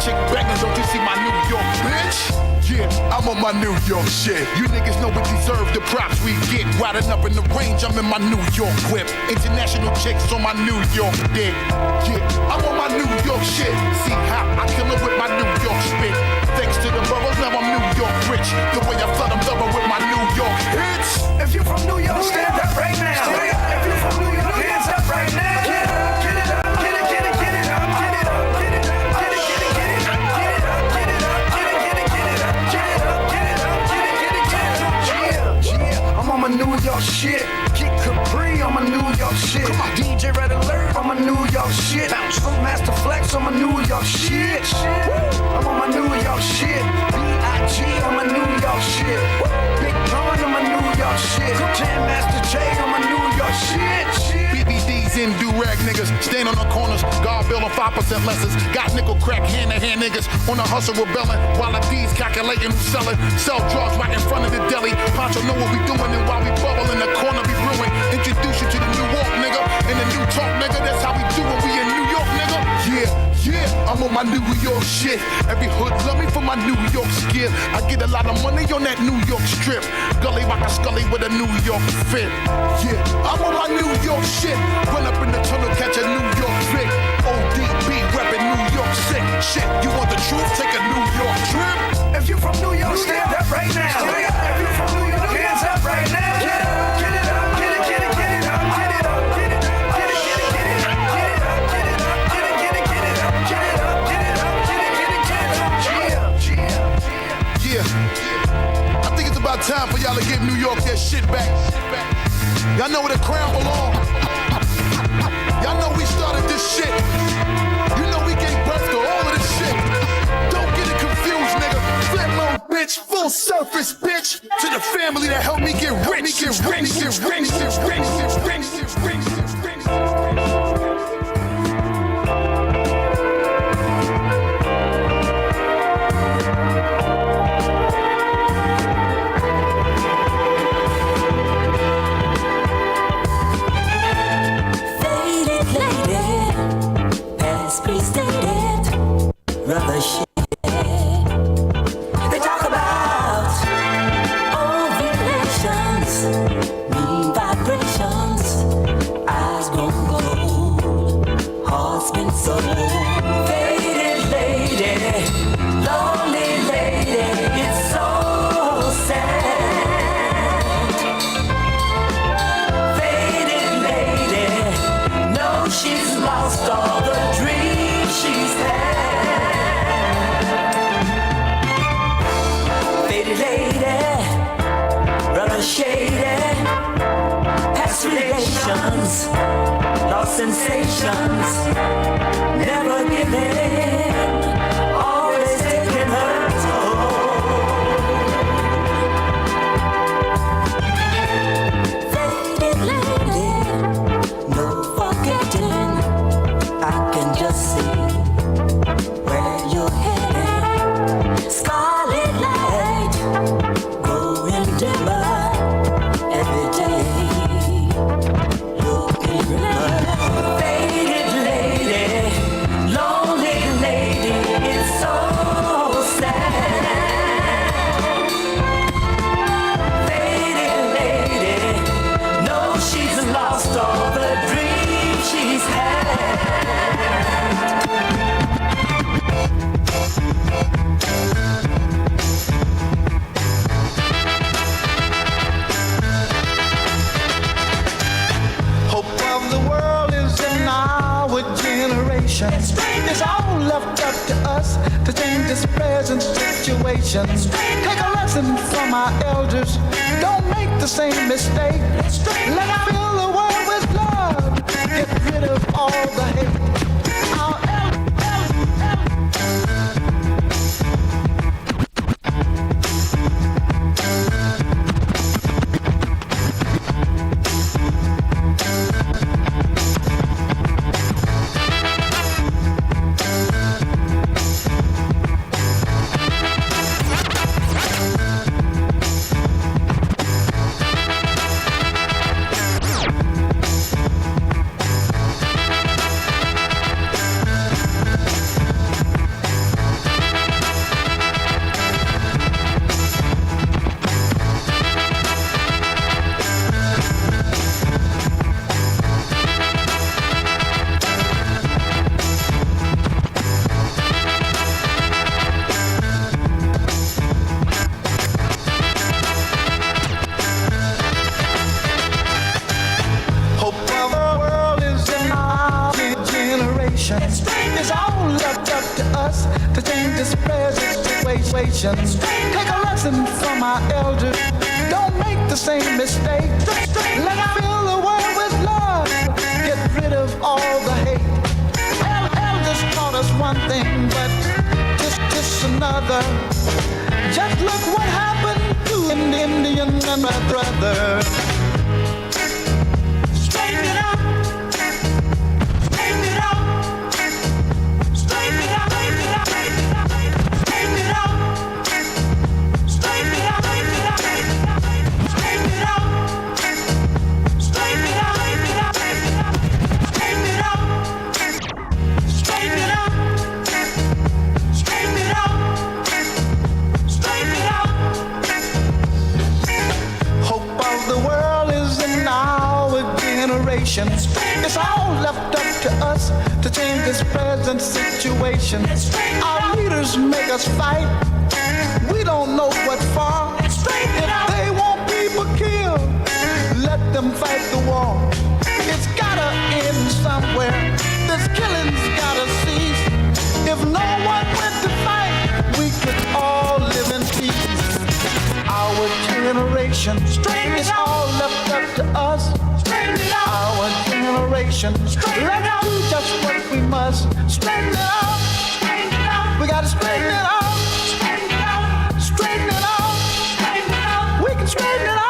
chick begging, don't you see my New York bitch? Yeah, I'm on my New York shit. You niggas know we deserve the props we get. Riding up in the range, I'm in my New York whip. International chicks on my New York dick. Yeah, I'm on my New York shit. See how I kill it with my New York spit. Thanks to the boroughs, now I'm New York rich. The way I flood them thorough with my New York hits. If you from New York, stand up right now. If you from New York, hands up right now. Get it up, get it, get it, get it up, get it up, get it up, get it, get it, get it up, get it up, get it up, get it, get it, get it up, get it up, get it up, get it, get it, get it up. Yeah, I'm on my New York shit. Get Capri on my New York shit. DJ Red Alert on my New York shit. Funk Master Flex on my New York shit. I'm on my New York shit. B.I.G. on my New York shit. Big Pun on my New York shit. Jam Master J on my New York shit. BBDs in do-rag niggas, stand on the corners, guard bill on 5% lessons. Got nickel crack hand-to-hand niggas on the hustle rebelling, while the D's calculating who's selling. Sell drugs right in front of the deli. Poncho know what we doing, and while we bubble in the corner be brewing. Introduce you to the New York nigga, and the New Talk nigga. That's how we do it, we in New York nigga. Yeah, I'm on my New York shit. Every hood love me for my New York skill. I get a lot of money on that New York strip. Gully rock a scully with a New York fit. Yeah, I'm on my New York shit. Run up in the tunnel, catch a New York Vic. ODB reppin' New York sick. Shit, you want the truth? Take a New York trip. If you from New York, stand up right now. If you from New York, hands up right now. Get up, get it up, get it, get it, get it up, get it up, get it up, get it, get it, get it up, get it up, get it up, get it, get it, get it up, get it up, get it up, get it, get it, get it up. Yeah. I think it's about time for y'all to give New York their shit back. Y'all know where the crown belong. Y'all know we started this shit. You know we gave birth to all of this shit. Don't get it confused, nigga. Flip mode, bitch. Full surface, bitch. To the family that helped me get rich. Rather shit. They talk about old relations, mean vibrations, eyes grown gold, hearts been sold. Faded lady, lonely lady, it's so sad. Faded lady, no, she's lost all the dreams she's had. Shady, past relations, lost sensations, never giving, always taking her toll. Faded lady, no forgetting, I can just see where you're headed. Scarlet light, growing dimmer. It's all left up to us to change this present situation. Take a lesson from our elders. Don't make the same mistake. Let's fill the world with love. Get rid of all the hate. us to change this present situation. Take a lesson from our elders. Don't make the same mistake. Let's fill the world with love. Get rid of all the hate. Elders taught us one thing, but just another. Just look what happened to an Indian and my brother. Straighten it out. Straighten it out. Straighten it out. Straighten it out. Straighten it out. Straighten it out. Straighten it out. Straighten it out. Straighten it out. Straighten it out. Straighten it out. Hope of the world is in our generation. It's all left up to us to change this present situation. Our leaders make us fight. We don't know what for. If they want people killed, let them fight the war. It's gotta end somewhere. This killing's gotta cease. If no one went to fight, we could all live in peace. Our generation is all left up to us. Our generation, let's do just what we must. Straighten it out. We gotta straighten it out. Straighten it out. We can straighten it out.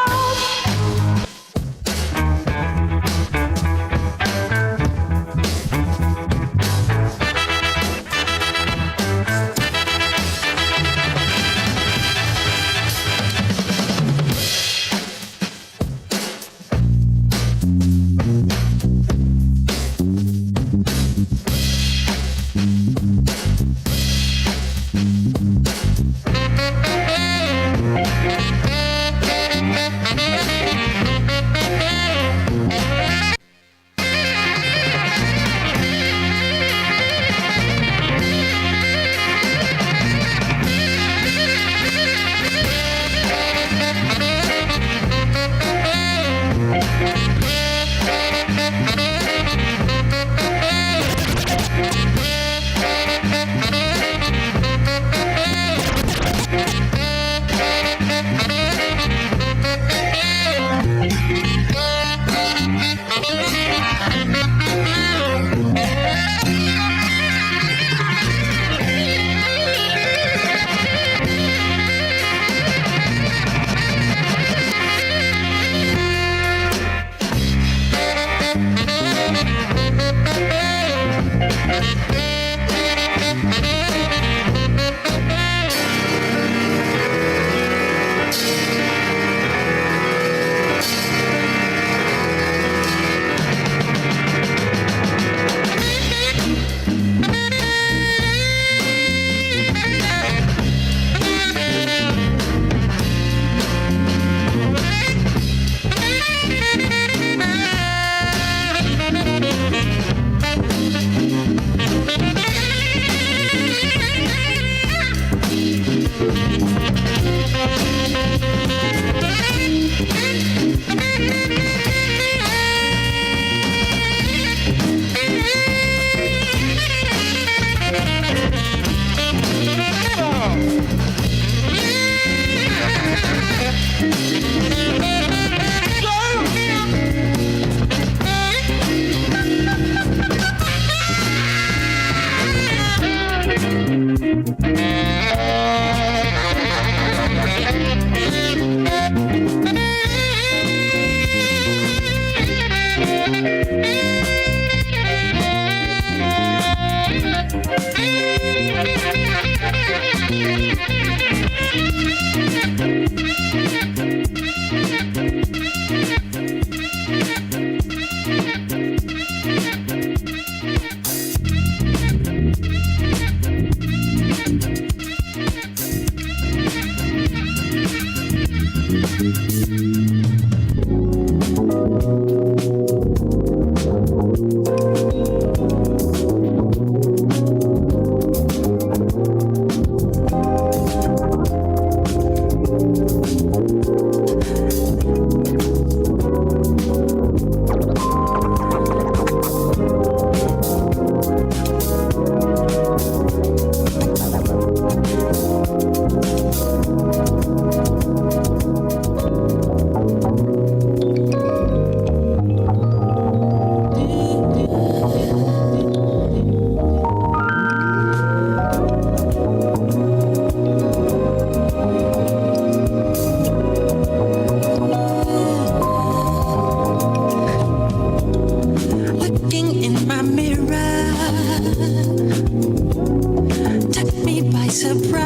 surprise.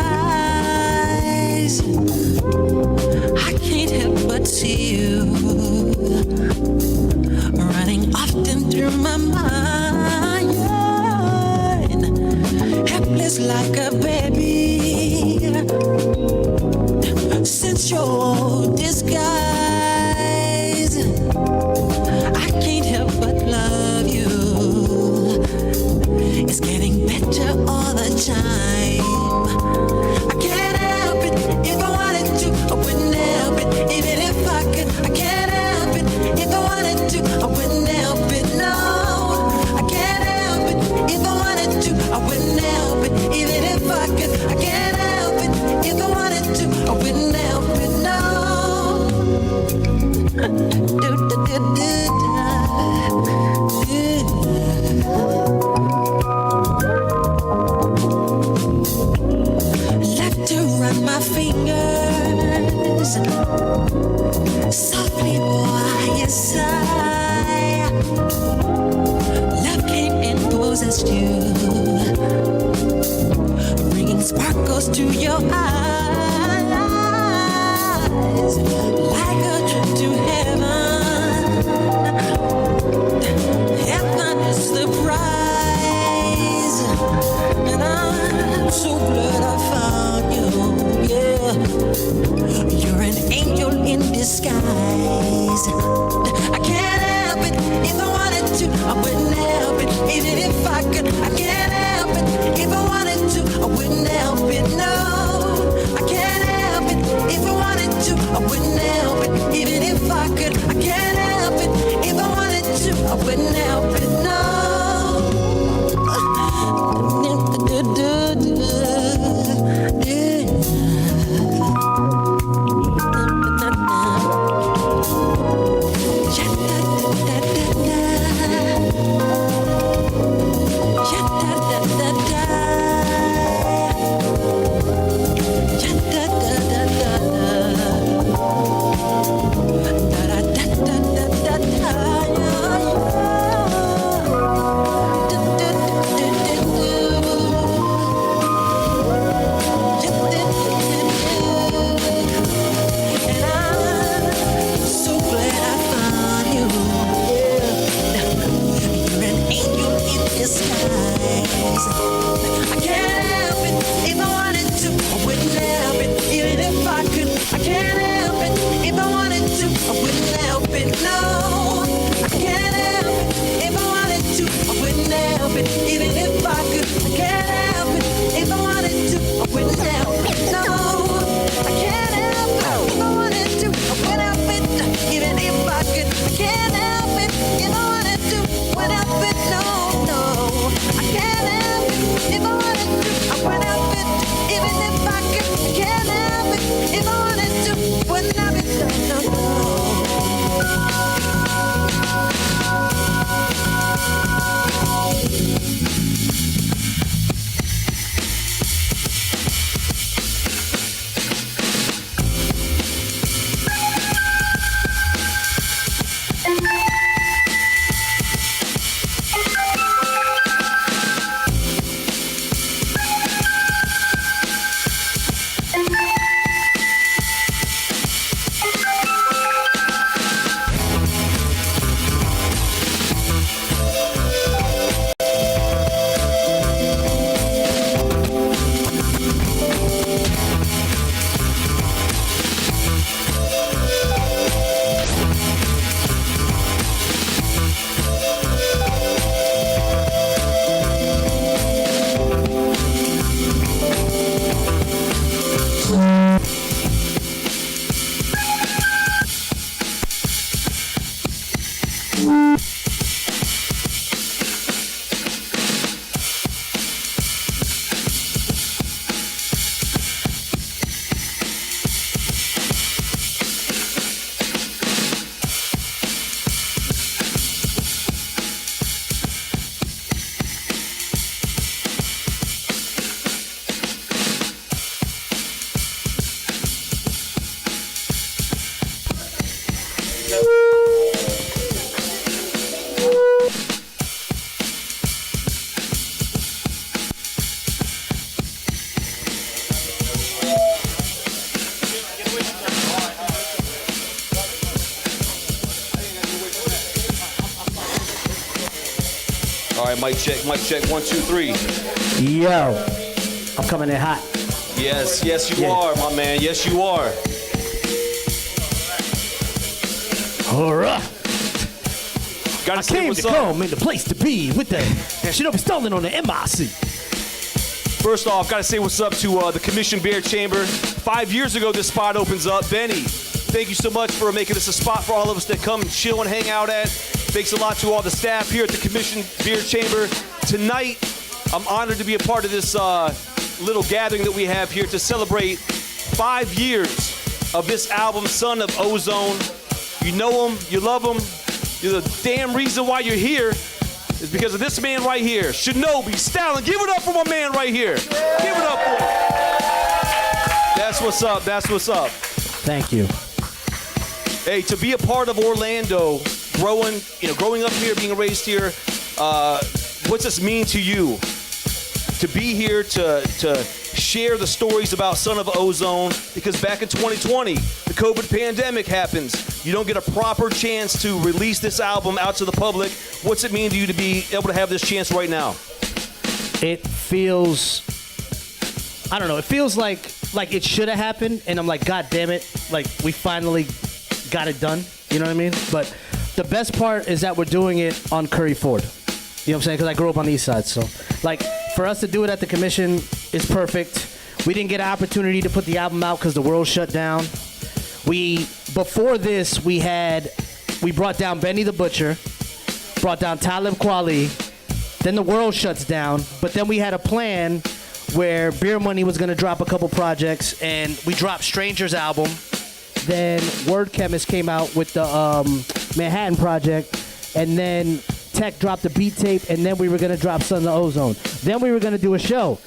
I can't help but see you running often through my mind, helpless like a baby. Since your disguise, I can't help but love you. It's getting better all the time. I can't help it if I wanted to. I wouldn't help it even if I could. I can't help it if I wanted to. I wouldn't help it, no. I can't help it if I wanted to. I wouldn't help it even if I could. I can't help it if I wanted to. I wouldn't help it, no. Left to run my fingers softly by your side. Love came and possessed you, bringing sparkles to your eyes, like a trip to heaven. Heaven is the prize, and I'm so glad I found you. Yeah, you're an angel in disguise. I can't help it if I wanted to. I wouldn't help it even if I could. I can't help it if I wanted to. I wouldn't help it, no. I can't help it if I wanted to. I wouldn't help it right, mic check, 1, 2, 3. Yo, I'm coming in hot. Yes, you are, my man. Yes, you are. All right. Gotta I say came what's to up. come in the place to be with the Shinobi Stolen on the MIC. First off, gotta say what's up to the Commission Beer Chamber. 5 years ago, this spot opens up. Benny, thank you so much for making this a spot for all of us to come and chill and hang out at. Thanks a lot to all the staff here at the Commission Beer Chamber. Tonight, I'm honored to be a part of this little gathering that we have here to celebrate 5 years of this album, Son of Ozone. You know him, you love him. You're the damn reason why you're here is because of this man right here, Shinobi Stalin. Give it up for my man right here. Give it up for him. That's what's up. That's what's up. Thank you. Hey, to be a part of Orlando, growing up here, being raised here, what's this mean to you? To be here to share the stories about Son of Ozone, because back in 2020, the COVID pandemic happens. You don't get a proper chance to release this album out to the public. What's it mean to you to be able to have this chance right now? It feels, I don't know, it feels like it should have happened, and I'm like, God damn it, like we finally got it done, you know what I mean? But the best part is that we're doing it on Curry Ford. You know what I'm saying? Because I grew up on the east side, so like for us to do it at the Commission is perfect. We didn't get an opportunity to put the album out because the world shut down. Before this, we brought down Benny the Butcher, brought down Talib Kweli, then the world shuts down, but then we had a plan where Beer Money was gonna drop a couple projects, and we dropped Stranger's album. Then Word Chemist came out with the Manhattan Project, and then Tech dropped the beat tape, and then we were gonna drop Son of Ozone. Then we were gonna do a show.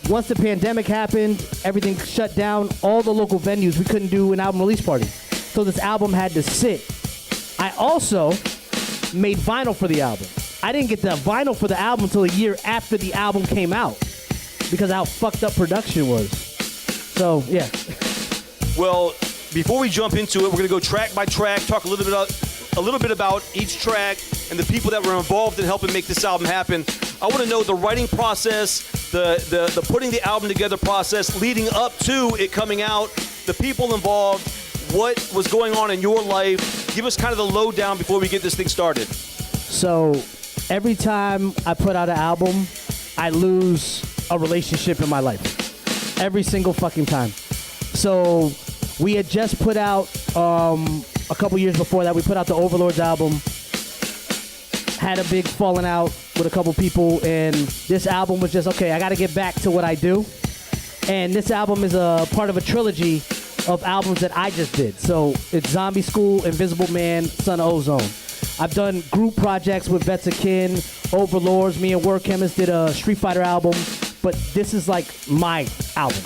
Once the pandemic happened, everything shut down, all the local venues, we couldn't do an album release party. So this album had to sit. I also made vinyl for the album. I didn't get the vinyl for the album until a year after the album came out because of how fucked up production was. So, yeah. Well, before we jump into it, we're gonna go track by track, talk a little bit about each track and the people that were involved in helping make this album happen. I want to know the writing process, the putting the album together process, leading up to it coming out, the people involved, what was going on in your life. Give us kind of the lowdown before we get this thing started. So every time I put out an album, I lose a relationship in my life. Every single fucking time. So we had just put out, a couple years before that, we put out the Overlords album. Had a big falling out with a couple people, and this album was just, okay, I got to get back to what I do. And this album is a part of a trilogy of albums that I just did. So it's Zombie School, Invisible Man, Son of Ozone. I've done group projects with Vets of Kin, Overlords. Me and Word Chemist did a Street Fighter album, but this is like my album.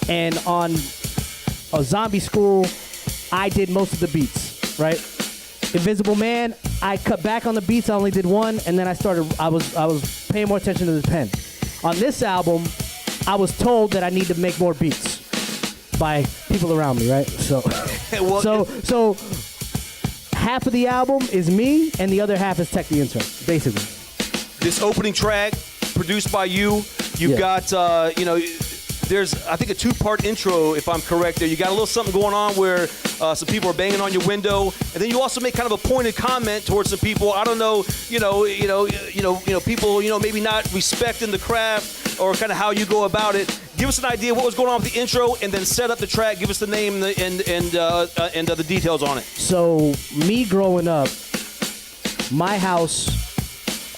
And on a Zombie School, I did most of the beats, right? Invisible Man, I cut back on the beats. I only did one, and then I was paying more attention to the pen. On this album, I was told that I need to make more beats by people around me, right? So, so half of the album is me, and the other half is Tech the Intern, basically. This opening track, produced by you. You've got, there's, I think, a two-part intro, if I'm correct there. You got a little something going on where some people are banging on your window, and then you also make kind of a pointed comment towards some people. I don't know, people, maybe not respecting the craft or kind of how you go about it. Give us an idea of what was going on with the intro, and then set up the track. Give us the name and the details on it. So me growing up, my house,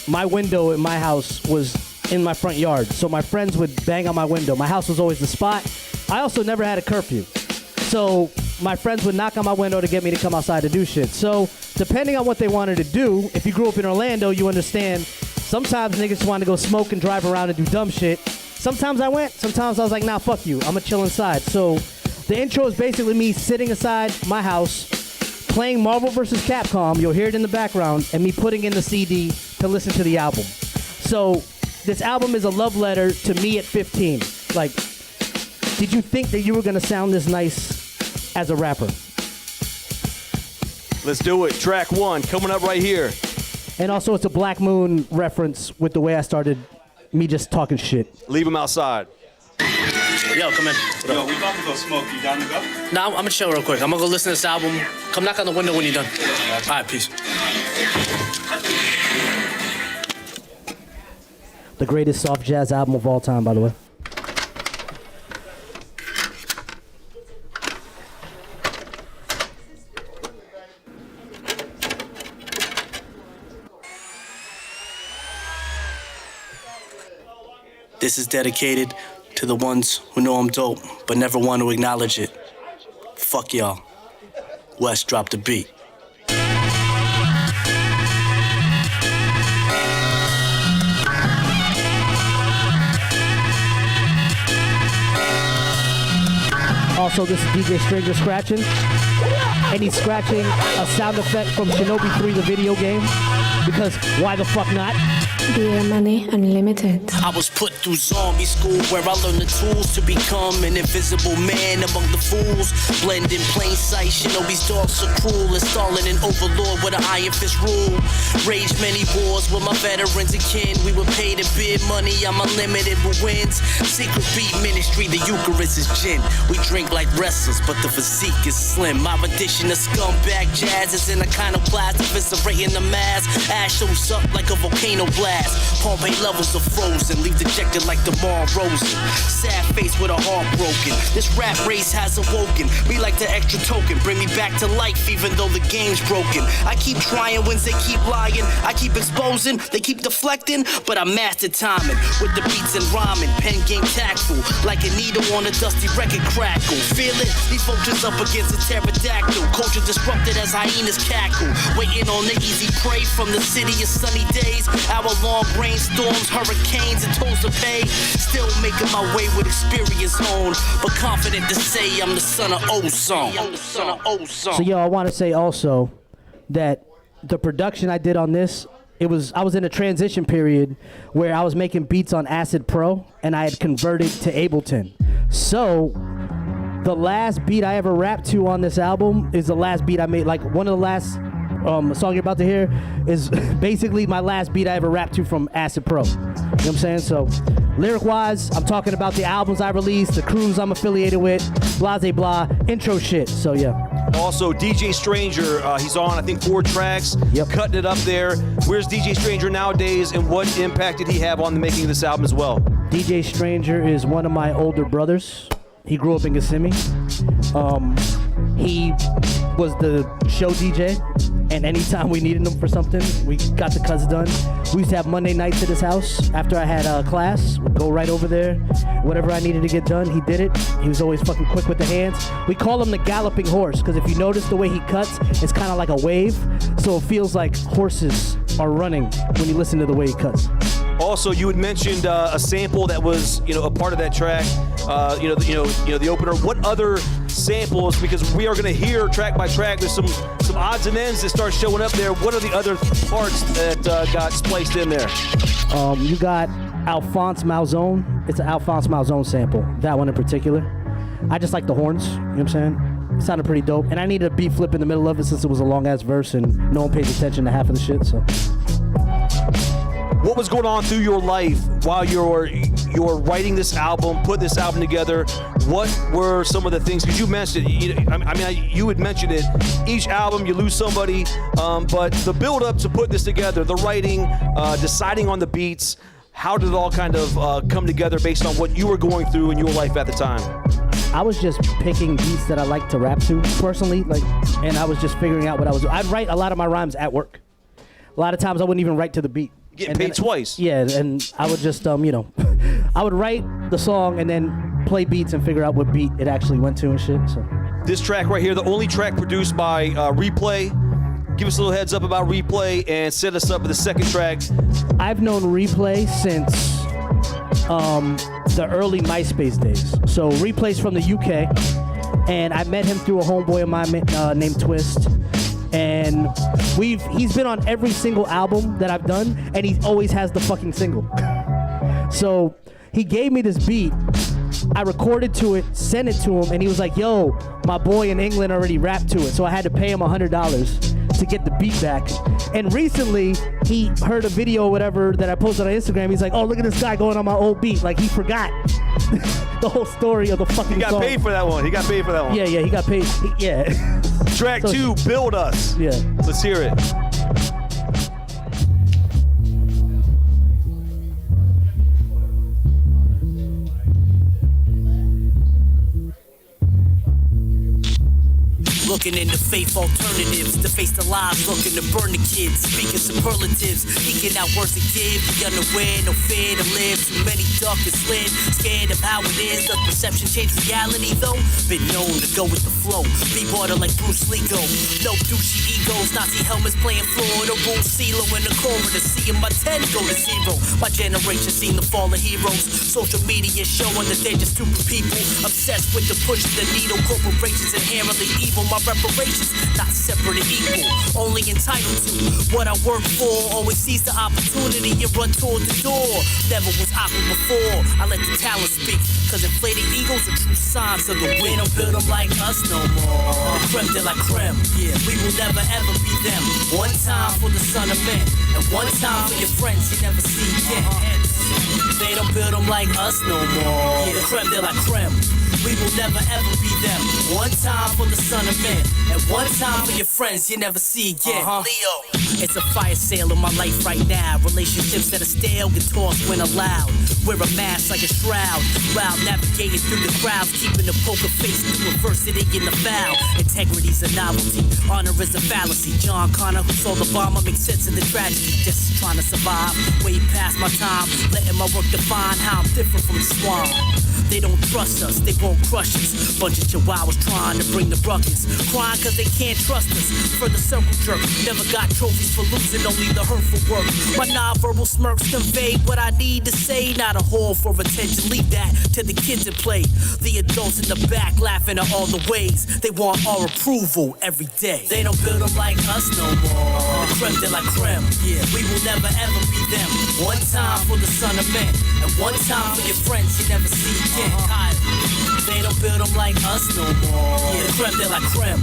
my window in my house was in my front yard. So my friends would bang on my window. My house was always the spot. I also never had a curfew. So my friends would knock on my window to get me to come outside to do shit. So depending on what they wanted to do, if you grew up in Orlando, you understand sometimes niggas just wanted to go smoke and drive around and do dumb shit. Sometimes I went. Sometimes I was like, nah, fuck you. I'm gonna chill inside. So the intro is basically me sitting inside my house, playing Marvel vs. Capcom. You'll hear it in the background, and me putting in the CD to listen to the album. So this album is a love letter to me at 15. Like, did you think that you were gonna sound this nice as a rapper? Let's do it. Track one coming up right here. And also, it's a Black Moon reference with the way I started me just talking shit. Leave him outside. Yo, come in. Yo, we about to go smoke. You down to go? Nah, I'm gonna chill real quick. I'm gonna go listen to this album. Come knock on the window when you're done. All right, peace. The greatest soft jazz album of all time, by the way. This is dedicated to the ones who know I'm dope, but never want to acknowledge it. Fuck y'all. West, drop the beat. Also, this is DJ Stranger scratching. And he's scratching a sound effect from Shinobi 3, the video game. Because why the fuck not? Dear Money Unlimited. I was put through zombie school where I learned the tools to become an invisible man among the fools. Blend in plain sight, Shinobi's dogs are cruel. Installing an overlord with an iron fist rule. Raged many wars with my veterans and kin. We were paid in bid money, I'm unlimited with wins. Secret beat ministry, the Eucharist is gin. We drink like wrestlers, but the physique is slim. My rendition of scumbag jazz is in a kind of class, eviscerating the mass. Ash shows up like a volcano blast. Pompeii levels are frozen, leave dejected like DeMar Rosen. Sad face with a heart broken. This rap race has awoken. We like the extra token, bring me back to life even though the game's broken. I keep trying wins, they keep lying. I keep exposing, they keep deflecting. But I mastered timing with the beats and rhyming. Pen game tactful, like a needle on a dusty record crackle. Feel it? These vultures up against a pterodactyl. Culture disrupted as hyenas cackle. Waiting on the easy prey from the city of sunny days. Hour-long rainstorms, hurricanes, and tolls to pay. Still making my way with experience honed, but confident to say I'm the son of Ozone. So, yo, I want to say also that the production I did on this, I was in a transition period where I was making beats on Acid Pro, and I had converted to Ableton. So, the last beat I ever rapped to on this album is the last beat I made. Like, one of the last song you're about to hear is basically my last beat I ever rapped to from Acid Pro. You know what I'm saying? So, lyric-wise, I'm talking about the albums I released, the crews I'm affiliated with, blase blah, intro shit. So, yeah. Also, DJ Stranger, he's on, I think, 4 tracks, cutting it up there. Where's DJ Stranger nowadays, and what impact did he have on the making of this album as well? DJ Stranger is one of my older brothers. He grew up in Kissimmee. He was the show DJ, and anytime we needed him for something, we got the cuts done. We used to have Monday nights at his house after I had class. We'd go right over there. Whatever I needed to get done, he did it. He was always fucking quick with the hands. We call him the galloping horse, because if you notice the way he cuts, it's kind of like a wave, so it feels like horses are running when you listen to the way he cuts. Also, you had mentioned a sample that was, a part of that track. The opener. What other samples? Because we are going to hear track by track. There's some odds and ends that start showing up there. What are the other parts that got spliced in there? You got Alphonse Malzone. It's an Alphonse Malzone sample. That one in particular. I just like the horns. You know what I'm saying? It sounded pretty dope. And I needed a beat flip in the middle of it since it was a long ass verse and no one pays attention to half of the shit. So. What was going on through your life while you're writing this album, put this album together? What were some of the things? Because you mentioned it. You had mentioned it. Each album, you lose somebody, but the build-up to put this together, the writing, deciding on the beats, how did it all kind of come together based on what you were going through in your life at the time? I was just picking beats that I like to rap to personally, and I was just figuring out what I was doing. I'd write a lot of my rhymes at work. A lot of times I wouldn't even write to the beat. Getting paid twice. Yeah, and I would just, I would write the song and then play beats and figure out what beat it actually went to and shit. So this track right here, the only track produced by Replay. Give us a little heads up about Replay and set us up with the second track. I've known Replay since the early MySpace days. So Replay's from the UK, and I met him through a homeboy of mine named Twist. And he's been on every single album that I've done, and he always has the fucking single. So he gave me this beat. I recorded to it, sent it to him, and he was like, yo, my boy in England already rapped to it. So I had to pay him $100 to get the beat back. And recently, he heard a video or whatever that I posted on Instagram. He's like, oh, look at this guy going on my old beat. Like, he forgot the whole story of the fucking He got song. paid for that one. He got paid for that one. Yeah, he got paid. Yeah. Track 2, Build Us. Yeah. Let's hear it. Looking into faith alternatives to face the lies, looking to burn the kids, speaking superlatives, eking out words to give, the unaware, no fear to live, too many dark and slid, scared of how it is, does perception change reality though? Been known to go with the flow, be border like Bruce Lee go, no douchey egos, Nazi helmets playing Florida, rule CeeLo in the corridor, seeing my 10 go to zero, my generation seen the fall of heroes, social media showing that they're just stupid people, obsessed with the push of the needle, corporations inherently evil, my reparations, not separate and equal, only entitled to what I work for, always seize the opportunity and run toward the door, never was awkward before, I let the talent speak, cause inflated egos are true signs of the win, don't build them like us no more, the creme de la creme, yeah, we will never ever be them, one time for the son of men, and one time for your friends you never see again, they don't build them like us no more, yeah, the creme de la creme, we will never ever be them. One time for the son of men, and one time for your friends you never see again. Leo, it's a fire sale in my life right now. Relationships that are stale get tossed when allowed. Wear a mask like a shroud, while navigating through the crowds, keeping a poker face through adversity in the foul. Integrity's a novelty, honor is a fallacy. John Connor, who saw the bomber, makes sense of the tragedy. Just trying to survive, way past my time, letting my work define how I'm different from the swan. They don't trust us, they won't crush us. Bunch of chihuahuas trying to bring the ruckus, crying cause they can't trust us. For the circle jerk, never got trophies for losing, only the hurtful work. My non-verbal smirks convey what I need to say. Not a whore for attention, leave that to the kids at play. The adults in the back laughing at all the ways they want our approval every day. They don't build them like us no more, the creme de la creme, yeah, we will never ever be them. One time for the son of men, and one time for your friends you never see again. They don't build them like us no more, yeah, the creme de la creme,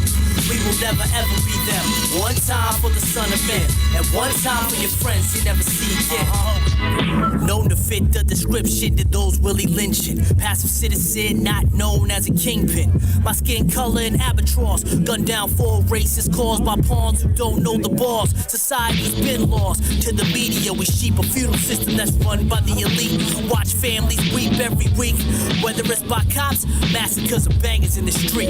we will never ever be them. One time for the son of men, and one time for your friends you never see again. Known to fit the description to those Willie lynching, passive citizen not known as a kingpin. My skin color and albatross, gunned down for a racist cause by pawns who don't know the boss. Society's been lost to the media, we sheep a feudal system that's run by the elite. Watch families weep every week, whether it's by cops, massacres, or bangers in the street.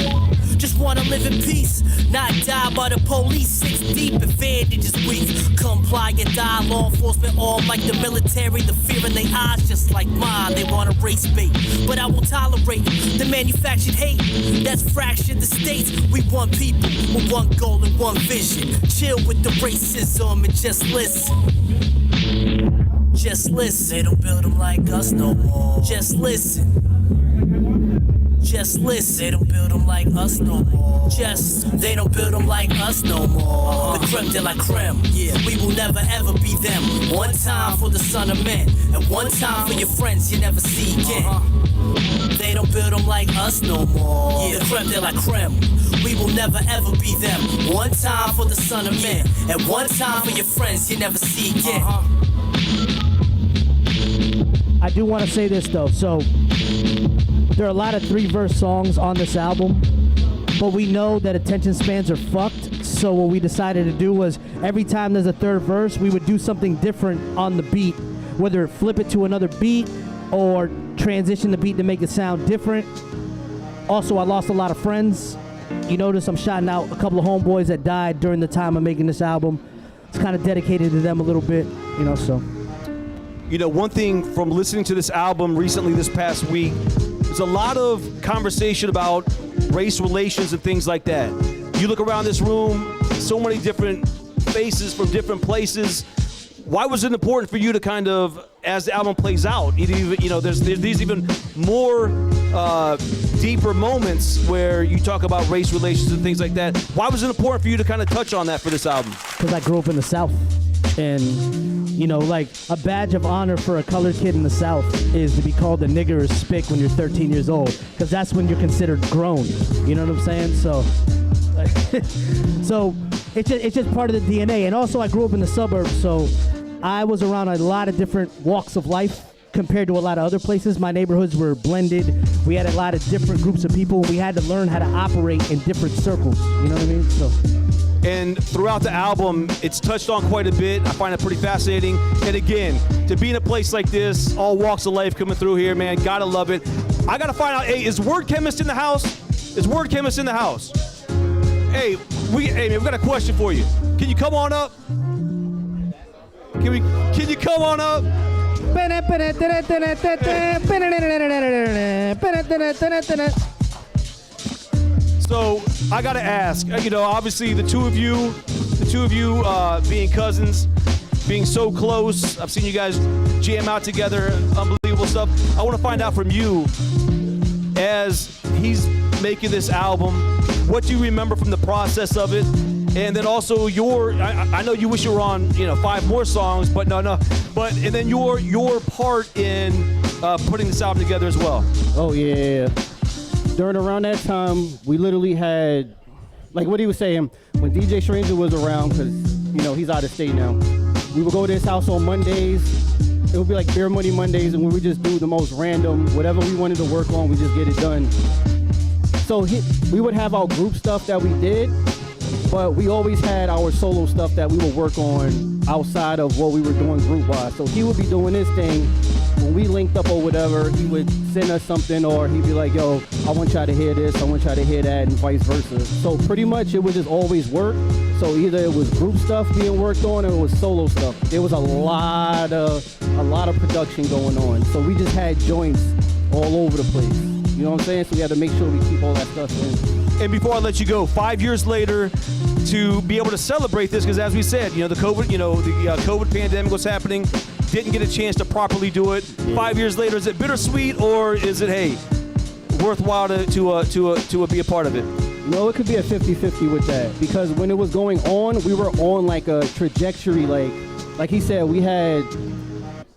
Just wanna live in peace, not die by the police. 6 deep, advantage is weak. Comply or die, law enforcement armed like the military. The fear in their eyes just like mine, they wanna race bait. But I won't tolerate the manufactured hate that's fractured the states. We want people with one goal and one vision. Chill with the racism and just listen. Just listen. They don't build them like us no more. Just listen. Just listen. They don't build them like us no more. They don't build them like us no more. The creme de la creme, yeah, we will never ever be them. One time for the son of men, and one time for your friends you never see again. They don't build them like us no more. Yeah, the creme de la creme, we will never ever be them. One time for the son of men, and one time for your friends you never see again. I do want to say this though, so there are a lot of 3-verse songs on this album, but we know that attention spans are fucked, so what we decided to do was every time there's a 3rd verse, we would do something different on the beat, whether flip it to another beat or transition the beat to make it sound different. Also, I lost a lot of friends. You notice I'm shouting out a couple of homeboys that died during the time of making this album. It's kind of dedicated to them a little bit, you know, so. You know, one thing from listening to this album recently this past week, there's a lot of conversation about race relations and things like that. You look around this room, so many different faces from different places. Why was it important for you to kind of, as the album plays out, you know, there's these even more deeper moments where you talk about race relations and things like that. Why was it important for you to kind of touch on that for this album? Because I grew up in the South, and you know, like a badge of honor for a colored kid in the South is to be called a nigger or spick when you're 13 years old, because that's when you're considered grown. You know what I'm saying? So it's just part of the DNA. And also, I grew up in the suburbs, so I was around a lot of different walks of life compared to a lot of other places. My neighborhoods were blended. We had a lot of different groups of people. We had to learn how to operate in different circles. You know what I mean? So. And throughout the album, it's touched on quite a bit. I find it pretty fascinating. And again, to be in a place like this, all walks of life coming through here, man, gotta love it. I gotta find out, hey, is Word Chemist in the house? Is Word Chemist in the house? Hey, man, we've got a question for you. Can you come on up? Can you come on up? So I gotta ask, obviously the two of you being cousins, being so close. I've seen you guys jam out together, unbelievable stuff. I want to find out from you, as he's making this album, what do you remember from the process of it? And then also I know you wish you were on, 5 more songs, but and then your part in putting this album together as well. Oh yeah. During around that time, we literally had, like what he was saying, when DJ Stranger was around, because he's out of state now. We would go to his house on Mondays. It would be like Beer Money Mondays, and we would just do the most random, whatever we wanted to work on, we just get it done. So we would have our group stuff that we did, but we always had our solo stuff that we would work on outside of what we were doing group-wise. So he would be doing his thing. When we linked up or whatever, he would send us something, or he'd be like, yo, I want y'all to hear this, I want y'all to hear that, and vice versa. So pretty much it would just always work. So either it was group stuff being worked on or it was solo stuff. There was a lot of production going on. So we just had joints all over the place. You know what I'm saying? So we had to make sure we keep all that stuff in. And before I let you go, 5 years later, to be able to celebrate this, because as we said, the COVID pandemic was happening, didn't get a chance to properly do it. Yeah. 5 years later, is it bittersweet, or is it, hey, worthwhile to be a part of it? No, it could be a 50-50 with that, because when it was going on, we were on like a trajectory. Like he said, we had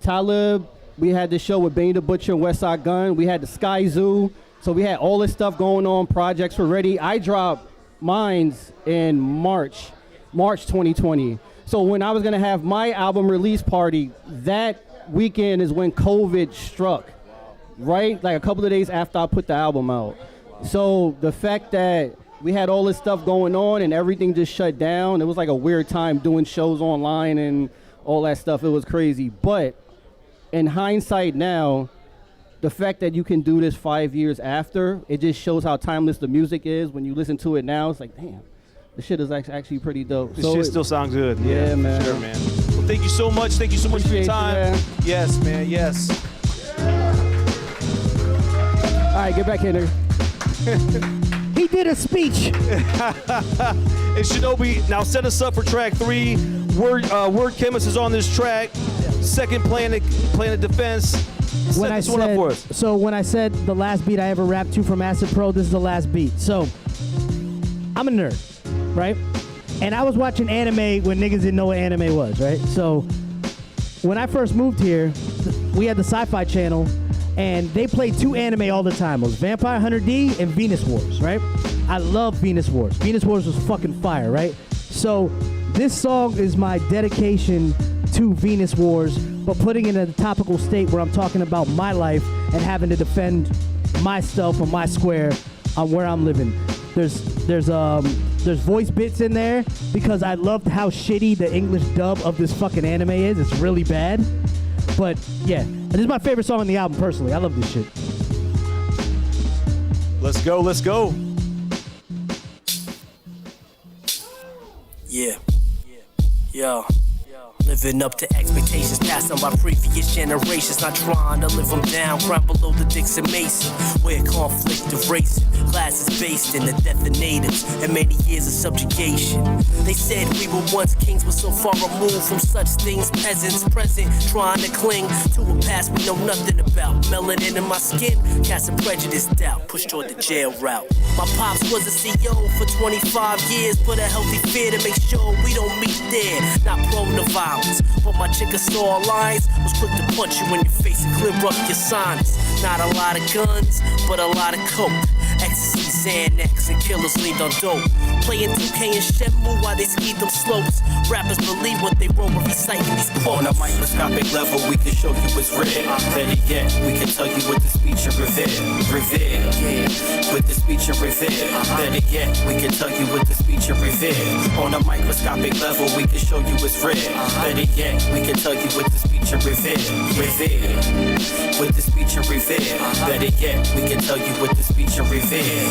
Talib, we had the show with Benny the Butcher and Westside Gun, we had the Sky Zoo, so we had all this stuff going on. Projects were ready. I dropped mines in March 2020. So when I was gonna have my album release party, that weekend is when COVID struck, right? Like a couple of days after I put the album out. So the fact that we had all this stuff going on and everything just shut down, it was like a weird time doing shows online and all that stuff. It was crazy. But in hindsight now, the fact that you can do this 5 years after, it just shows how timeless the music is. When you listen to it now, it's like, damn, the shit is actually pretty dope. This shit still sounds good. Yeah, man. Sure, man. Well, thank you so much. Thank you so much for your time. Yes, man. Yes. All right, get back in there. He did a speech. And Shinobi, now set us up for track 3. Word Chemist is on this track. Second, Planet Defense. Set this one up for us. So when I said the last beat I ever rapped to from Acid Pro, this is the last beat. So I'm a nerd, right? And I was watching anime when niggas didn't know what anime was, right? So when I first moved here, we had the Sci-Fi Channel, and they played 2 anime all the time. It was Vampire Hunter D and Venus Wars, right? I love Venus Wars. Venus Wars was fucking fire, right? So this song is my dedication to Venus Wars, but putting it in a topical state where I'm talking about my life and having to defend myself and my square on where I'm living. There's voice bits in there because I loved how shitty the English dub of this fucking anime is. It's really bad. But yeah, this is my favorite song on the album personally. I love this shit. Let's go, let's go. Yeah. Yo. Living up to expectations passed on by previous generations. Not trying to live them down, right below the Dixon Mason, where conflict of race, class is based in the death of natives and many years of subjugation. They said we were once kings, but so far removed from such things. Peasants present, trying to cling to a past we know nothing about. Melanin in my skin, casting prejudice doubt, pushed toward the jail route. My pops was a CEO for 25 years, put a healthy fear to make sure we don't meet there. Not prone to violence, but my chick of store lines was quick to punch you in your face and clear up your sinus. Not a lot of guns, but a lot of coke. Ecstasy's Xanax and killers leaned on dope. Playing 2K and Shenmue while they skied them slopes. Rappers believe what they wrote when reciting these quotes. On a microscopic level, we can show you what's real. Better yet, we can tell you what the speech of revere. With the speech of revere. Better yet, we can tell you what the speech of revere. On a microscopic level, we can show you what's real. Better yet, we can tell you what the speech of revere. With the speech of revere. Better yet, we can tell you what the speech of revere.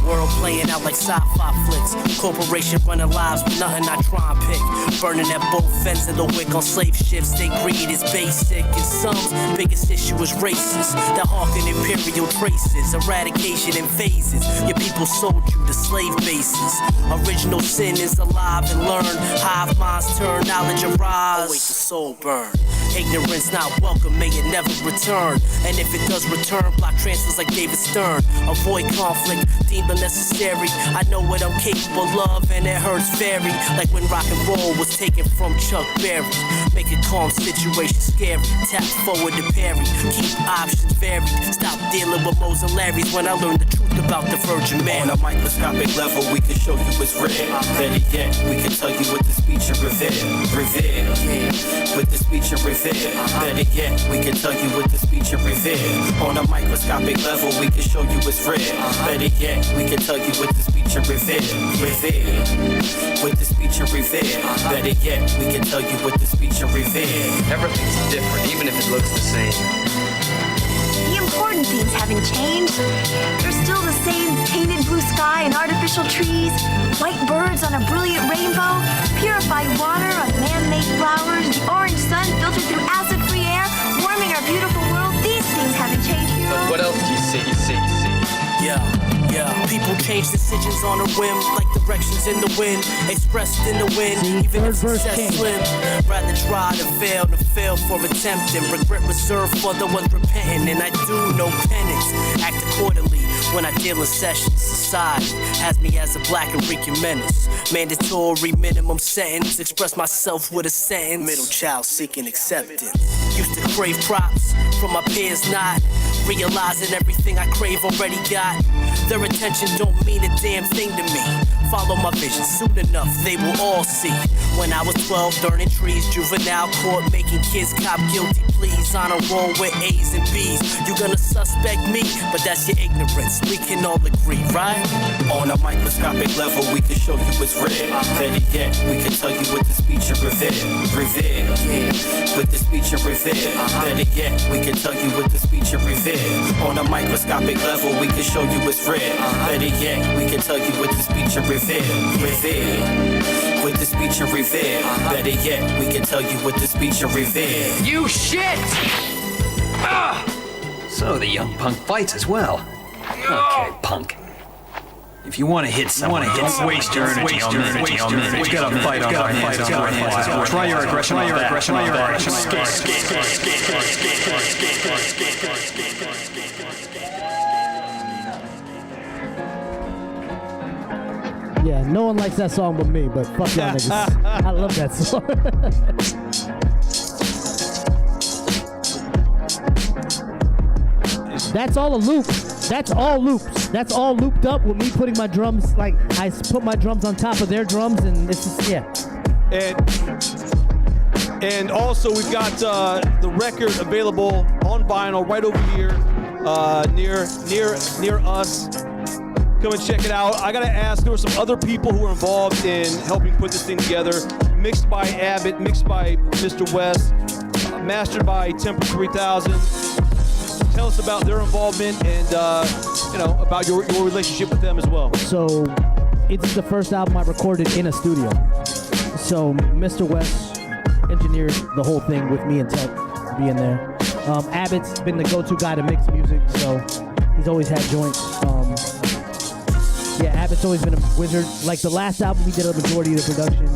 World playing out like sci-fi flicks. Corporation running lives with nothing I try and pick. Burning at both ends of the wick on slave ships. They greed is basic, and some's biggest issue is racist. That hawking imperial traces, eradication in phases. Your people sold you to slave bases. Original sin is alive and learn. Hive minds turn, knowledge arise. Await the soul burn. Ignorance not welcome, may it never return. And if it does return, block transfers like David Stern. Avoid conflict, deemed unnecessary. I know what I'm capable of, and it hurts very. Like when rock and roll was taken from Chuck Berry. Make a calm situation scary. Tap forward to parry. Keep options varied. Stop dealing with Mo's and Larry's when I learned the truth about the Virgin Mary. On a microscopic level, we can show you what's real. Better yet, we can tell you what the speech of revere. With the speech of revere. Better yet, we can tell you what the speech of revere. On a microscopic level, we can show you what's real. Better yet, we can tell you what the speech of revere. With the speech of revere. Better yet, we can tell you what the speech of revere. Everything's different, even if it looks the same. The important things haven't changed. There's still the same painted blue sky and artificial trees, white birds on a brilliant rainbow, purified water on man-made flowers, the orange sun filtered through acid-free air, warming our beautiful world. These things haven't changed, hero. But what else do you see? Yeah, people change decisions on a whim, like directions in the wind, expressed in the wind, even if success slim. Rather try to fail for attempting. Regret reserved for the ones repenting, and I do no penance. Act accordingly when I deal in sessions. Society has me as a black and Rican menace. Mandatory minimum sentence, express myself with a sentence. Middle child seeking acceptance. Used to crave props from my peers, not realizing everything I crave already got. Their attention don't mean a damn thing to me. Follow my vision, soon enough they will all see. When I was 12, burning trees, juvenile court, making kids cop guilty pleas. On a roll with A's and B's. You gonna suspect me, but that's your ignorance. We can all agree, right? On a microscopic level, we can show you what's real. Better yet, we can tell you what the speech of revere. With the speech of revere. Better yet, we can tell you what the speech of revere. On a microscopic level, we can show you what's real. Better yet, we can tell you what the speech of revere. With the speech of revere. Better yet, we can tell you what the speech of revere. You shit! So the young punk fights as well. Okay, punk. If you want to hit someone, don't waste your energy on minutes. You gotta fight on our hands. Try your aggression on that. Yeah, no one likes that song but me, but fuck y'all niggas. I love that song. That's all a loop. That's all loops. That's all looped up with me putting my drums, like I put my drums on top of their drums, and it's just, yeah. And also we've got the record available on vinyl right over here, near us. Come and check it out. I gotta ask, there were some other people who were involved in helping put this thing together. Mixed by Abbott, mixed by Mr. West, mastered by Temper 3000. Tell us about their involvement and about your relationship with them as well. So it's the first album I recorded in a studio. So Mr. West engineered the whole thing with me and Tech being there. Abbott's been the go-to guy to mix music, so he's always had joints. Yeah, Abbott's always been a wizard. Like the last album, we did a majority of the production,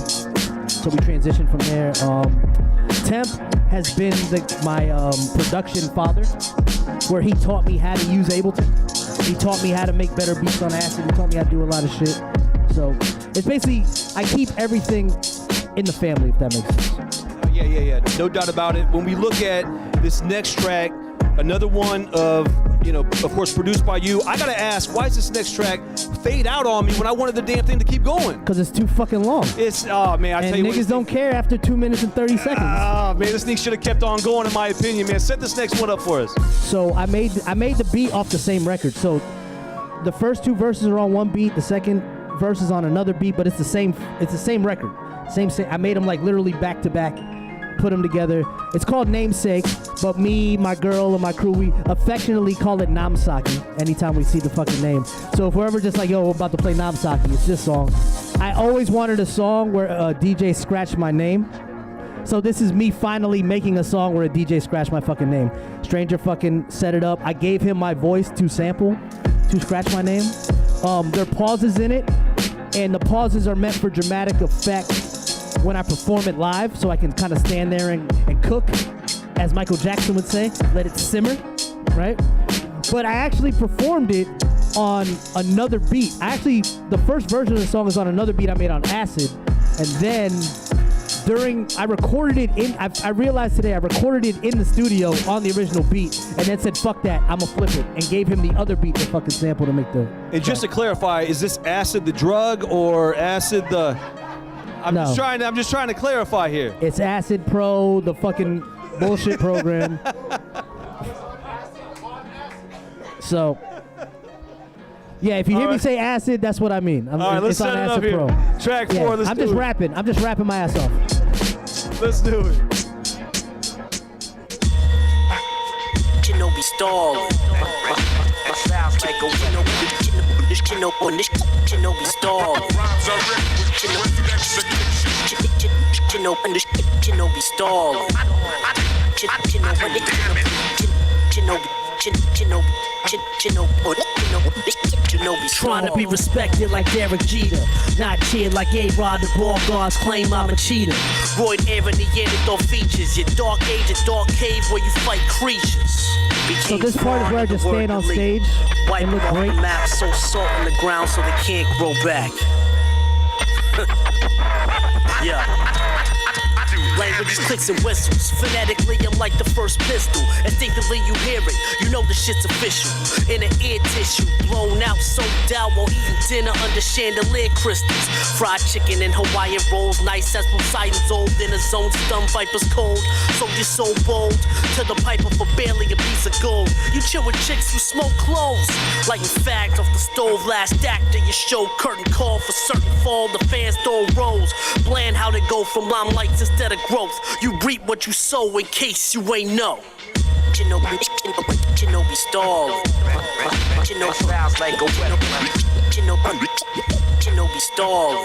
so we transitioned from there. Temp has been my production father, where he taught me how to use Ableton. He taught me how to make better beats on Acid. He taught me how to do a lot of shit. So it's basically, I keep everything in the family, if that makes sense. Yeah. No doubt about it. When we look at this next track, another one of of course, produced by you. I gotta ask, why is this next track fade out on me when I wanted the damn thing to keep going? Because it's too fucking long. It's, oh man, I tell you what. Niggas don't care after 2 minutes and 30 seconds. Oh man, this thing should have kept on going in my opinion, man. Set this next one up for us. So I made the beat off the same record. So the first two verses are on one beat, the second verse is on another beat, but it's the same record. Same. I made them like literally back to back. Put them together. It's called Namesake, but me, my girl, and my crew, we affectionately call it Namsaki anytime we see the fucking name. So if we're ever just like, yo, we're about to play Namsaki, it's this song. I always wanted a song where a DJ scratched my name. So this is me finally making a song where a DJ scratched my fucking name. Stranger fucking set it up. I gave him my voice to sample, to scratch my name. There are pauses in it, and the pauses are meant for dramatic effect when I perform it live, so I can kind of stand there and cook, as Michael Jackson would say, let it simmer, right? But I actually performed it on another beat. The first version of the song is on another beat I made on acid, and then I recorded it in, I realized today I recorded it in the studio on the original beat, and then said, fuck that, I'ma flip it, and gave him the other beat to fucking sample to make the... And just to clarify, is this acid the drug or acid the... I'm just trying to clarify here. It's Acid Pro, the fucking bullshit program. So, yeah, if you hear me say acid, that's what I mean. All right, let's set it up here. Track 4, let's do it. I'm just rapping my ass off. Let's do it. Shinobi stall. Sounds like a Shinobi stall. Shinobi stall. Trying to be respected like Derek Jeter, not cheered like A-Rod. The ball guards claim I'm a cheater. Royd Aaron, the antidote features your dark age, a dark cave where you fight creatures. So this part is where I just stand on stage and look great. The map so salt on the ground so they can't grow back. Yeah. Language clicks and whistles. Phonetically, I'm like the first pistol. Instinctively, you hear it. You know the shit's official. In an ear tissue, blown out, soaked out while eating dinner under chandelier crystals. Fried chicken and Hawaiian rolls, nice as Poseidon's old. In a zone, stun vipers cold. So you're so bold. To the piper for barely a piece of gold. You chill with chicks who smoke cloves. Lighting fags off the stove. Last act of your show, curtain call for certain fall. The fans throw rolls. Bland how they go from limelights instead of growth. You reap what you sow in case you ain't know. Shinobi stall. Shinobi sounds like a Shinobi stall.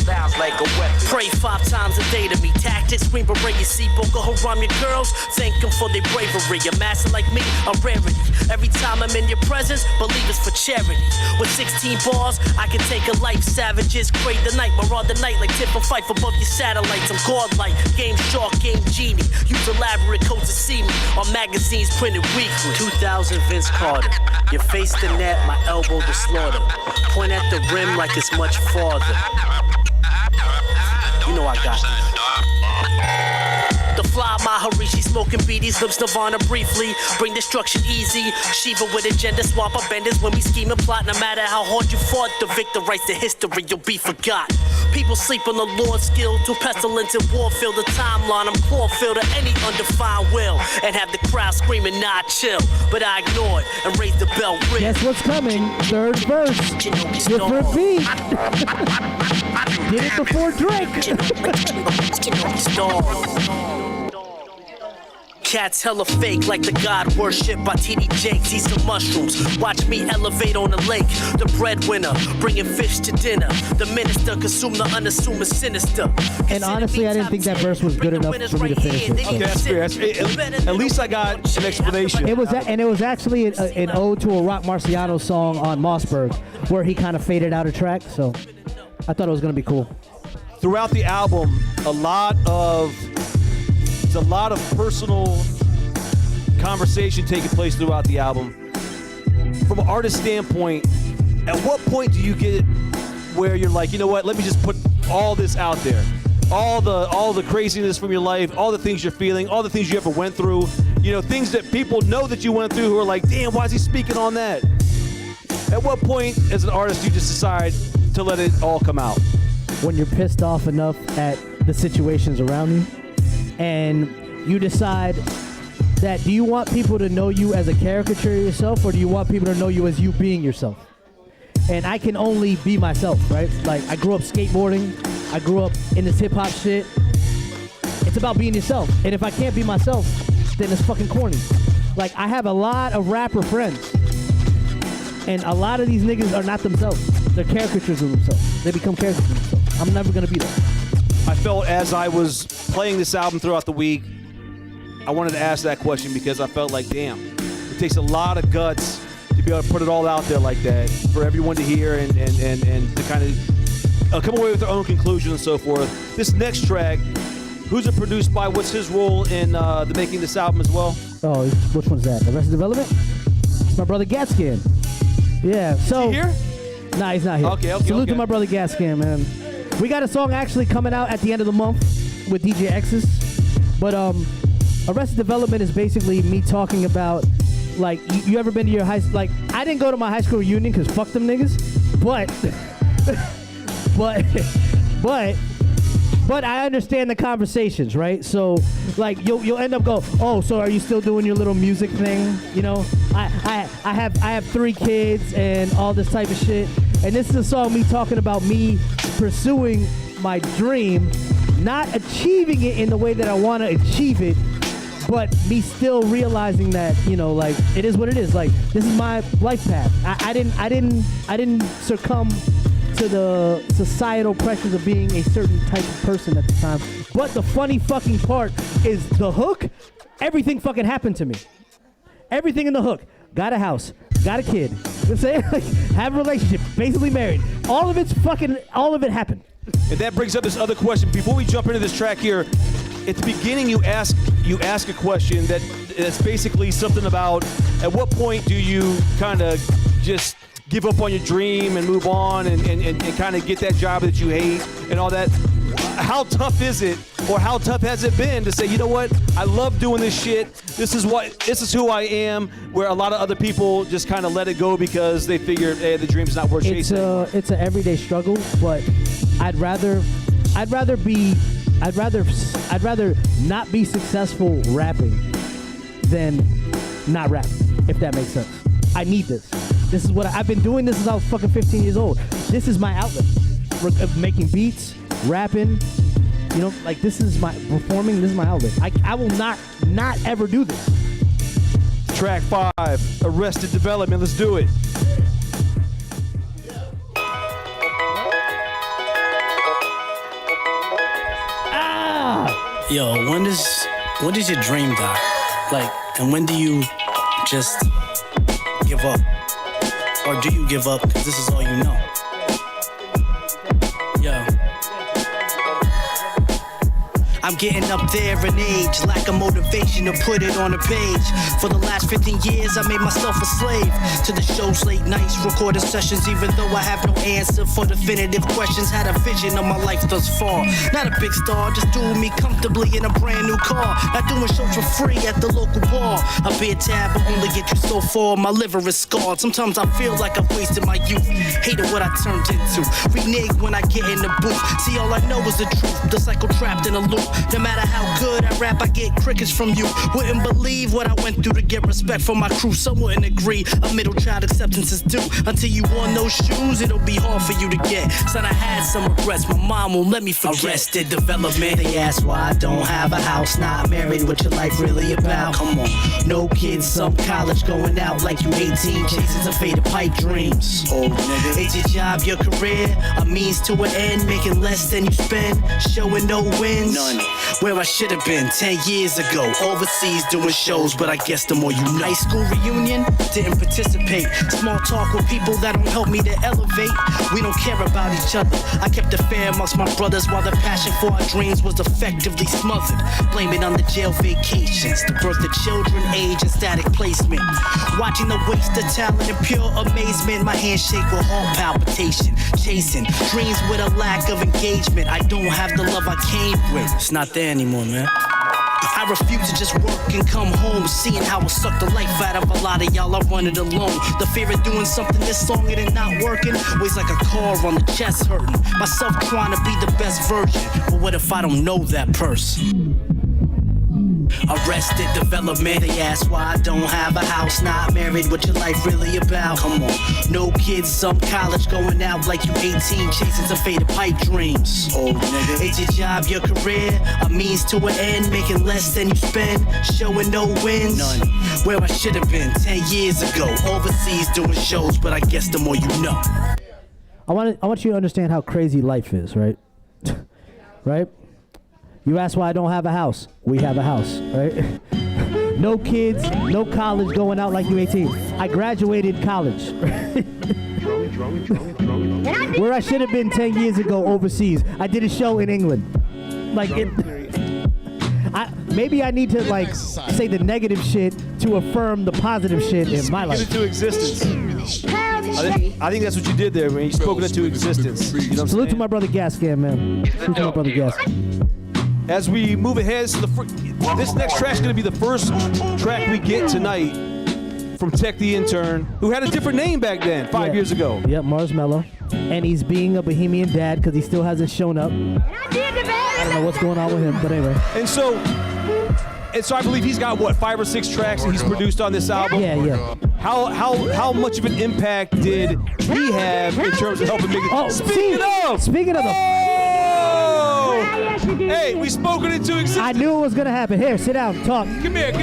Sounds like a weapon. Pray 5 times a day to me. Tactics, green beret, you see Boko Haram, your girls. Thank them for their bravery. A master like me, a rarity. Every time I'm in your presence, believe it's for charity. With 16 bars, I can take a life. Savages crave the night, maraude the night like tip and fight above your satellites. I'm godlike, game shark, game genie. Use elaborate codes to see me on magazines printed weekly. 2000 Vince Carter. You face the net, my elbow the slaughter. Point at the rim like it's much farther. You know I got this. The fly Maharishi smoking beaties, lips Nirvana briefly. Bring destruction easy. Shiva with agenda, swap our benders when we scheme and plot. No matter how hard you fought, the victor writes the history, you'll be forgot. People sleep on the Lord's skill. Through pestilence and war, fill the timeline. I'm chlorophyll to any undefined will. And have the crowd screaming, nah, chill. But I ignore it and raise the bell ring. Guess what's coming? Third verse. Different beat. Did it before Drake. Cats hella fake like the god worship by TD Jakes. Eat some mushrooms, watch me elevate on the lake. The breadwinner, bringing fish to dinner. The minister consume the unassuming sinister. And honestly, I didn't think that verse was good enough for me to finish it. Okay, that's fair. At least I got an explanation. It was actually an ode to a Rock Marciano song on Mossberg, where he kind of faded out a track. So I thought it was gonna be cool. Throughout the album, a lot of personal conversation taking place throughout the album. From an artist standpoint, at what point do you get where you're like, you know what, let me just put all this out there? all the craziness from your life, all the things you're feeling, all the things you ever went through, things that people know that you went through who are like, damn, why is he speaking on that? At what point as an artist do you just decide to let it all come out? When you're pissed off enough at the situations around you and you decide that do you want people to know you as a caricature of yourself or do you want people to know you as you being yourself? And I can only be myself, right? Like, I grew up skateboarding. I grew up in this hip-hop shit. It's about being yourself. And if I can't be myself, then it's fucking corny. Like, I have a lot of rapper friends. And a lot of these niggas are not themselves. They're caricatures of themselves. They become caricatures of themselves. I'm never going to be that. I felt as I was playing this album throughout the week, I wanted to ask that question because I felt like, damn, it takes a lot of guts to be able to put it all out there like that for everyone to hear and to kind of come away with their own conclusion and so forth. This next track, who's it produced by? What's his role in the making this album as well? Oh, which one's that? Arrested Development? It's my brother Gatscan. Yeah, so... Is he here? Nah, he's not here. Okay. Salute to my brother Gatscan, man. We got a song actually coming out at the end of the month with DJ X's. But Arrested Development is basically me talking about, like, you ever been to your high school? Like, I didn't go to my high school reunion because fuck them niggas. But I understand the conversations, right? So, like, you'll end up go, oh, so are you still doing your little music thing? I have 3 kids and all this type of shit. And this is a song me talking about me pursuing my dream, not achieving it in the way that I want to achieve it, but me still realizing that, like, it is what it is. Like, this is my life path. I didn't succumb to the societal pressures of being a certain type of person at the time. But the funny fucking part is the hook. Everything fucking happened to me. Everything in the hook. Got a house. Got a kid. You know what I'm saying? Like, have a relationship. Basically married. All of it happened. And that brings up this other question. Before we jump into this track here, at the beginning you ask a question that's basically something about at what point do you kind of just give up on your dream and move on and kind of get that job that you hate and all that. How tough is it, or how tough has it been to say, you know what, I love doing this shit. This is who I am, where a lot of other people just kind of let it go because they figure, hey, the dream's not worth chasing. It's an everyday struggle, but I'd rather not be successful rapping than not rap, if that makes sense. I need this. This is what I've been doing this since I was fucking 15 years old. This is my outlet. Making beats, rapping, like, this is my performing, this is my outlet. I will not ever do this. Track 5, Arrested Development. Let's do it. Yo, when does your dream die? Like, and when do you just give up? Or do you give up because this is all you know? Yeah. I'm getting up there in age, lack of motivation to put it on a page. For the last 15 years, I made myself a slave to the shows, late nights, recording sessions, even though I have no answer for definitive questions. Had a vision of my life thus far. Not a big star, just doing me comfortably in a brand new car. Not doing shows for free at the local bar. A beer tab will only get you so far. My liver is scarred. Sometimes I feel like I've wasted my youth. Hated what I turned into. Renege when I get in the booth. See, all I know is the truth. The cycle trapped in a loop. No matter how good I rap, I get crickets from you. Wouldn't believe what I went through to get respect from my crew. Some wouldn't agree. A middle child acceptance is due. Until you won those shoes, it'll be hard for you to get. Son, I had some regrets. My mom won't let me forget. Arrested Development. They ask why I don't have a house. Not married. What your life really about? Come on. No kids, some college going out like you 18. Chasing some faded pipe dreams. Oh, nigga. It's your job, your career. A means to an end. Making less than you spend. Showing no wins. None. Where I should have been 10 years ago, overseas doing shows, but I guess the more you know. High school reunion, didn't participate. Small talk with people that don't help me to elevate. We don't care about each other. I kept it fair amongst my brothers while the passion for our dreams was effectively smothered. Blame it on the jail vacations, the birth of children, age, and static placement. Watching the waste of talent in pure amazement. My handshake with heart palpitation. Chasing dreams with a lack of engagement. I don't have the love I came with. It's not there anymore, man. I refuse to just work and come home. Seeing how it sucked the life out of a lot of y'all, I run it alone. The fear of doing something this long and it not working weighs like a car on the chest hurting. Myself trying to be the best version, but what if I don't know that person? Arrested development, they ask why I don't have a house. Not married, what your life really about? Come on, no kids, some college going out like you 18, chasing some faded pipe dreams. Oh nigga, it's your job, your career, a means to an end, making less than you spend, showing no wins. None. Where I should have been 10 years ago, overseas doing shows, but I guess the more you know. I want you to understand how crazy life is, right? Right? You ask why I don't have a house. We have a house, right? No kids, no college going out like you 18. I graduated college. Where I should have been 10 years ago overseas. I did a show in England. Like maybe I need to like say the negative shit to affirm the positive shit in my life. Speak it into existence. I think that's what you did there, man. You spoke it into existence. You know what I'm Salute saying? to my brother Gascan, man. Salute to my brother Gas. As we move ahead, this next track is going to be the first track we get tonight from Tech the Intern, who had a different name back then, 5 years ago. Yep, Marshmello. And he's being a Bohemian dad because he still hasn't shown up. I don't know what's going on with him, but anyway. And so I believe he's got, what, 5 or 6 tracks that he's produced on this album? Yeah. How much of an impact did he have in terms of helping make it? Oh, Speaking of the... Hey, we spoke it into existence. I knew it was going to happen. Here, sit down, talk. Come here.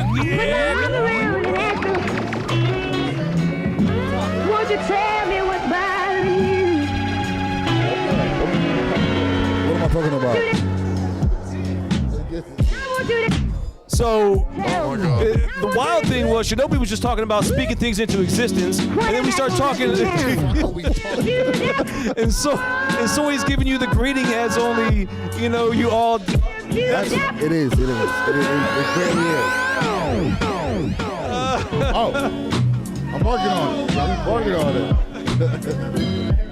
Won't you tell me what's bothering you? What am I talking about? So, the wild thing was, Shinobi was just talking about speaking things into existence, and then we start talking, and so he's giving you the greeting as only, you all. It is. It clearly is. I'm working on it.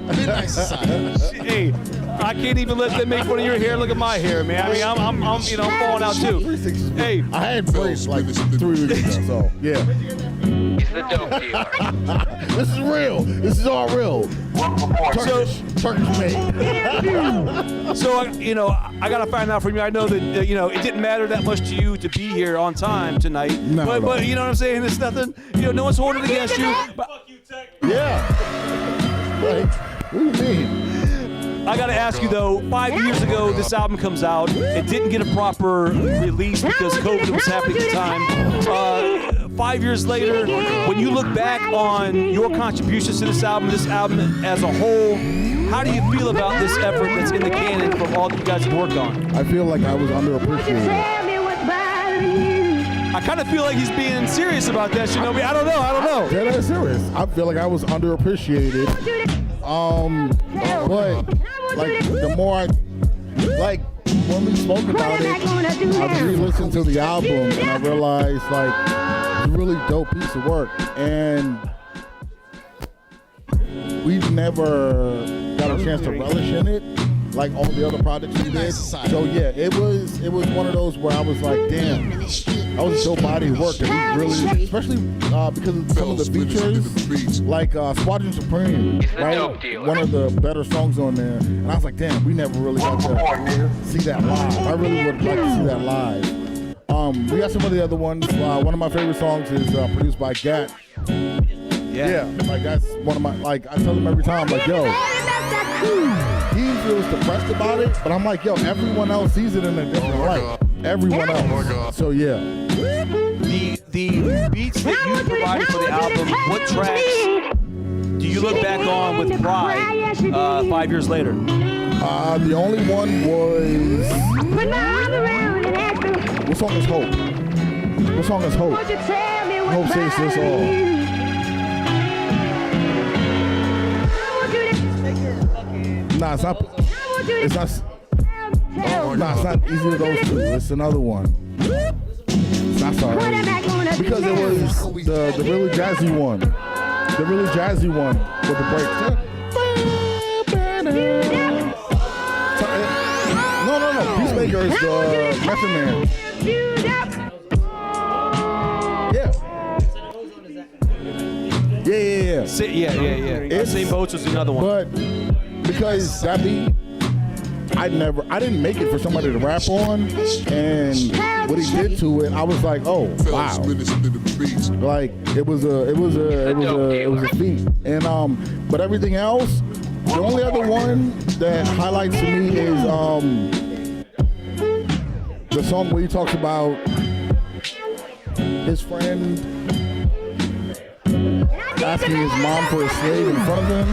Midnight Society. Hey, I can't even let them make fun of your hair. Look at my hair, man. I mean, I'm falling out too. Hey, I had braids like 3 weeks ago, so yeah. He's the dope dealer. This is real. This is all real. Turkish made. So I gotta find out from you. I know that it didn't matter that much to you to be here on time tonight. No, but you know what I'm saying. It's nothing. No one's holding it against you. But, Yeah. Like, what do you mean? I gotta ask you though, 5 years ago this album comes out. It didn't get a proper release because COVID was happening at the time. 5 years later, when you look back on your contributions to this album as a whole, how do you feel about this effort that's in the canon from all that you guys have worked on? I feel like I was underappreciated. I kind of feel like he's being serious about that, Shinobi. I don't know. Yeah, that's serious. I feel like I was underappreciated. But like the more when we spoke about it, I re-listened to the album and I realized like it's a really dope piece of work, and we've never got a chance to relish in it like all the other projects we did. So yeah, it was one of those where I was like, damn, that was a dope body of work, and we really, especially because of some of the features, like Squadron Supreme, right? One of the better songs on there, and I was like, damn, we never really got to see that live. I really would like to see that live. We got some of the other ones. One of my favorite songs is produced by Gat. Yeah, like that's one of my, like I tell him every time, like, yo, he feels depressed about it, but I'm like, yo, everyone else sees it in a different light. Everyone else. So yeah. The beats that you provided for the album, what tracks do you look back on with pride 5 years later? The only one was song is Hope. What song is Hope? Won't you tell me Hope what's says this all. Nah, it's not. It's not. Nah, it's not either of those two. It's another one. It's not sorry. Because it was the really jazzy one. The really jazzy one with the break. No. Peacemaker is the Method Man. Yeah. Yeah. Same Boats was another one. But because that beat, I didn't make it for somebody to rap on, and what he did to it, I was like, oh wow, like it was a feat. And but everything else, the only other one that highlights to me is the song where he talks about his friend asking his mom for a slave in front of him.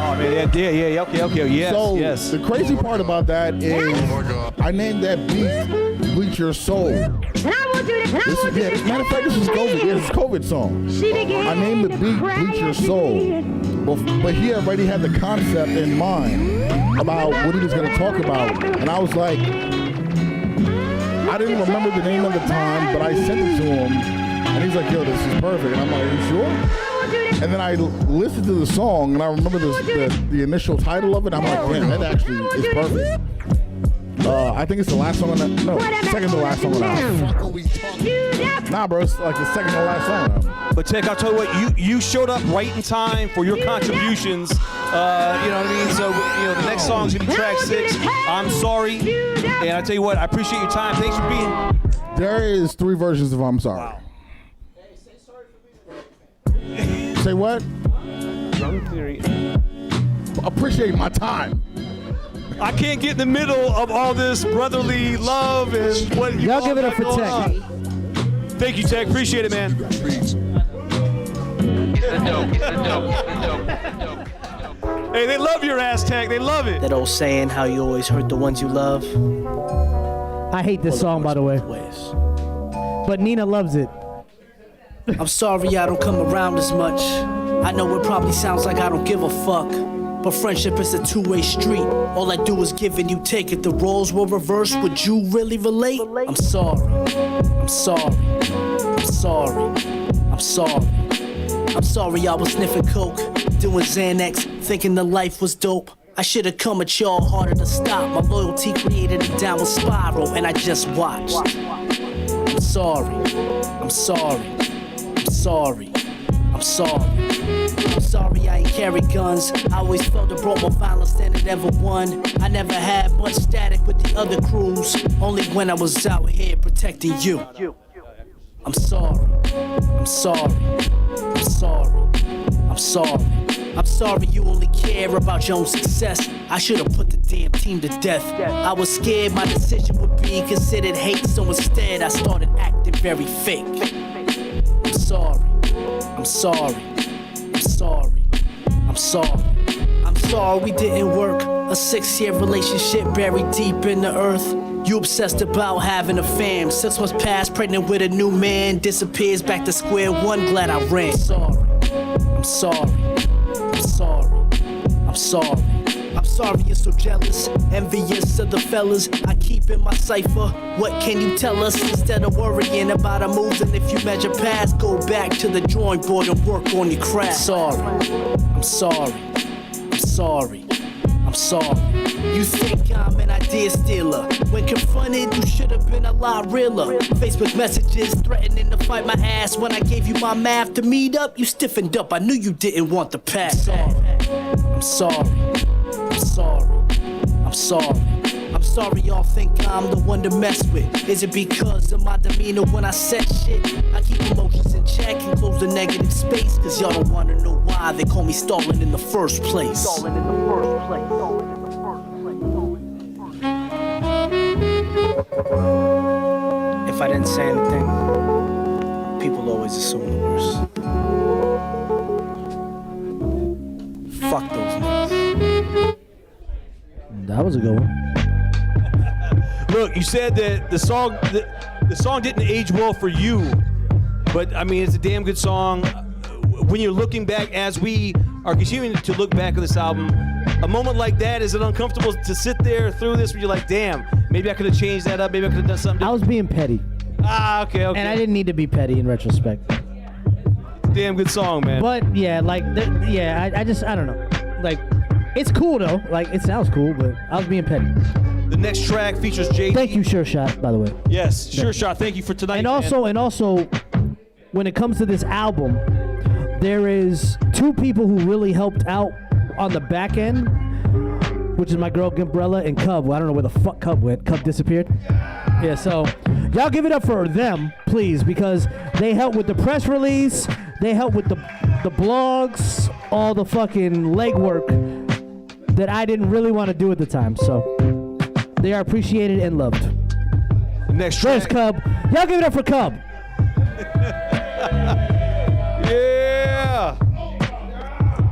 Oh man, yeah. Okay, yes. So yes. The crazy part about that is I named that beat "Bleach Your Soul." Matter of fact, this is COVID. Yeah, it's a COVID song. I named the beat "Bleach Your Soul," but he already had the concept in mind about what he was going to talk about, and I was like, I didn't remember the name at the time, but I sent it to him, and he's like, "Yo, this is perfect." And I'm like, "Are you sure?" And then I listened to the song, and I remember the initial title of it. I'm like, damn, that actually is perfect. I think it's the last song on that. No, second to last song on that. Nah, bro, it's like the second to last song. But Tech, I'll tell you what, you showed up right in time for your contributions. You know what I mean? So, the next song's gonna be track 6. I'm sorry. And I tell you what, I appreciate your time. Thanks for being here. There is 3 versions of I'm Sorry. Wow. Say what? Young Theory. Appreciate my time. I can't get in the middle of all this brotherly love and what you Y'all give it up for Tech. Thank you, Tech. Appreciate it, man. Hey, they love your ass, Tech. They love it. That old saying, how you always hurt the ones you love. I hate this song, by the way. But Nina loves it. I'm sorry I don't come around as much. I know it probably sounds like I don't give a fuck, but friendship is a two-way street. All I do is give and you take. If the roles were reversed, would you really relate? I'm sorry. I'm sorry. I'm sorry. I'm sorry. I'm sorry I was sniffing coke, doing Xanax, thinking the life was dope. I should've come at y'all harder to stop. My loyalty created a downward spiral, and I just watched. I'm sorry. I'm sorry. I'm sorry. I'm sorry. I'm sorry I ain't carry guns. I always felt it brought more violence than it ever won. I never had much static with the other crews, only when I was out here protecting you. I'm sorry. I'm sorry. I'm sorry. I'm sorry. I'm sorry you only care about your own success. I should've put the damn team to death. I was scared my decision would be considered hate, so instead I started acting very fake. I'm sorry. I'm sorry. I'm sorry. I'm sorry. I'm sorry we didn't work. A 6-year relationship buried deep in the earth. You obsessed about having a fam. 6 months past, pregnant with a new man. Disappears back to square one, glad I ran. I'm sorry. I'm sorry. I'm sorry. I'm sorry you're so jealous, envious of the fellas I keep in my cipher. What can you tell us instead of worrying about our moves? And if you measure past, go back to the drawing board and work on your craft. Sorry. I'm sorry. I'm sorry. I'm sorry. You think I'm an idea stealer. When confronted, you should have been a lot realer. Facebook messages threatening to fight my ass. When I gave you my math to meet up, you stiffened up. I knew you didn't want the pass. I'm sorry. I'm sorry. I'm sorry. I'm sorry y'all think I'm the one to mess with. Is it because of my demeanor when I said shit? I keep emotions in check and close the negative space. Cause y'all don't wanna know why they call me stalling in the first place. Stalling in the first place. If I didn't say anything, people always assume the worst. Fuck those niggas. That was a good one. Look, you said that the song The song didn't age well for you, but I mean, it's a damn good song. When you're looking back, as we are continuing to look back at this album, a moment like that, is it uncomfortable to sit there through this where you're like, damn, maybe I could have changed that up, maybe I could have done something different? I was being petty. Okay. And I didn't need to be petty in retrospect. Damn good song, man. But yeah, like, I don't know. Like, it's cool though. Like, it sounds cool, but I was being petty. The next track features JD. Thank you, Sure Shot, by the way. Yes, Sure Shot. Thank you for tonight. And also, when it comes to this album, there is two people who really helped out on the back end, which is my girl Gimbrella and Cub. Well, I don't know where the fuck Cub went. Cub disappeared. Yeah, so y'all give it up for them, please, because they helped with the press release, they helped with the blogs, all the fucking legwork that I didn't really want to do at the time. So they are appreciated and loved. Next track. Where's Cub? Y'all give it up for Cub.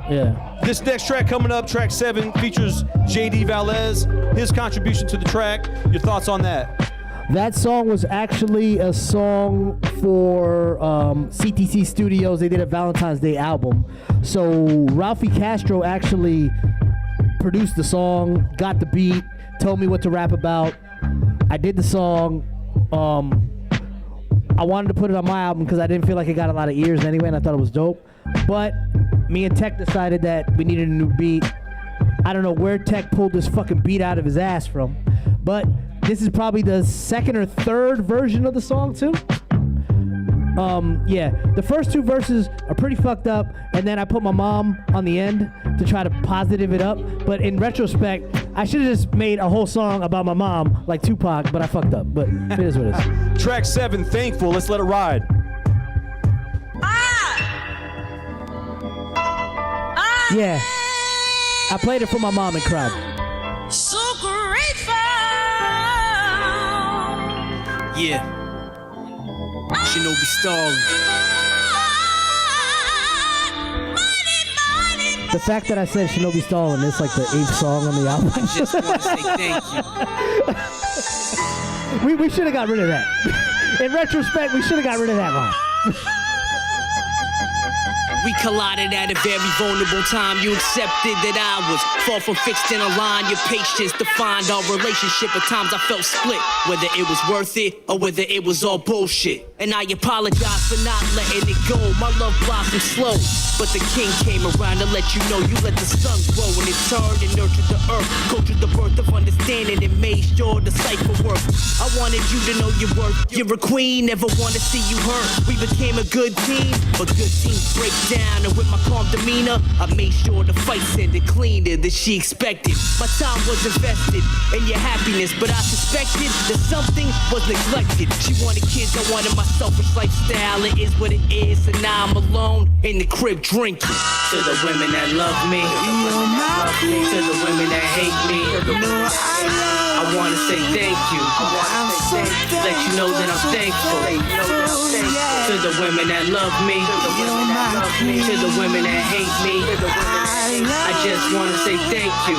Yeah. This next track coming up, track 7, features JD Valez. His contribution to the track. Your thoughts on that? That song was actually a song for CTC Studios. They did a Valentine's Day album. So Ralphie Castro actually produced the song, got the beat, told me what to rap about. I did the song. I wanted to put it on my album because I didn't feel like it got a lot of ears anyway, and I thought it was dope. But me and Tech decided that we needed a new beat. I don't know where Tech pulled this fucking beat out of his ass from, but this is probably the second or third version of the song too. Yeah, the first two verses are pretty fucked up, and then I put my mom on the end to try to positive it up. But in retrospect, I should have just made a whole song about my mom like Tupac, but I fucked up. But it is what it is. Track 7, Thankful. Let's let it ride. Yeah, I played it for my mom and cried. So grateful. Yeah. Shinobi Stalin. The fact that I said Shinobi Stalin is like the 8th song on the album. I just want to say thank you. We should have got rid of that. In retrospect, we should have got rid of that line. We collided at a very vulnerable time. You accepted that I was far from fixed in a line. Your patience defined our relationship. At times I felt split, whether it was worth it or whether it was all bullshit. And I apologize for not letting it go. My love blossomed slow, but the king came around to let you know. You let the sun grow and it turned and nurtured the earth. Cultured the birth of understanding and made sure the cipher worked. I wanted you to know your worth. You're a queen, never want to see you hurt. We became a good team, but good teams break down. And with my calm demeanor, I made sure the fights ended cleaner than she expected. My time was invested in your happiness, but I suspected that something was neglected. She wanted kids, I wanted my selfish lifestyle. It is what it is, and now I'm alone in the crib drinking. To the women that love me, to the women that hate me, I wanna say thank you. Let you know that I'm thankful. To the women that love me, to the women that hate me, I just wanna say thank you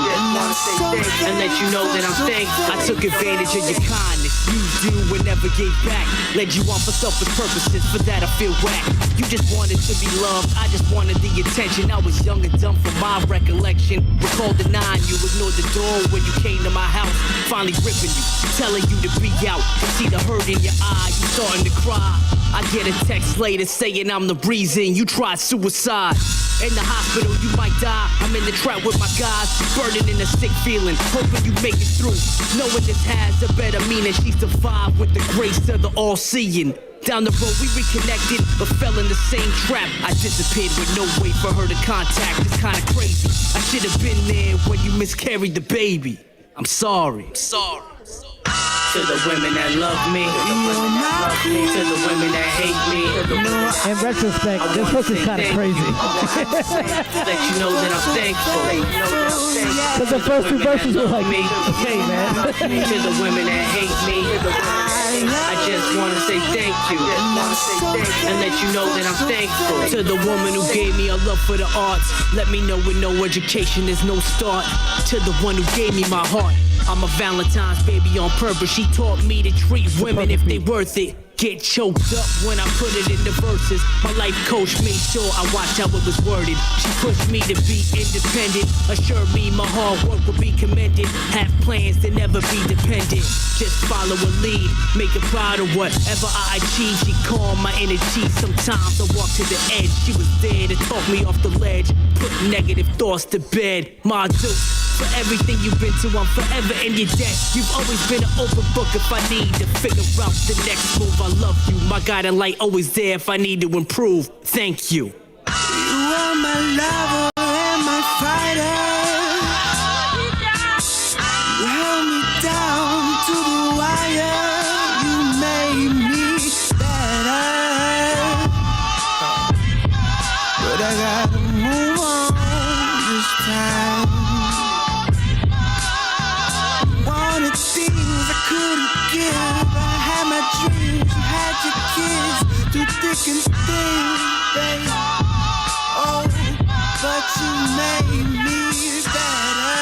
and let you know that I'm thankful. I took advantage of your kindness, used you and never gave back. Led you on for selfish purposes, for that I feel whack. You just wanted to be loved, I just wanted the attention. I was young and dumb from my recollection. Recall denying you, ignored the door when you came to my house. Finally ripping you, telling you to be out. I see the hurt in your eye, you starting to cry. I get a text later saying I'm the reason you tried suicide. In the hospital, you might die. I'm in the trap with my guys, burning in a sick feeling, hoping you make it through. Knowing this has a better meaning, she survived with the grace of the all-seeing. Down the road we reconnected, but fell in the same trap. I disappeared with no way for her to contact. It's kinda crazy. I should have been there when you miscarried the baby. I'm sorry. To the women that love me, to the women that hate me. In retrospect, this hook is kind of crazy. Let you know that I'm thankful. Because the first two verses were like, hey man. To the women that hate me, I just want to say thank you and let you know that I'm thankful. To the woman who gave me a love for the arts, let me know with no education there's no start. To the one who gave me my heart, I'm a Valentine's baby on purpose. She taught me to treat women if they worth it. Get choked up when I put it in the verses. My life coach made sure I watched how it was worded. She pushed me to be independent, assured me my hard work would be commended. Have plans to never be dependent. Just follow a lead, make her proud of whatever I achieve. She calmed my energy. Sometimes I walk to the edge. She was there to talk me off the ledge, put negative thoughts to bed. My deuce. For everything you've been to, I'm forever in your debt. You've always been an open book if I need to figure out the next move. I love you, my guiding light always there if I need to improve. Thank you. You are my lover and my fighter. You held me down to the wire. You made me better. But I gotta move on this time. Wanted things I couldn't give. I had my dreams, you had your kids. Through thick and thin, babe. Oh, but you made me better.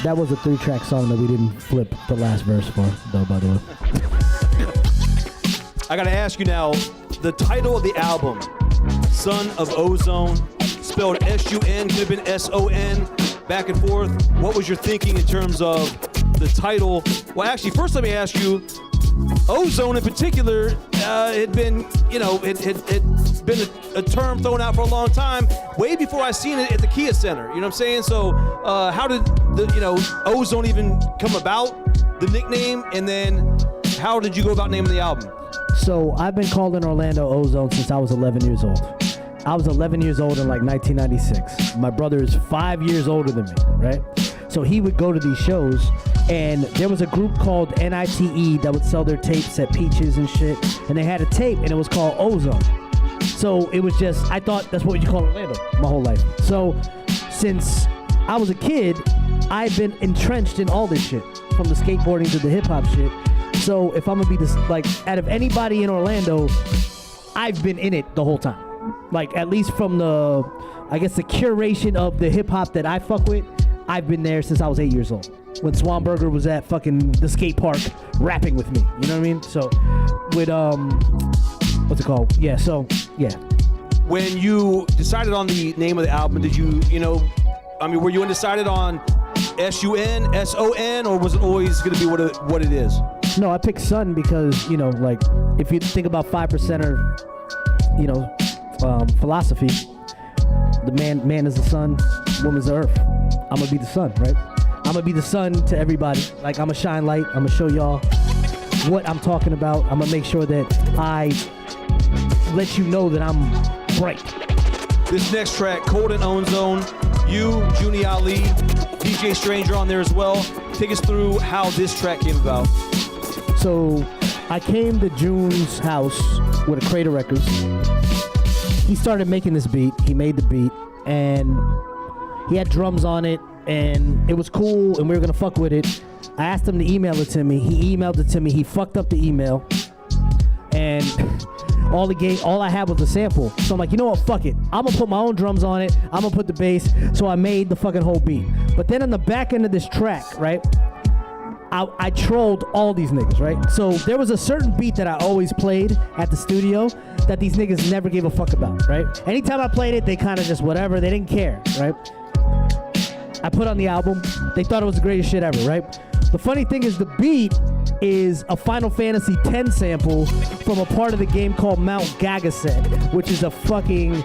That was a 3-track song that we didn't flip the last verse for, though, by the way. I gotta ask you now, the title of the album, Son of Ozone, spelled S-U-N, could have been S-O-N, back and forth. What was your thinking in terms of the title? Well, actually, first let me ask you, ozone in particular had been, it been a term thrown out for a long time, way before I seen it at the Kia Center. You know what I'm saying? So how did the ozone even come about, the nickname, and then how did you go about naming the album? So I've been called in Orlando Ozone since I was 11 years old. I was 11 years old in like 1996. My brother is 5 years older than me, right? So he would go to these shows, and there was a group called NITE that would sell their tapes at Peaches and shit, and they had a tape, and it was called Ozone. So it was just, I thought that's what you call Orlando my whole life. So since I was a kid, I've been entrenched in all this shit, from the skateboarding to the hip hop shit. So if I'm gonna be this, like, out of anybody in Orlando, I've been in it the whole time. Like, at least from the, I guess, the curation of the hip hop that I fuck with, I've been there since I was 8 years old. When Swanberger was at fucking the skate park rapping with me. You know what I mean? So with what's it called? Yeah, so yeah. When you decided on the name of the album, did you, were you undecided on S-U-N, S-O-N, or was it always gonna be what it is? No, I picked Sun because, like, if you think about 5%er, philosophy, the man is the sun, woman's the earth. I'm gonna be the sun, right? I'm gonna be the sun to everybody. Like, I'm gonna shine light. I'm gonna show y'all what I'm talking about. I'm gonna make sure that I let you know that I'm bright. This next track, Cold and Ozone, you, Junie Ali, DJ Stranger on there as well. Take us through how this track came about. So I came to June's house with a crate of records. He started making this beat. He made the beat, and he had drums on it, and it was cool, and we were gonna fuck with it. I asked him to email it to me. He emailed it to me. He fucked up the email, and all I had was a sample. So I'm like, you know what? Fuck it. I'm gonna put my own drums on it. I'm gonna put the bass. So I made the fucking whole beat. But then on the back end of this track, right, I trolled all these niggas, right? So there was a certain beat that I always played at the studio that these niggas never gave a fuck about, right? Anytime I played it, they kind of just whatever. They didn't care, right? I put on the album. They thought it was the greatest shit ever, right? The funny thing is the beat is a Final Fantasy X sample from a part of the game called Mount Gagaset, which is a fucking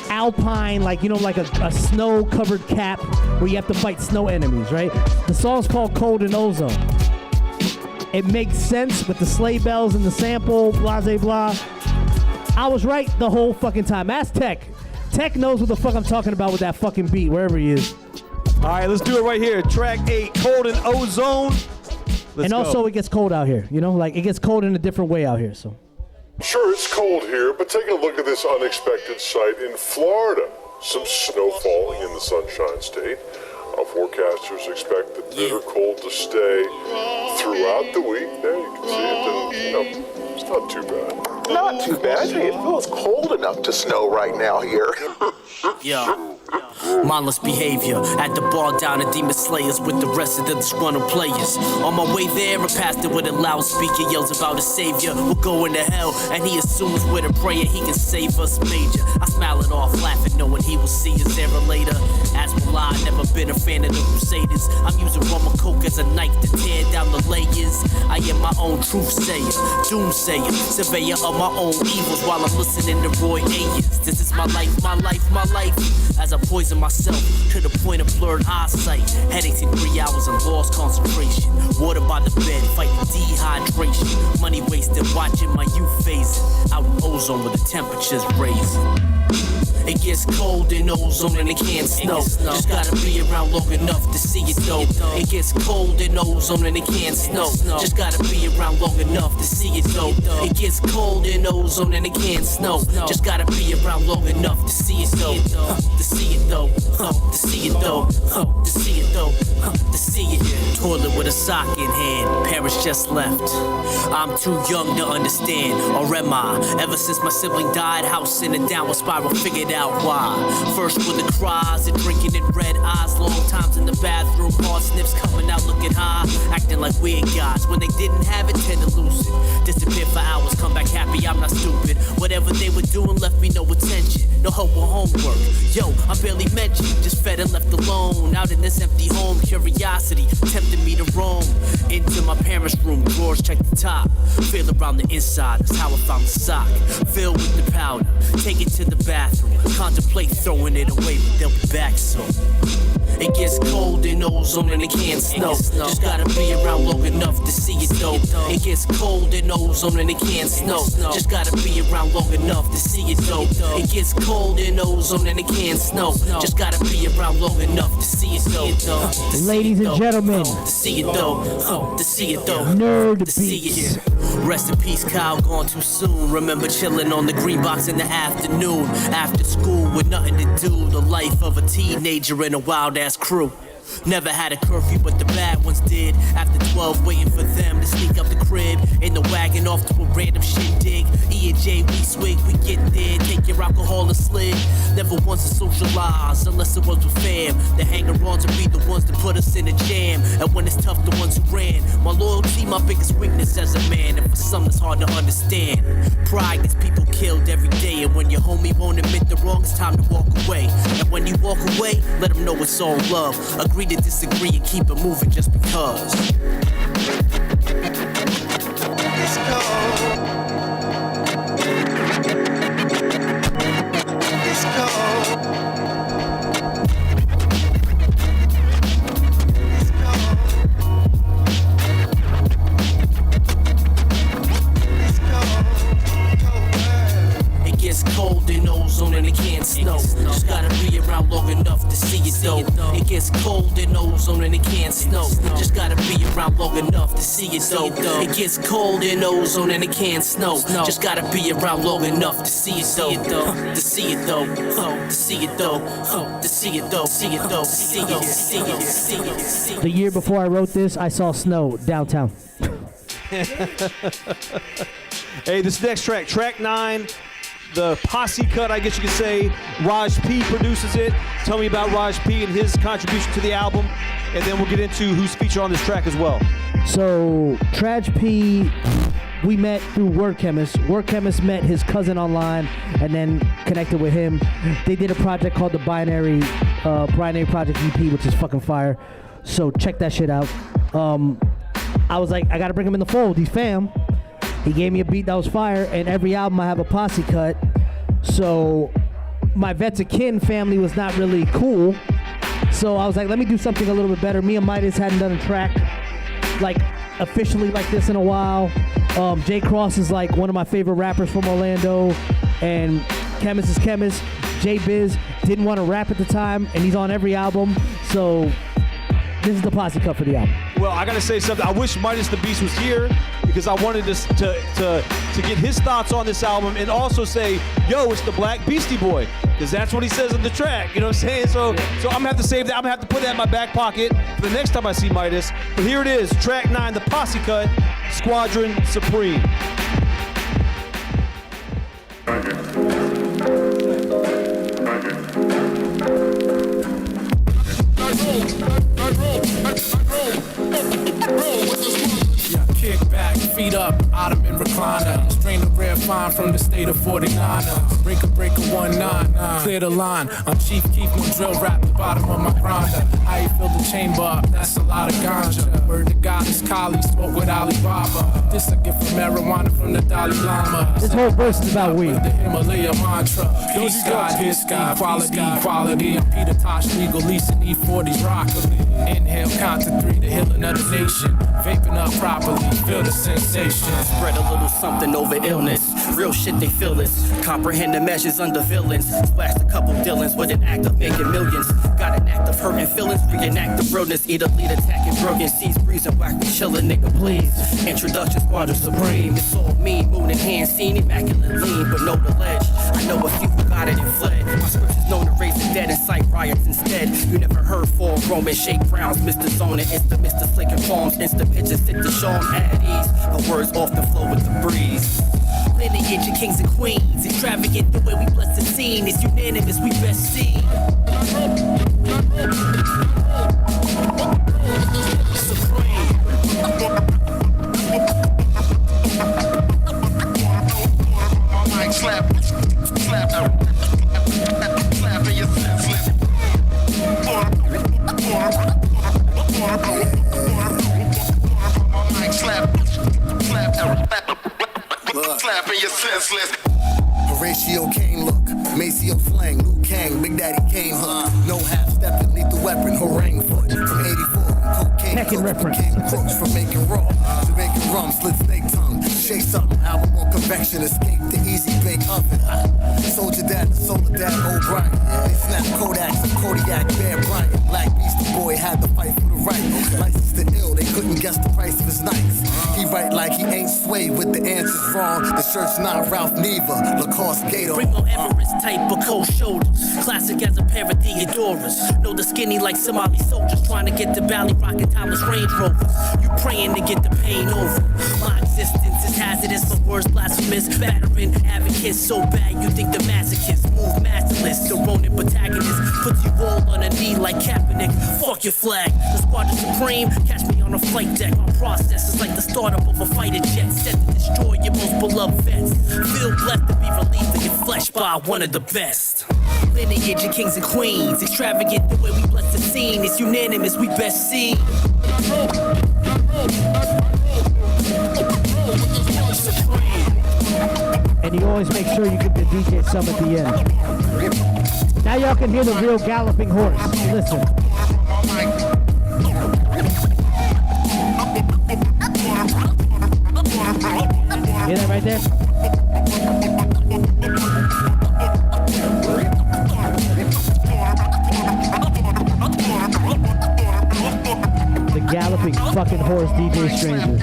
alpine, like a snow-covered cap where you have to fight snow enemies, right? The song's called Cold and Ozone. It makes sense with the sleigh bells and the sample, blah, blah, blah. I was right the whole fucking time. Ask Tech. Tech knows what the fuck I'm talking about with that fucking beat, wherever he is. All right, let's do it right here. Track 8, Cold and Ozone. And also, it gets cold out here, like, it gets cold in a different way out here, so. Sure, it's cold here, but take a look at this unexpected sight in Florida. Some snow falling in the Sunshine State. Forecasters expect the bitter cold to stay throughout the week. There you can see it, and it's not too bad. Not too bad. I tell you, it feels cold enough to snow right now here. Yeah. Mindless behavior at the bar down at Demon Slayers with the rest of the disgruntled players. On my way there, a pastor with a loudspeaker yells about a savior. We're going to hell, and he assumes with a prayer he can save us major. I smile it off, laughing, knowing he will see us there or later. As will I, never been a fan of the Crusaders. I'm using rum and coke as a knife to tear down the layers. I am my own truth sayer, doomsayer, surveyor of my own evils while I'm listening to Roy Ayers. This is my life, my life, my life. As I poison myself to the point of blurred eyesight. Headaches in 3 hours and lost concentration. Water by the bed, fighting dehydration. Money wasted watching my youth phasing. Out in ozone where the temperature's raising. It gets cold in ozone and it can't snow. Just gotta be around long enough to see it though. It gets cold in ozone and it can't snow. Just gotta be around long enough to see it though. It gets cold in ozone and it can't snow. Just gotta be around long enough to see it though. To see it though. To see it though. To see it though. To see it. Toilet with a sock in hand. Parents just left. I'm too young to understand, or am I? Ever since my sibling died, house in a downward spiral, figured out why. First with the cries and drinking in red eyes, long times in the bathroom, hard snips coming out looking high, acting like weird guys when they didn't have it, tend to lose it. Disappear for hours, come back happy, I'm not stupid. Whatever they were doing left me no attention, no help or homework. Yo, I barely mentioned, just fed and left alone. Out in this empty home, curiosity tempted me to roam into my parents' room. Drawers check the top, feel around the inside. That's how I found the sock, filled with the powder. Take it to the bathroom, contemplate throwing it away, but they'll be back soon. It gets cold in ozone and it can't snow. Just gotta be around long enough to see it though. It gets cold in ozone and it can't snow. Just gotta be around long enough to see it though. It gets cold in ozone and it can't snow. Just gotta be around long enough to see it though. Ladies and gentlemen, to see it though. To see it though. Nerd to see it. Rest in peace, Kyle, gone too soon. Remember chilling on the green box in the afternoon. After school with nothing to do. The life of a teenager in a wild ass crew. Never had a curfew, but the bad ones did. After 12, waiting for them to sneak up the crib. In the wagon, off to a random shit dig. E and J, we swig, we get there. Take your alcohol and slid. Never once to socialize, unless it was with fam. The hanger-ons would be the ones that put us in a jam. And when it's tough, the ones who ran. My loyalty, my biggest weakness as a man. And for some, it's hard to understand. Pride gets people killed every day. And when your homie won't admit the wrong, it's time to walk away. And when you walk away, let them know it's all love. Agree to disagree and keep it moving just because. Let's go. Let's go. It's cold in ozone and it can't snow. Just gotta be around long enough to see it though. It gets cold in ozone and it can't snow. Just gotta be around long enough to see it though. It gets cold in ozone and it can't snow. Just gotta be around long enough to see it though. To see it though. To see it though. To see it though. See it though. See it. See it. See it. See it. the year before I wrote this, I saw snow downtown. Hey, this next track, track 9. The posse cut, I guess you could say. Raj P produces it. Tell me about Raj P and his contribution to the album, and then we'll get into who's featured on this track as well. So, Traj P, we met through Word Chemist. Word Chemist met his cousin online and then connected with him. They did a project called the Binary Project EP, which is fucking fire. So check that shit out. I was like, I gotta bring him in the fold. He's fam. He gave me a beat that was fire, and every album I have a posse cut. So my Vets of Kin family was not really cool. So I was like, let me do something a little bit better. Me and Midas hadn't done a track like officially like this in a while. Jay Cross is like one of my favorite rappers from Orlando, and Chemist is Chemist. Jay Biz didn't want to rap at the time, and he's on every album. So this is the posse cut for the album. Well, I gotta say something. I wish Midas the Beast was here because I wanted to get his thoughts on this album and also say, yo, it's the Black Beastie Boy, because that's what he says in the track. You know what I'm saying? So I'm gonna have to save that. I'm gonna have to put that in my back pocket for the next time I see Midas. But here it is, track 9, the posse cut, Squadron Supreme. Thank you. fine from the state of 49er. Breaker 1-9, clear the line. I'm Chief Keef, no drill rap, the bottom of my grinder. How you fill the chamber up? That's a lot of ganja. Word to God is Kali, smoke with Alibaba. This a gift from marijuana from the Dalai Lama. This whole verse is about weed. The Himalaya mantra. Peace God, his God, quality. I'm Peter Tosh, legal leasing E40s rockily. Inhale, count to 3, the healing of the nation. Vaping up properly, feel the sensation. Spread a little something over illness. Real shit, they feel this. Comprehend the measures under villains. Splashed a couple Dylans with an act of making millions. Got an act of hurting feelings. Reenact the realness. Eat a lead attacking broken seas. Breezing whack me chillin', nigga, please. Introduction squadron supreme. It's all me. Moon in hand, seen immaculate lean, but know the ledge. I know a few who got it and fled. My scriptures known to raise the dead and cite riots instead. You never heard four Roman shake browns. Mr. Zone and Insta Mr. Slicking palms. Insta pictures sit to show 'em at ease. Her words often flow with the breeze. Lineage of kings and queens. Extravagant the way we bless the scene. It's unanimous, we best seen. Slapping your senseless. Slapping your senseless. Horatio Kane look, Maceo slang, Luke Kang, Big Daddy Kane hook. No half-stepping, lethal weapon, harangue foot. From 84, cocaine cook, became crooks from making raw. To making rum, slit snake tongue. Shake something, album on convection, escape the easy bake oven. Soldier Dad, Solar Dad, O'Brien. They snap Kodaks and Kodiak, Bear Bryant. Black Beastie Boy had to fight for the right. License to ill, they couldn't guess the price of his nights. He write like he ain't swayed with the answers wrong. The shirt's not Ralph Neva, Lacoste Gator. Remo Everest type of cold shoulders. Classic as a pair of Theodoras. Know the skinny like Somali soldiers trying to get to Bally rockin' Thomas Range Rovers. You praying to get the pain over. My existence is hazardous, my words blasphemous. Battering advocates so bad you think the masochist move masterless. The Ronin protagonist puts you all on a knee like Kaepernick. Fuck your flag. The squadron supreme, catch me on a flight deck. My process is like the startup of a fighter jet set to destroy your most beloved vets. Feel blessed to be released in your flesh by one of the best. Lineage of kings and queens. Extravagant the way we bless the scene. It's unanimous, we best seen. And you always make sure you give the DJ some at the end. Now y'all can hear the real galloping horse. Listen. Hear that right there? The galloping fucking horse, DJ Stranger.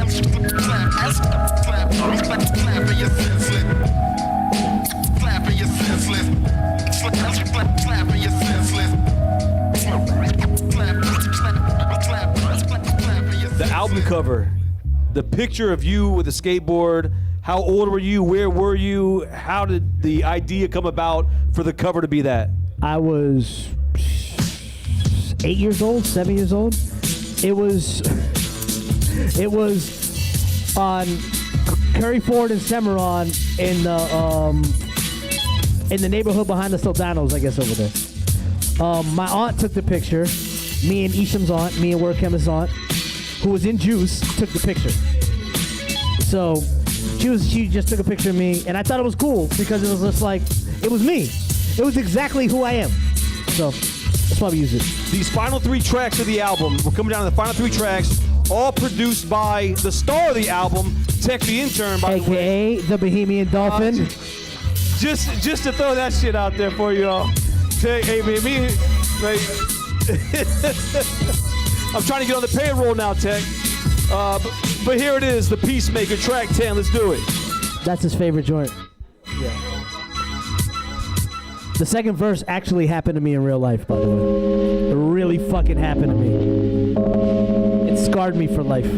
The album cover, the picture of you with a skateboard. How old were you? Where were you? How did the idea come about for the cover to be that? I was 8 years old, 7 years old. It was on Curry Ford and Cimarron in the neighborhood behind the Soldanos, I guess, over there. My aunt took the picture. Me and Isham's aunt, me and Work Chemist's aunt, who was in Juice, took the picture. So she just took a picture of me, and I thought it was cool because it was just like, it was me. It was exactly who I am. So let's probably use it. These final 3 tracks of the album, we're coming down to the final 3 tracks, all produced by the star of the album, Tech the Intern, by the way. AKA the Bohemian Dolphin. Just to throw that shit out there for you all. Tech, hey man, like, I'm trying to get on the payroll now, Tech. But here it is, The Peacemaker, track 10. Let's do it. That's his favorite joint. Yeah. The second verse actually happened to me in real life, by the way. It really fucking happened to me. It scarred me for life.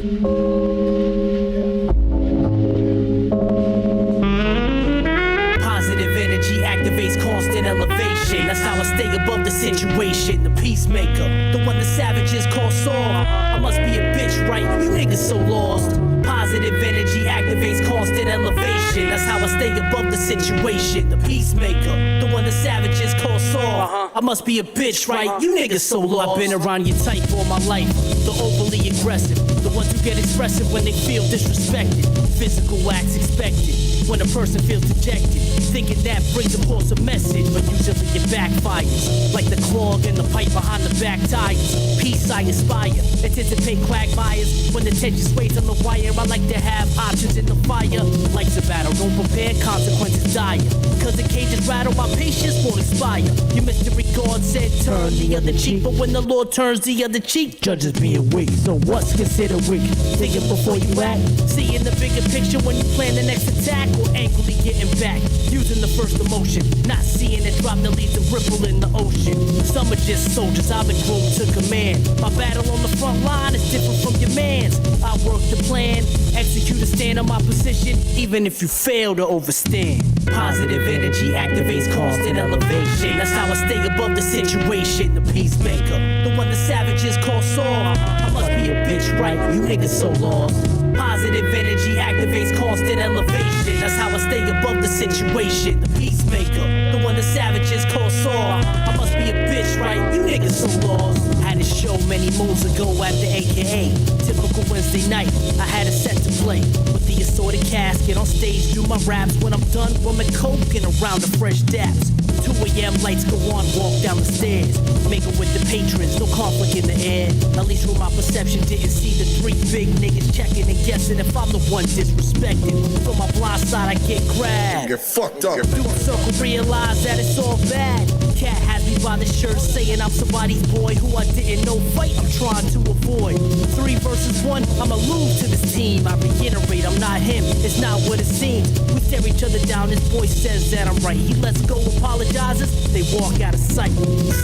Positive energy activates constant elevation. That's how I stay above the situation. The peacemaker, the one the savages call Saul. I must be a bitch, right? You niggas so lost. Positive energy activates constant elevation. elevation. That's how I stay above the situation. The peacemaker, the one the savages call Saul. I must be a bitch, right? You niggas so lost. I've been around your type all my life. The overly aggressive, the ones who get expressive when they feel disrespected. Physical acts expected when a person feels dejected. Thinking that brings a course of message, but usually it backfires. Like the clog in the pipe behind the back tires. Peace I aspire, anticipate quagmires. When the tension sways on the wire, I like to have options in the fire. Life's a battle, don't prepare, consequences dire. Cause the cages rattle, my patience won't expire. Your mystery God said turn the other cheek, but when the Lord turns the other cheek, judges being weak. So what's considered weak? Thinking before you act, seeing the bigger picture when you plan the next attack, or angrily getting back, using the first emotion, not seeing it drop that leaves a ripple in the ocean. Some are just soldiers, I've been groomed to command. My battle on the front line is different from your man's. I work the plan, execute a stand on my position, even if you fail to overstand. Positive energy activates constant elevation. That's how I stay above the situation. The peacemaker, the one the savages call Saul. I must be a bitch, right? You niggas so lost. Positive energy activates constant elevation. That's how I stay above the situation. The peacemaker, the one the savages call Saul. I must be a bitch, right? You niggas so lost. Had a show many moons ago at the AKA. Typical Wednesday night, I had a set to play. With the assorted casket on stage, do my raps. When I'm done, rumming coke and around the fresh daps. 2 a.m. lights go on, walk down the stairs. Mingle with the patrons, no conflict in the air. At least with my perception, didn't see the 3 big niggas checking and guessing if I'm the one disrespected. From my blind side, I get grabbed. Get fucked up. Do a circle, realize that it's all bad. Cat has me by the shirt saying I'm somebody's boy who I didn't know fight I'm trying to avoid. 3 versus 1, I'ma lose to this team. I reiterate, I'm not him, it's not what it seems. We stare each other down, this boy says that I'm right. He lets go, apologizes, they walk out of sight.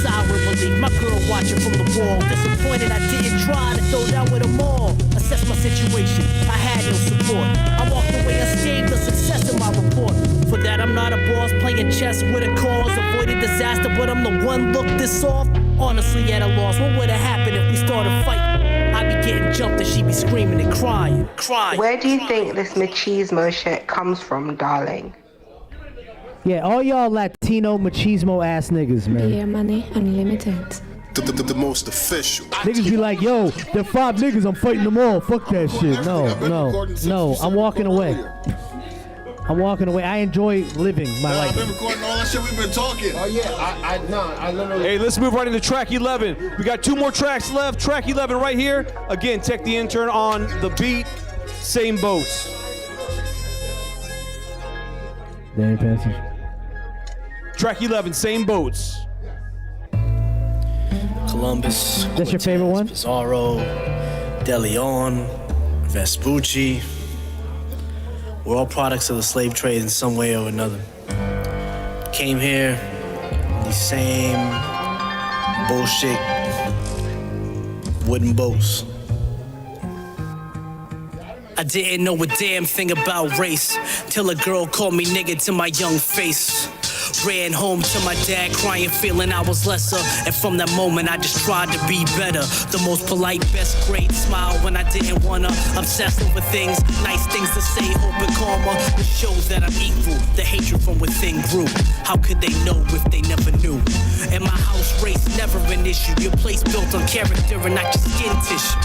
Sour relief, my girl watching from the wall. Disappointed I didn't try to throw down with them all. Assess my situation, I had no support. I walked away unscathed, the success of my report. For that I'm not a boss, playing chess with a cause. Avoided disaster, but I'm the one look this off. Honestly at a loss, what would've happened if we started fighting? I'd be getting jumped and she'd be screaming and crying. Where do you think this machismo shit comes from, darling? Yeah, all y'all Latino machismo ass niggas, man. Beer Money Unlimited. The most official. Niggas be like, yo, there are 5 niggas, I'm fighting them all. Fuck that shit. No, I'm walking away. I'm walking away. I enjoy living my life. I've been recording all that shit we've been talking. Oh yeah, I literally. Hey, let's move right into track 11. We got 2 more tracks left. Track 11 right here. Again, Tech the Intern on the beat. Same boats. Danny Passage. Track 11, Same Boats. Columbus. That's your favorite one? Pizarro, De Leon, Vespucci. We're all products of the slave trade in some way or another. Came here, these same bullshit wooden boats. I didn't know a damn thing about race till a girl called me nigga to my young face. Ran home to my dad crying, feeling I was lesser. And from that moment I just tried to be better. The most polite, best grade smile when I didn't wanna. Obsessed over things, nice things to say, hope and karma. It shows that I'm equal, the hatred from within grew. How could they know if they never knew? In my house, race never an issue. Your place built on character and not just skin tissue.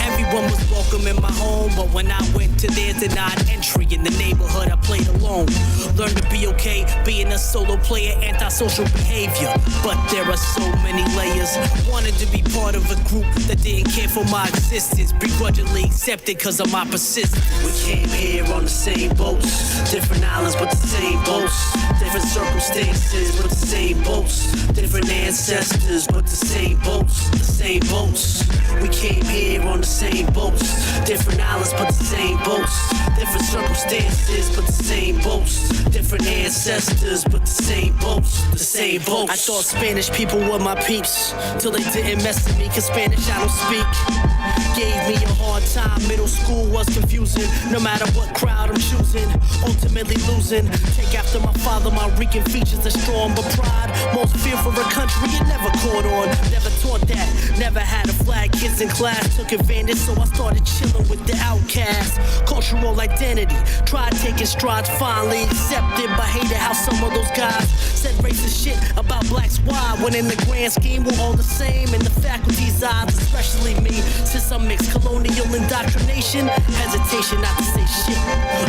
Everyone was welcome in my home, but when I went to theirs, denied entry. In the neighborhood, I played alone. Learned to be okay, being a solo player, antisocial behavior. But there are so many layers. Wanted to be part of a group that didn't care for my existence. Begrudgingly accepted cause of my persistence. We came here on the same boats. Different islands, but the same boats. Different circumstances, but the same boats. Different ancestors, but the same boats. The same boats. We came here on the same boats. Different islands, but the same boats. Different circumstances, but the same boats. Different ancestors, but the same boats. The same boats. I thought Spanish people were my peeps till they didn't mess with me cause Spanish I don't speak. Gave me a hard time, middle school was confusing. No matter what crowd I'm choosing, ultimately losing. Take after my father of my Rican features are strong, but pride, most fear for a country it never caught on. Never taught that, never had a flag. Kids in class took advantage, so I started chilling with the outcasts. Cultural identity, tried taking strides, finally accepted, but hated how some of those guys said racist shit about blacks. Why? When in the grand scheme we're all the same in the faculty's eyes, especially me. Since I'm mixed, colonial indoctrination, hesitation not to say shit.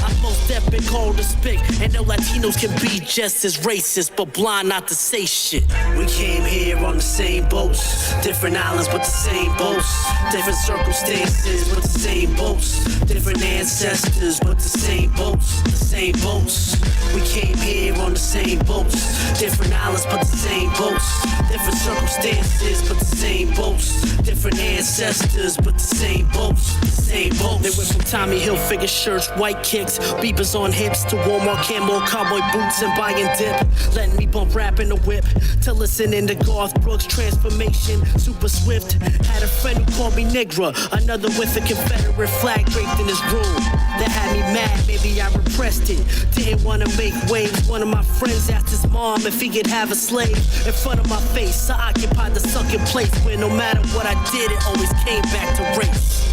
I've most deaf been called to speak, and no Latinos can be just as racist, but blind not to say shit. We came here on the same boats, different islands but the same boats, different circumstances but the same boats, different ancestors but the same boats, the same boats. We came here on the same boats, different islands but the same boats, different circumstances but the same boats, different ancestors but the same boats, the same boats. They went from Tommy Hilfiger shirts, white kicks, beepers on hips, to Walmart camo, cowboy boots and buying dip, letting me bump rap in the whip, to listening to Garth Brooks' transformation, super swift. Had a friend who called me Negra, another with a Confederate flag draped in his room. That had me mad, maybe I repressed it, didn't want to make waves. One of my friends asked his mom if he could have a slave. In front of my face, I occupied the sunken place where no matter what I did, it always came back to race.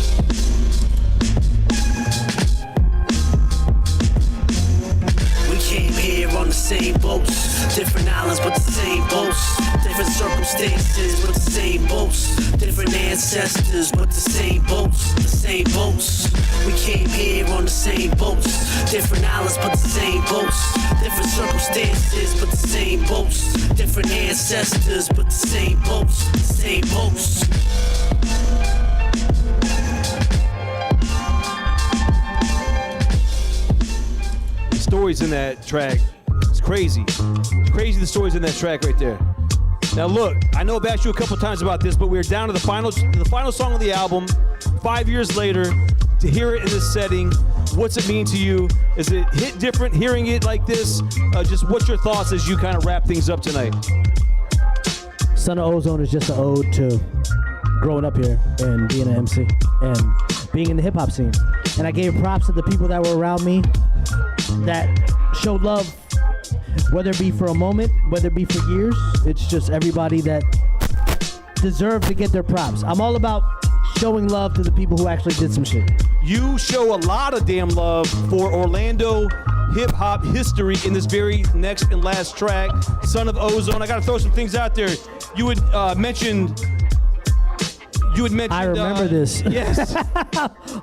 Came here on the same boats, different islands but the same boats, different circumstances but the same boats, different ancestors but the same boats, the same boats. We came here on the same boats, different islands but the same boats, different circumstances but the same boats, different ancestors but the same boats, the same boats. Stories in that track. It's crazy. It's crazy the stories in that track right there. Now look, I know I've asked you a couple times about this, but we're down to the final song of the album. 5 years later, to hear it in this setting, what's it mean to you? Is it hit different hearing it like this? Just what's your thoughts as you kind of wrap things up tonight? Son of Ozone is just an ode to growing up here and being an MC and being in the hip hop scene. And I gave props to the people that were around me that showed love, whether it be for a moment, whether it be for years. It's just everybody that deserved to get their props. I'm all about showing love to the people who actually did some shit. You show a lot of damn love for Orlando hip-hop history in this very next and last track, Son of Ozone. I gotta throw some things out there. You had mentioned... I remember this. Yes.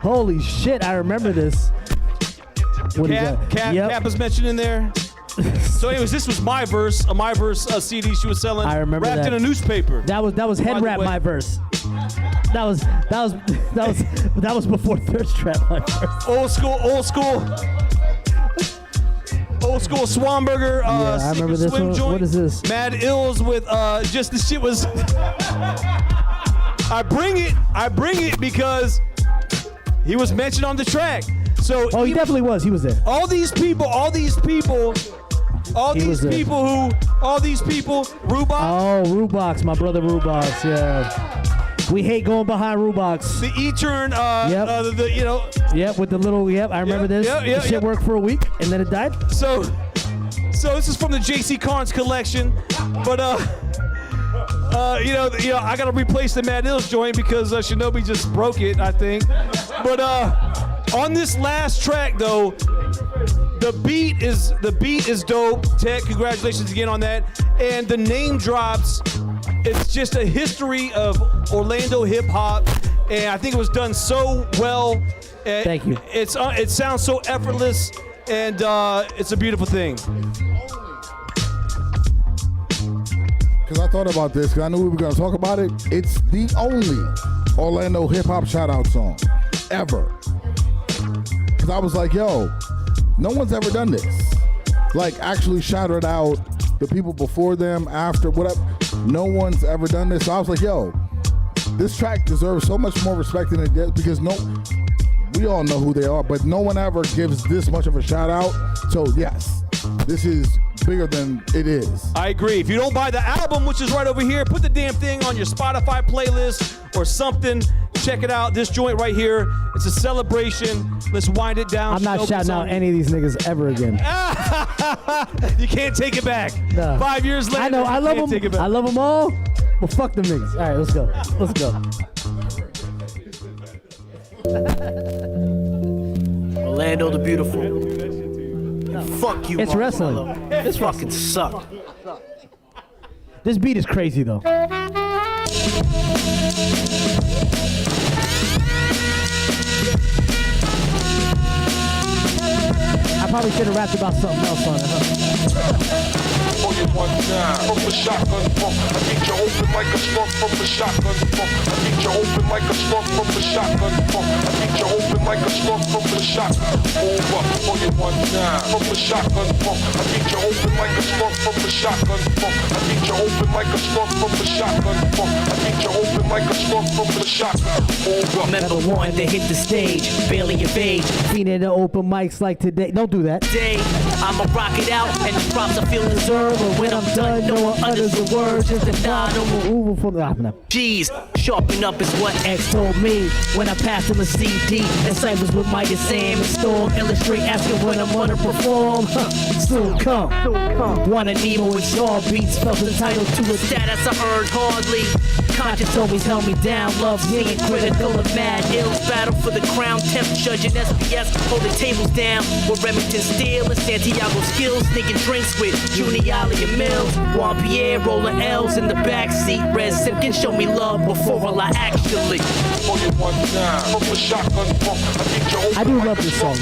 Holy shit, I remember this. What is that? Cap was mentioned in there. So anyways, this was my verse, a My Verse CD she was selling. I remember wrapped that. in a newspaper. That was head wrap My Verse. That was before thirst trap My Verse. Old school Swanberger. I remember this Swim one. Joint. What is this? Mad Ills with just the shit was. I bring it because he was mentioned on the track. So he definitely was. He was there. All these people, Rubox. Oh, Rubox, my brother Rubox, yeah. We hate going behind Rubox. The E-turn, Yep, with the little, I remember this. This shit worked for a week, and then it died. So this is from the J.C. Carnes collection, but I gotta replace the Mad Ills joint because Shinobi just broke it, I think. But on this last track though, the beat is dope. Ted, congratulations again on that. And the name drops. It's just a history of Orlando hip hop, and I think it was done so well. Thank you. It sounds so effortless, and it's a beautiful thing. Because I thought about this, because I knew we were going to talk about it. It's the only Orlando hip-hop shout-out song ever. Because I was like, yo, no one's ever done this. Like, actually shouted out the people before them, after, whatever. No one's ever done this. So I was like, yo, this track deserves so much more respect than it does, because we all know who they are, but no one ever gives this much of a shout-out. So, yes, this is bigger than it is. I agree. If you don't buy the album, which is right over here, put the damn thing on your Spotify playlist or something. check it out. This joint right here, it's a celebration. Let's wind it down. I'm not shouting out any of these niggas ever again. You can't take it back. No. 5 years later, I know. I love Take it them. back. I love them all. But fuck them niggas. All right, let's go. Let's go. Orlando the Beautiful. Fuck you, It's wrestling. motherfucker. It's fucking suck. This beat is crazy though. I probably should have rapped about something else on it, huh? One time from the shotgun pump. I need you open like a slug from the shotgun pump. I need you open like a slug from the shotgun pump. I need you open like a slug from the shotgun. Move up for you one time from the shotgun pump. I need you open like a slug from the shotgun pump. I need you open like a slug from the shotgun pump. I need you open like a slug from the shotgun. Move up. Remember wanting to hit the stage, barely of age. Fiending to open mics like today. Don't do that. Day, I'ma rock it out, and the props I feel deserve. But when I'm done, no one utters the words, just a nod on the Uber from the G's, sharpen up is what X told me when I passed him a CD. And ciphers with Mike and Sam and Storm. Illustrate asking when I'm gonna perform. Soon come. Wanna Nemo and Shaw beats. Felt entitled to a status I earned hardly. Conscience always held me down. Love seeing critical of mad ills. Battle for the crown. Temp judging SPS. Holding tables down. With Remington Steele and Santiago Skills. Sneaking drinks with Juniali and Mills. Juan Pierre rolling L's in the backseat. Red Simpkins show me love before I actually. I do love this song. I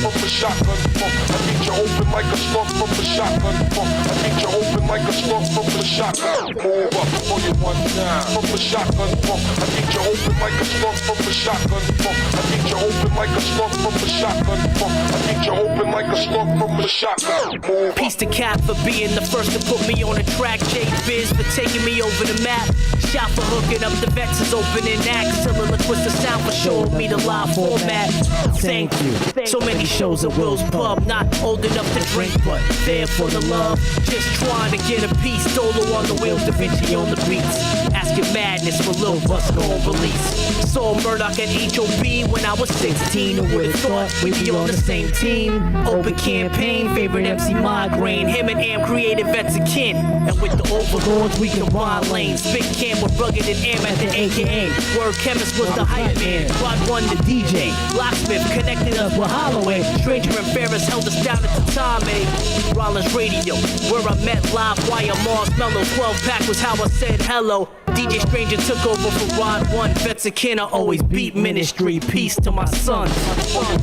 need you open like a slug from the shotgun pump. I need you open like a slug from the shotgun. Move up for you one time from the shotgun pump. I need you open like a slug from the shotgun pump. I need you open like a slug from the shotgun pump. I need you open like a slug from the shotgun. Move Peace to Cap for being the first to put me on a track. J Biz for taking me over the map. Shot for hooking up the vets is opening acts. Soliloquist the sound for showing me the live format. Thank you. So many shows at Will's Pub. Not old enough to drink, but there for the love. Just trying to get a piece. Dolo on the wheels, Da Vinci on the beats. Asking madness for Lil Bus gon' release. Saw Murdoch at HOB when I was 16. Who would've thought we'd be on the same team? Open campaign, favorite MC Migraine. Him and Am created vets of kin. And with the overlords, we can ride lanes. Big Cam with Rugged and Am at the AKA. Word Chemist was the hype man. Rod one the DJ. Locksmith connected us with Holloway. Stranger and Ferris held us down at the time, eh? Rollins Radio, where I met live wire Marshmallow. 12-pack was how I said hello. DJ Stranger took over for Rod 1. Vets of kin, I always beat ministry. Peace to my sons.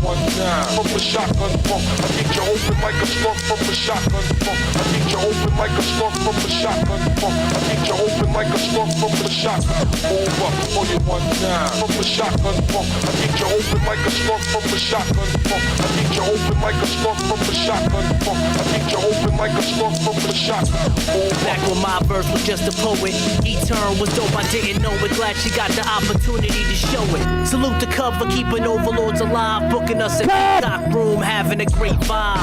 one time from the shotgun pump. I need you open like a slug from the shotgun pump. I need you open like a slug from the shotgun pump. I need you open like a slug from the shotgun. Move up for you one time from the shotgun pump. I need you open like a slug from the shotgun pump. I need you open like a slug from the shotgun pump. I need you open like a slug from the shotgun. Back when my verse was just a poet, E-Turn was dope, I didn't know it. Glad she got the opportunity to show it. Salute the cover, keeping overlords alive, booking us in the dock room, having a great vibe.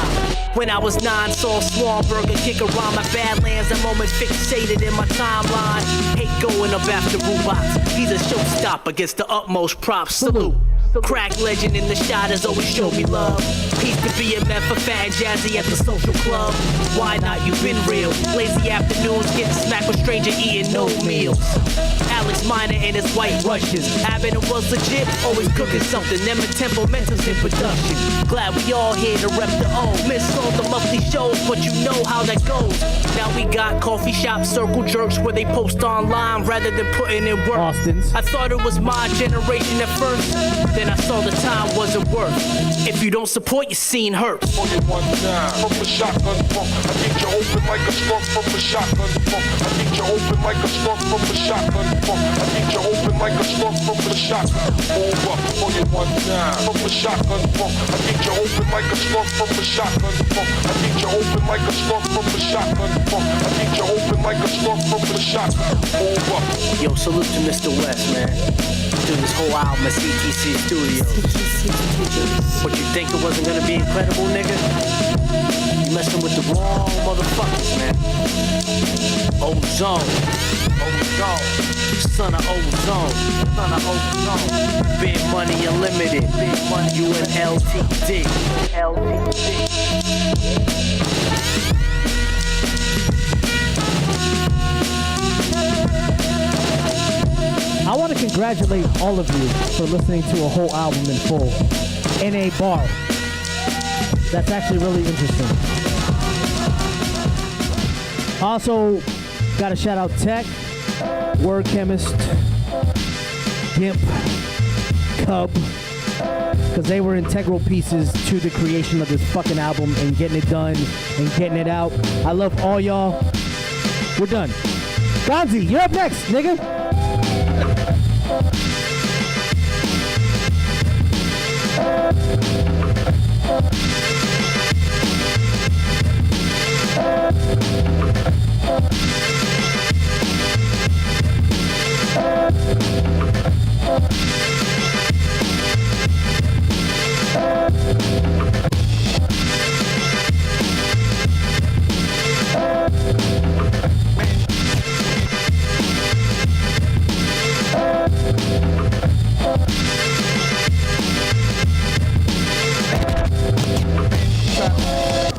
When I was 9, saw Swanberger kick around my Badlands, a moment fixated in my timeline. Hate going up after robots. He's a showstopper, gets the utmost props. Salute. Crack legend in the shot has always showed me love. Peace to BMF for Fat and Jazzy at the social club. Why not? You've been real. Lazy afternoons, getting smacked with stranger eating no meals. Alex Minor and his white Russians. Abbott was legit, always cooking something. Them and Templementals in production. Glad we all here to rep the O. Miss all the monthly shows, but you know how that goes. Now we got coffee shop circle jerks where they post online rather than putting in work. Austin's. I thought it was my generation at first. Then I saw the time wasn't worth. If you don't support, your scene hurts. For you one time from the shotgun pump. I need you open like a slug from the shotgun pump. I need you open like a slug from the shotgun pump. I need you open like a slug from the shotgun. Move up for you one time from the shotgun pump. I need you open like a slug from the shotgun pump. I need you open like a slug from the shotgun pump. I need you open like a slug from the shotgun. Move up. Yo, salute to Mr. West, man. Doing this whole album at CTC Studios. What you think it wasn't gonna be incredible, nigga? You messing with the wrong motherfuckers, man. Ozone. Son of ozone, Big money unlimited, you and LTD. I want to congratulate all of you for listening to a whole album in full in a bar. That's actually really interesting. Also, got to shout out Tech, Word Chemist, Gimp, Cub, because they were integral pieces to the creation of this fucking album and getting it done and getting it out. I love all y'all. We're done. Gonzi, you're up next, nigga.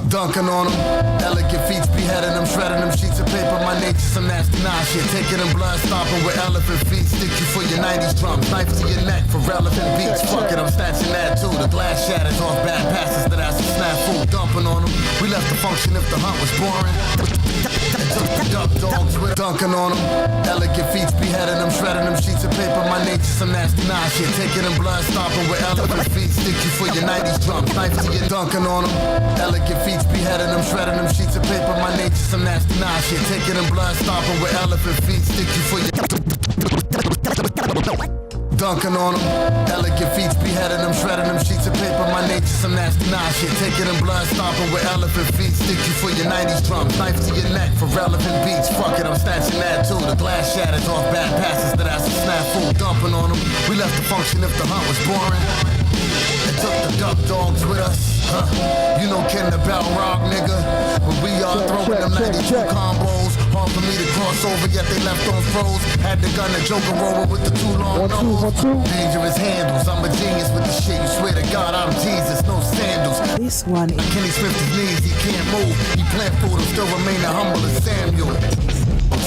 Dunking on them, elegant feet beheading them, shredding them sheets of paper. My nature's some nasty nine shit. Taking them blood, stomping with elephant feet. Stick you for your 90s drums, knife to your neck for relevant beats. Fuck it, I'm snatching that too. The glass shatters off bad passes that ass a snafu. Dumping on them, we left the function if the hunt was boring. Duck dogs with dunking on them, elegant feet beheading them, shredding them sheets of paper. My nature's some nasty nine shit. Taking them blood, stomping with elephant feet. Stick you for your 90s drums, knife to your dunking on them, elegant feet beheading them, shredding them sheets of paper. My nature's some nasty nine shit. Taking them blood, stomping with elephant feet. Stick you for your dunking on them, elegant feet beheading them, shredding them sheets of paper. My nature's some nasty nine shit. Taking them blood, stomping with elephant feet. Stick you for your 90s drums, knife to your neck for relevant beats. Fuck it, I'm snatching that too. The glass shatters off bad passes that ass a snafu. Dumping on them, we left the function if the hunt was boring. And took the duck dogs with us. You know Ken the Bell Rock, nigga. But we are throwing them 92 combos. Hard for me to cross over, yet they left on froze. Had the gun, the Joker rolling with the too long nose. Dangerous handles, I'm a genius with the shit. You swear to God, I'm Jesus, no sandals. This one is Kenny Smith, his knees, he can't move. He plant food, he'll still remain humble as Samuel.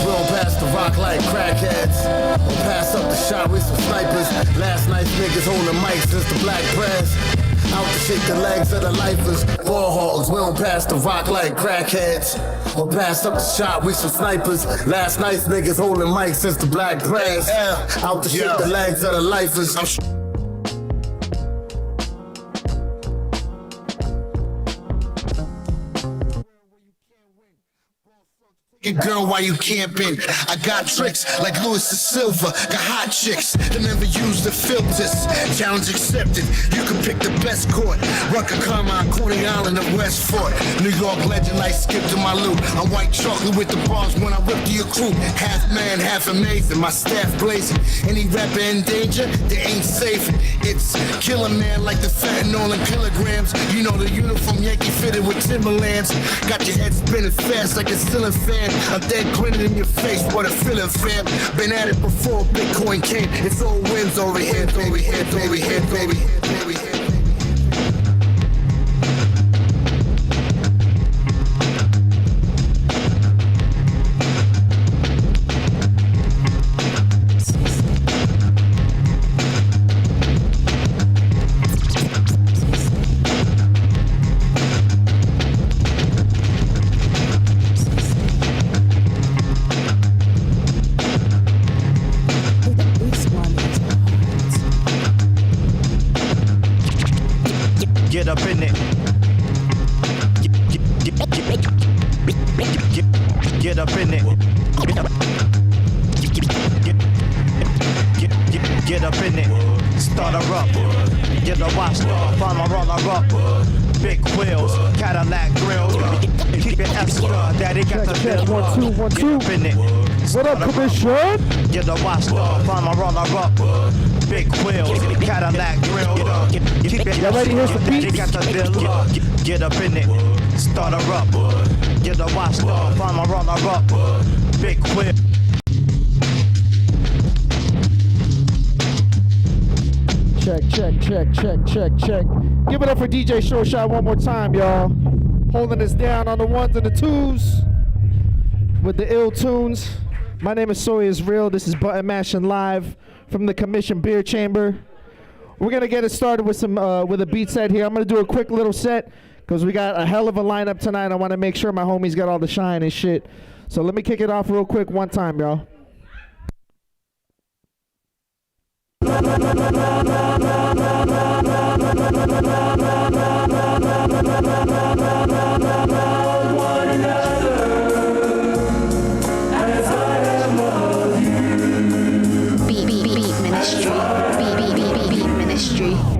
We'll pass the rock like crackheads. We'll pass up the shot with some snipers. Last night's niggas holding mics since the black press. Out to shake the legs of the lifers. Ball hogs, we don't pass the rock like crackheads. We'll pass up the shot with some snipers. Last night's niggas holding mics since the black press. Out to shake the legs of the lifers. Girl, why you camping? I got tricks like Louis the Silva. Got hot chicks that never use the filters. Challenge accepted. You can pick the best court. Rucker, Carmine, Coney Island, and West Fort. New York legend like Skip to my loot. I'm white chocolate with the bars when I whip to your crew. Half man, half amazing. My staff blazing. Any rapper in danger, they ain't safe. It's killer man like the fentanyl in kilograms. You know the uniform Yankee fitted with Timberlands. Got your head spinning fast like a ceiling fan. I'm dead grinning in your face, what a feeling, fam. Been at it before Bitcoin came. It's all wins over here, baby, here, baby, here, baby, here, baby, here. Get up in it. Get up in it. Get up in it. Start her up. Get the watch up. Find my roller up. Big wheels, Cadillac grills. Keep it extra. Daddy got the bill. 1 2 1 2. Get up in it. What up, commission? Get the watch up. Find my roller up. Big wheels, Cadillac grills. Keep it y'all ready? Here's the beat. Got the bill. Get up in it. Start her up. Get the watch up. Find my roller up. Big wheel. check, check, check, check, check, check. Give it up for DJ Short Shot one more time, y'all. Holding us down on the ones and the twos with the ill tunes. My name is SoyIsREAL. This is Button Mashing live from the Commission Beer Chamber. We're gonna get it started with some with a beat set here. I'm gonna do a quick little set because we got a hell of a lineup tonight. I want to make sure my homies got all the shine and shit. So let me kick it off real quick one time, y'all. Beat Ministry. Beat Ministry.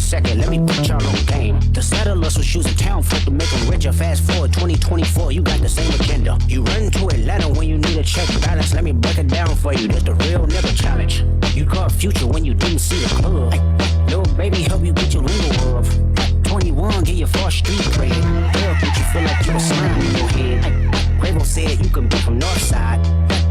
second, let me put y'all on game. The settlers was using town folk to make them richer. Fast forward 2024, you got the same agenda. You run to Atlanta when you need a check balance. Let me break it down for you, this the real nigga challenge. You caught future when you didn't see the club. Little baby help you get your lingo of. 21, get your 4th Street credit. Help make you feel like you a slime in your head. Quavo said you can be from Northside.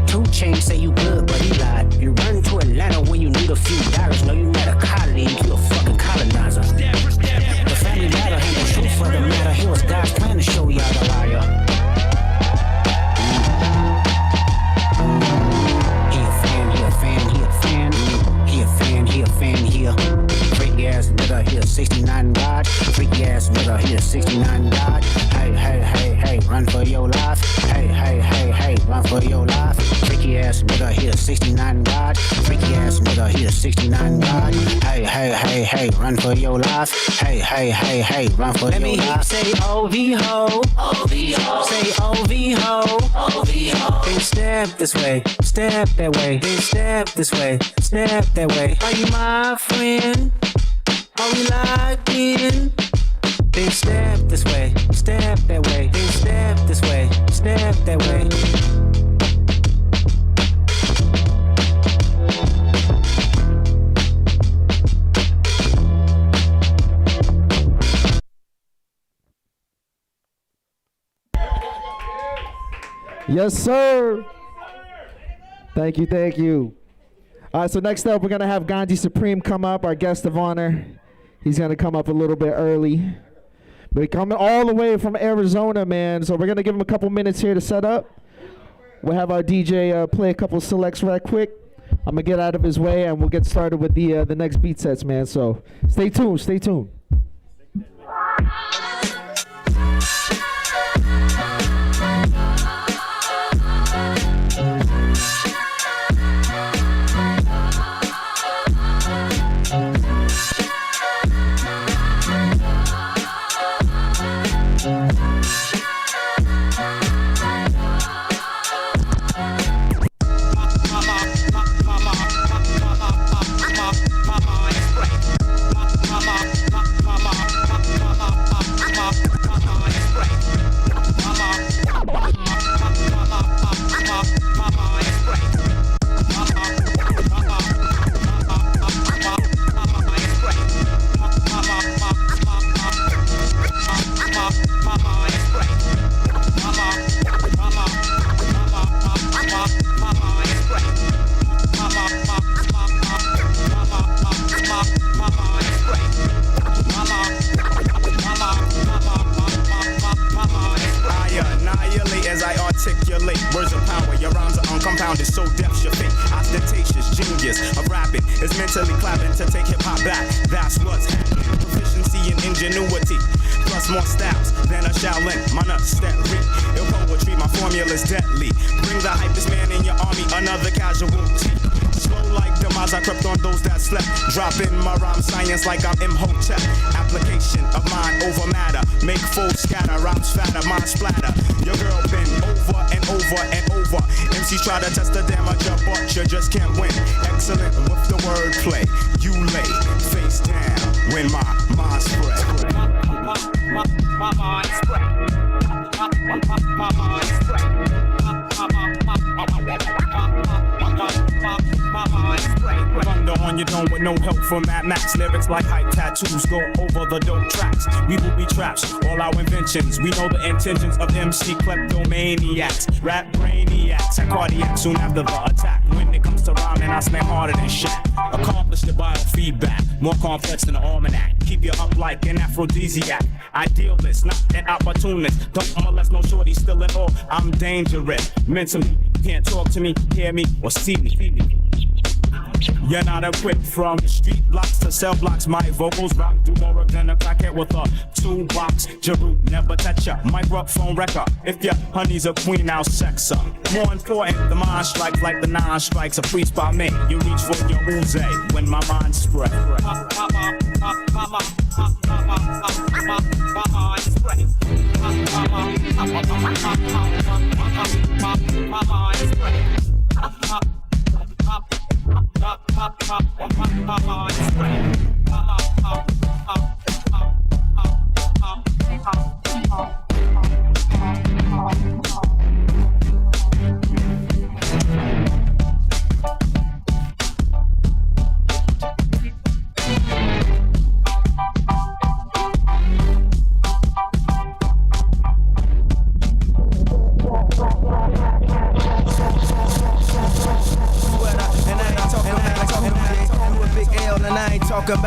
2 Chainz say you good, but he lied. You run to Atlanta when you need a few dollars. No, you not a colleague, you a fucking colonizer. The family matter, and the truth for the matter. Here was God's plan to show y'all the liar. He a fan, he a fan, he a fan. He a fan, he a fan, he a freaky ass nigga, he a 69 God. Freaky ass nigga, he a 69 God. Hey, hey, hey, hey, run for your life. Hey, hey, hey, hey, run for your life. Freaky ass nigga, he a 69 God. Freaky ass nigga, he a 69 God. Hey, hey, hey, hey, run for your life. Hey, hey, hey, hey, run for your life. Let me hear say OV ho, OV ho. Say OV ho, OV ho. Then step this way, step that way. Then step this way, step that way. Are you my friend? Are we locked in? Then step this way, step that way. Then step this way, step that way. Yes, sir. Thank you, thank you. All right, so next up, we're going to have Gandhi Supreme come up, our guest of honor. He's going to come up a little bit early. But he's coming all the way from Arizona, man. So we're going to give him a couple minutes here to set up. We'll have our DJ play a couple selects right quick. I'm going to get out of his way, and we'll get started with the next beat sets, man. So stay tuned, stay tuned. Words of power, your rhymes are uncompounded, so depth's your fate. Ostentatious genius of rapping is mentally clapping to take hip hop back. That's what's happening. Proficiency and ingenuity, plus more styles than a Shaolin monastery. In poetry, my formula's deadly. Bring the hypest man in your army, another casualty. Slow like demise, I crept on those that slept. Dropping my rhyme science like I'm Imhotep. Application of mind over matter. Make fools scatter, rhymes fatter, mind splatter. Your girl been over and over and over. MCs try to test the damage, but you just can't win. Excellent with the wordplay. You lay face down when my mind spread. My mind spread. My mind spread. Thunder on your dome with no help from Mad Max. Lyrics like hype tattoos go over the dope tracks. We will be traps, all our inventions. We know the intentions of MC kleptomaniacs, rap brainiacs, and cardiac soon after the attack. When it comes to rhyming, I slam harder than shit. Accomplish the biofeedback, more complex than an almanac. Keep you up like an aphrodisiac. Idealist, not an opportunist. Don't molest no shorty, still in awe. I'm dangerous mentally. Can't talk to me, hear me, or see me. You're not equipped from street blocks to cell blocks. My vocals rock, do more work than a crackhead with a toolbox. Jeru, never touch ya. Microphone wrecker. If your honey's a queen, I'll sex her. More important, the mind strikes like the 9 strikes. A priest by me, you reach for your Uze when my mind spread. My mind spread. My mind spread.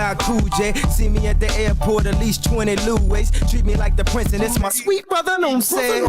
ride Cool J. See me at the airport, at least 20 Louis. Treat me like the prince, and it's my sweet brother, know what I'm saying?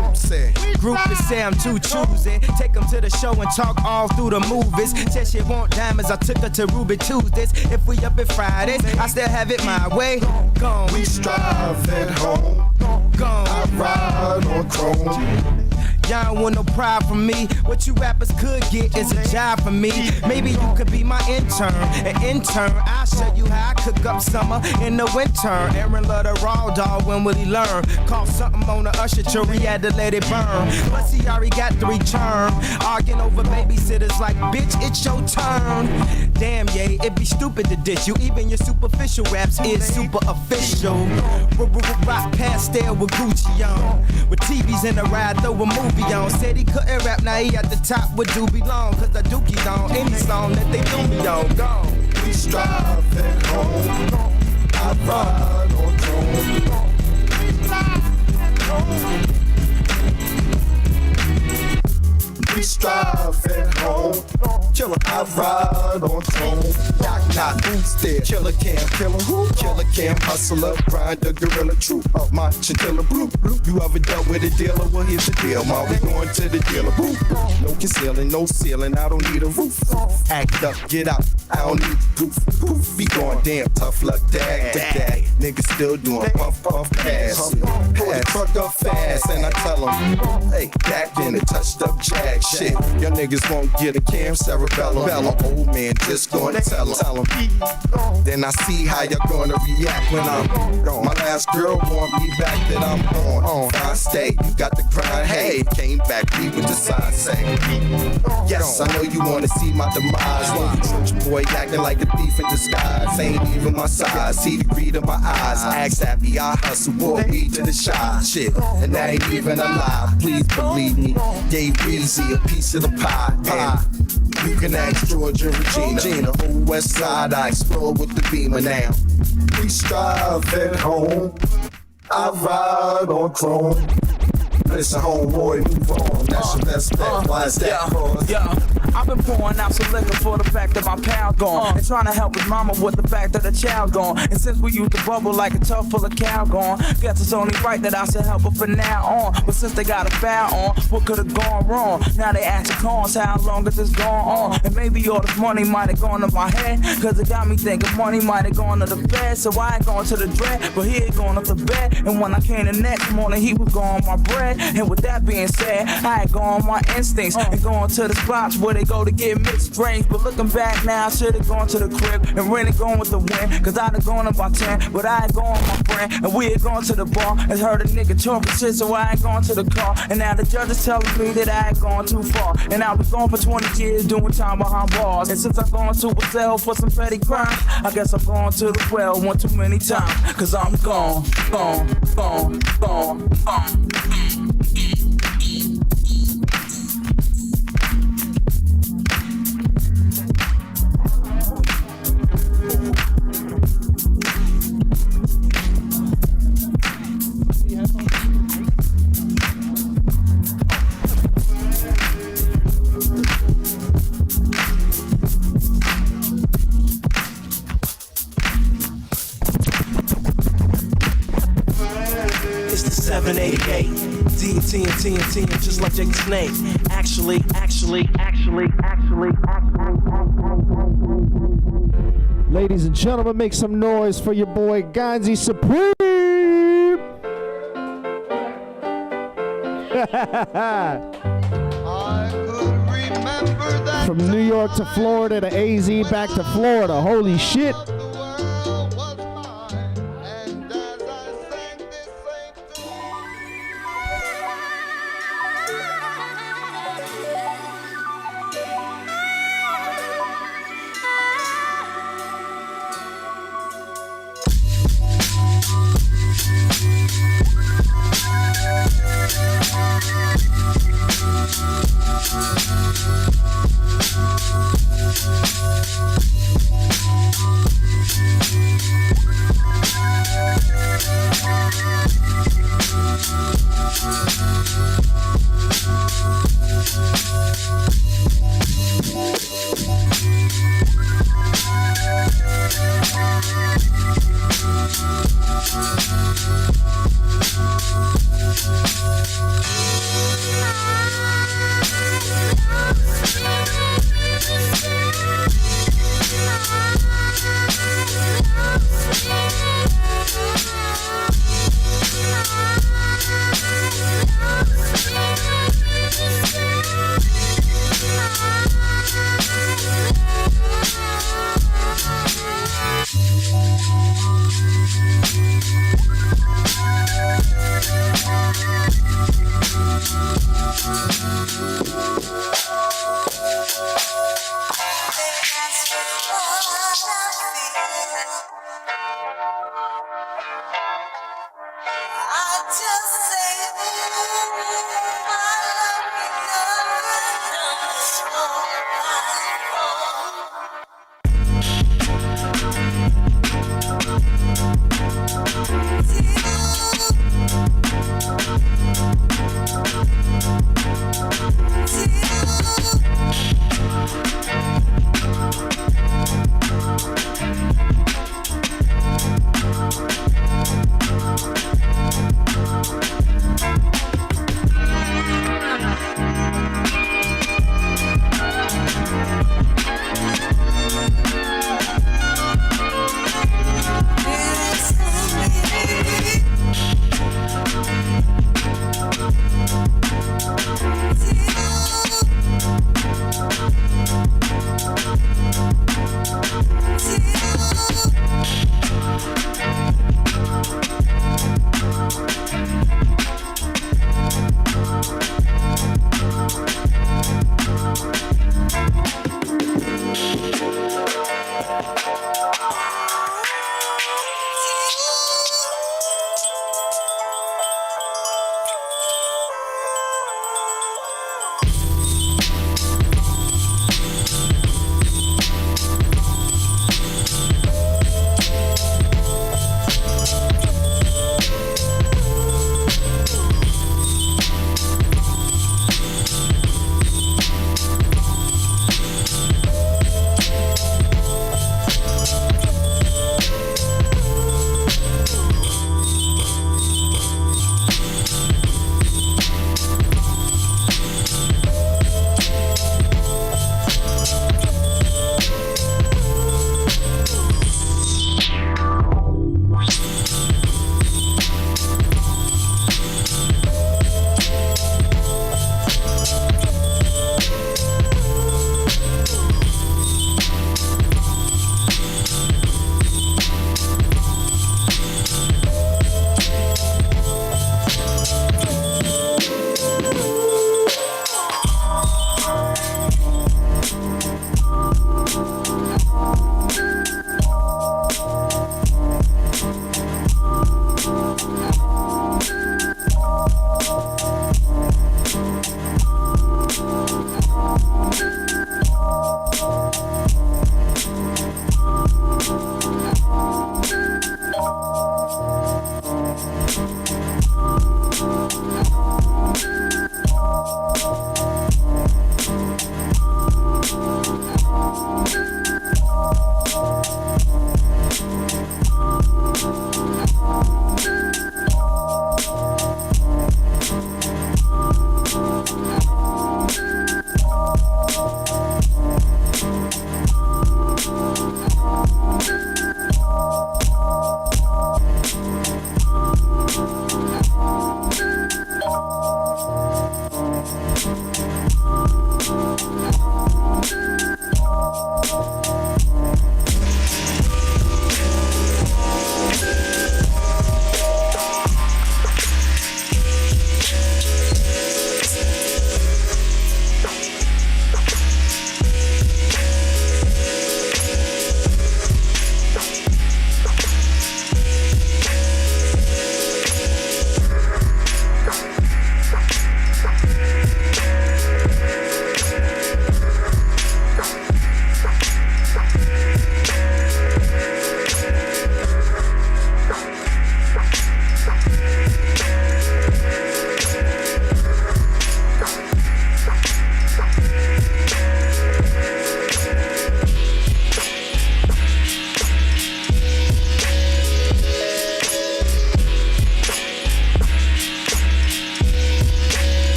Groupies say I'm too choosy. Take them to the show and talk all through the movies. Said she want diamonds, I took her to Ruby Tuesdays. If we up at Fridays, I still have it my way. Gone. We strive at home. Gone. I ride on chrome. Y'all don't want no pride from me. What you rappers could get is a job for me. Maybe you could be my intern. An intern, I'll show you how I cook up summer in the winter. Aaron love the raw dog, when will he learn? Caught something on the usher tree, he had to let it burn. But he already got 3 term. Arguing over babysitters like, bitch, it's your turn. Damn, yeah, it'd be stupid to dish you. Even your superficial raps is super official. Rock pastel with Gucci on. With TVs in the ride, throw a movie on. Said he couldn't rap, now he at the top with Doobie Long. Cause the Dookie's on any song that they do me on. Gone. We strive at home. I ride on chrome. We strive at home. Killer, I ride on chrome. Knock, knock, who's there? Killer Cam, who? Killer Cam, hustler, grinder, gorilla, troop of my chinchilla, bloop, bloop. You ever dealt with a dealer? Well, here's the deal, ma. We going to the dealer, boop. No concealing, no ceiling, I don't need a roof. Act up, get out, I don't need proof. Poof, be going damn tough luck, dag, dag. Niggas still doing puff, puff, pass. Pull the truck up fast, and I tell them, hey, back in the touched up jag shit. Your niggas won't get a cam cerebellum. My old man just gonna tell him. Then I see how you're gonna react when I'm gone. My last girl want me back, then I'm gone. Fine state, you got the grind, hey. Came back, we with the sign say. Yes, I know you wanna see my demise. Church boy acting like a thief in disguise. Ain't even my size, see the greed in my eyes. Axe happy, I hustle, walk me to the shy. Shit, and that ain't even a lie. Please believe me, gave Weezy a piece of the pie. And you can ask George and Regina. Whole west side, I explore with the Beamer now. We strive at home. I ride on chrome. Listen, homeboy, move on. That's your best bet. Why is that? Yeah. I've been pouring out some liquor for the fact that my pal gone. And trying to help his mama with the fact that the child gone. And since we used to bubble like a tub full of cow gone, guess it's only right that I should help her from now on. But since they got a foul on, what could have gone wrong? Now they asking cons, how long has this gone on? And maybe all this money might have gone to my head, cause it got me thinking money might have gone to the bed. So I ain't going to the dread, but he ain't going up to bed. And when I came the next morning, he was gone my bread. And with that being said, I had gone my instincts and going to the spots where they go to get mixed drinks. But looking back now, I should have gone to the crib and really gone with the win. Cause I'd have gone about 10, but I ain't gone with my friend. And we had gone to the bar and heard a nigga talking shit, so I ain't gone to the car. And now the judge is telling me that I ain't gone too far. And I was gone for 20 years doing time behind bars. And since I've gone to a cell for some petty crimes, I guess I've gone to the well one too many times. Cause I'm gone, gone, gone, gone, gone. It's the 788 TNT, just like Jake the Snake. Actually. Ladies and gentlemen, make some noise for your boy Gonzi Supreme. From New York to Florida to AZ back to Florida. Holy shit.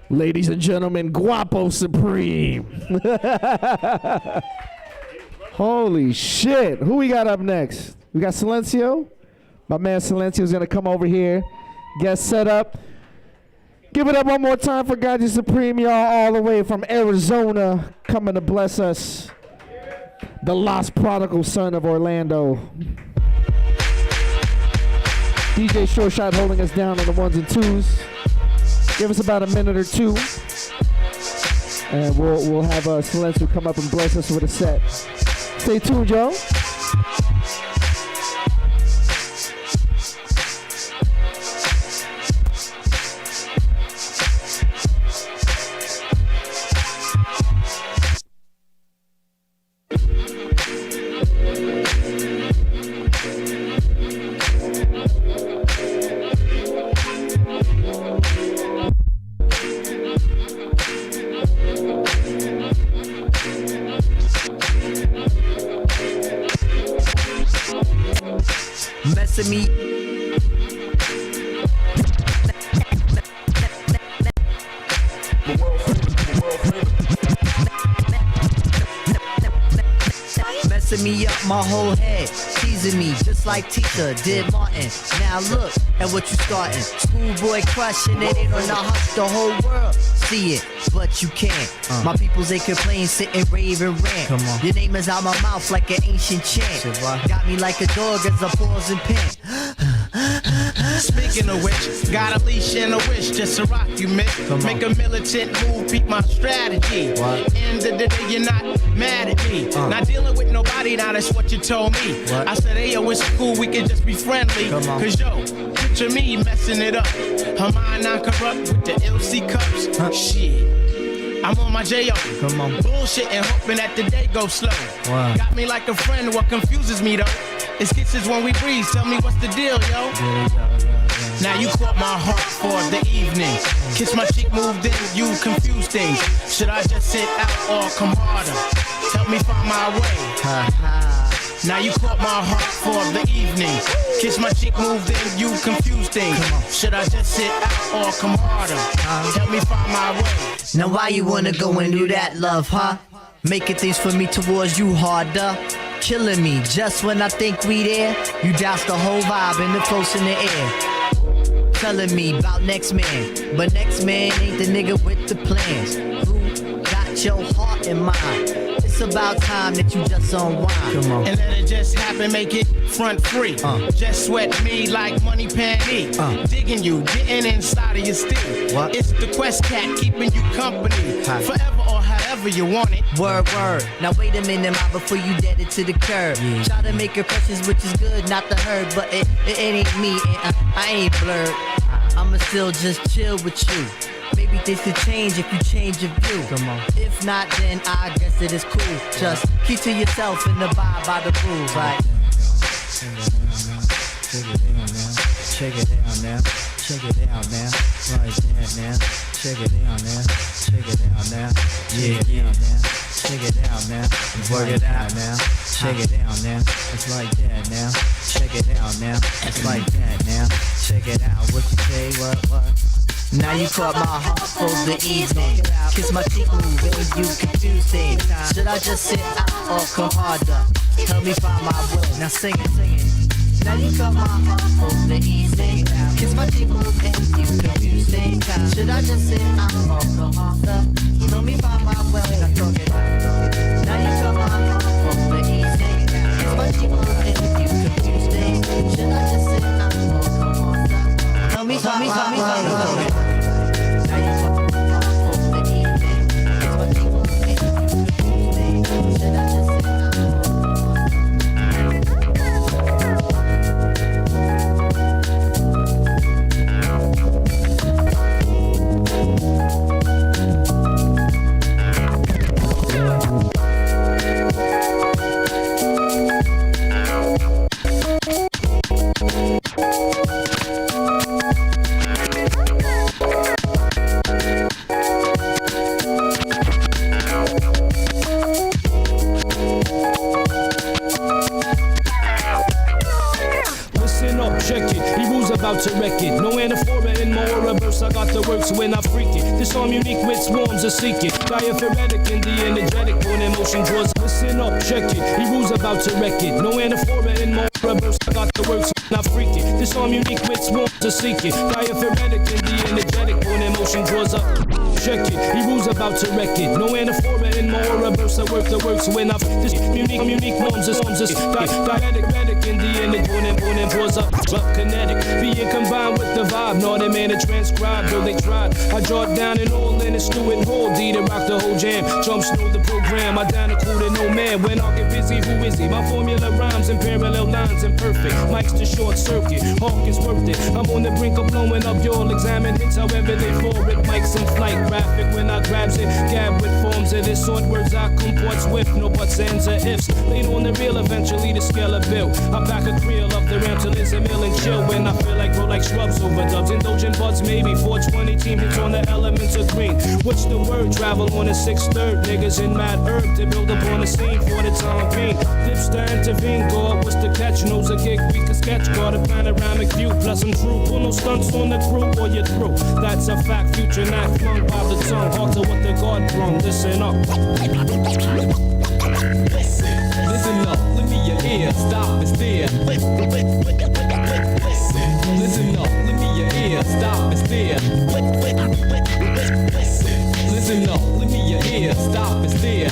Ladies and gentlemen, Guapo Supreme. Holy shit. Who we got up next? We got Silencio. My man Silencio is going to come over here, get set up. Give it up one more time for Ganji Supreme, y'all, all the way from Arizona, coming to bless us. The lost prodigal son of Orlando. DJ Short Shot holding us down on the ones and twos. Give us about a minute or two, and we'll have Silencio come up and bless us with a set. Stay tuned, y'all. Me. Messing me up my whole head, teasing me just like Tita did Martin. Now look at what you starting. Schoolboy crushing it, ain't on the hush, the whole world see it, but you can't. My peoples, they complain, sit and rave and rant. Come on. Your name is out my mouth like an ancient chant. Got me like a dog as I pause and pant. Speaking of which, got a leash and a wish just to rock you, Mick. Make a militant move, peep my strategy. End of the day, you're not mad at me. Not dealing with nobody, now that's what you told me. I said, hey, yo, it's cool, we can just be friendly. Cause yo, picture me messing it up. Her mind not corrupt with the LC cups. Shit. I'm on my J.O. Come on. Bullshit and hoping that the day goes slow. Wow. Got me like a friend, what confuses me though. It's kisses when we breathe, tell me what's the deal, yo. Now you caught my heart for the evening. Kiss my cheek, moved in, you confused things. Should I just sit out or come harder? Help me find my way. Now you caught my heart for the evening. Kiss my cheek, moved in, you confused things. Should I just sit out or come harder? Help me find my way. Now why you wanna go and do that, love, huh? Making things for me towards you harder. Killing me just when I think we there. You douse the whole vibe and the close in the air. Telling me about next man, but next man ain't the nigga with the plans. Who got your heart in mind? It's It's about time that you just unwind. Come on. And let it just happen, make it front free. Just sweat me like money panty. Digging you, getting inside of your steel. What? It's the Quest Cat keeping you company. Forever or however you want it. Word. Now wait a minute, ma, before you dead it to the curb. Try to make it precious, which is good, not the herd, but it ain't me, and I ain't blurred. I'ma still just chill with you. Maybe things could change if you change your view. Come on. If not, then I guess it is cool. Just keep to yourself and abide by the rules, right? Check it down now. Check it down now. Right there now. Check it down now. Check it down now. Yeah. Check it down now. Work it out now. Check it down now. It's like that now. Check it out now. It's like that now. Check it out. What you say? What? Now you caught my heart for the evening. Kiss my cheek, move, and you confusing. Should I just sit out or come harder? Help me find my way. Now sing it. Now you caught my heart for the evening. Kiss my cheek, move, and you confusing. Should I just sit out or come harder? Help me find my way. Now talk it out. Now you caught my heart for the evening. Kiss my cheek, move, and you confusing. Should I just sit out or come harder? Help me find my way. To wreck it. No anaphora in my aura burst. I got the works when I freak it. This arm unique with swarms of seek it. Diaphoretic and the energetic when emotion draws. Listen up, check it. He rules about to wreck it. No anaphora in my aura burst. I got the works when I freak it. This arm unique with swarms of seek it. Diaphoretic and the energetic when emotion draws up. Check it. He rules about to wreck it. No anaphora in my aura burst. I work the works when I this unique norms of diatic and the energy when draws up. Kinetic. Being combined with the vibe, no, they man to transcribe, though they tried. I jot down and all in and stew and hold D to rock the whole jam. Jump through the program, I down a cool to no man. When I get busy, who is he? My formula rhymes and parallel lines and perfect. Mike's the short circuit, Hawk is worth it. I'm on the brink of blowing up, you'll examine hits however they fall with Mike's in flight. Graphic when I grabs it, gab with forms of this sort. Words I comport with, no buts, ands, or ifs. Later on the real, eventually the scale of bill. I back a creel up the ramp till it's a mill and chill when I feel like grow like shrubs over dubs. Indulgent buds, maybe 420 team hits on the elements of green. What's the word? Travel on a 6/3. Niggas in mad herb to build up on the scene for the time being. Dips to intervene, go up, what's the catch? Knows a gig we can sketch. Got a panoramic view, plus I'm true. Pull no stunts on the crew or you're through. That's a fact, future not flung by the tongue. Hard to what the God brung. Listen up. Listen up, let me your ear, stop and stare. Listen up, let me your ear, stop and stare. Listen up, let me your ear, stop and stare.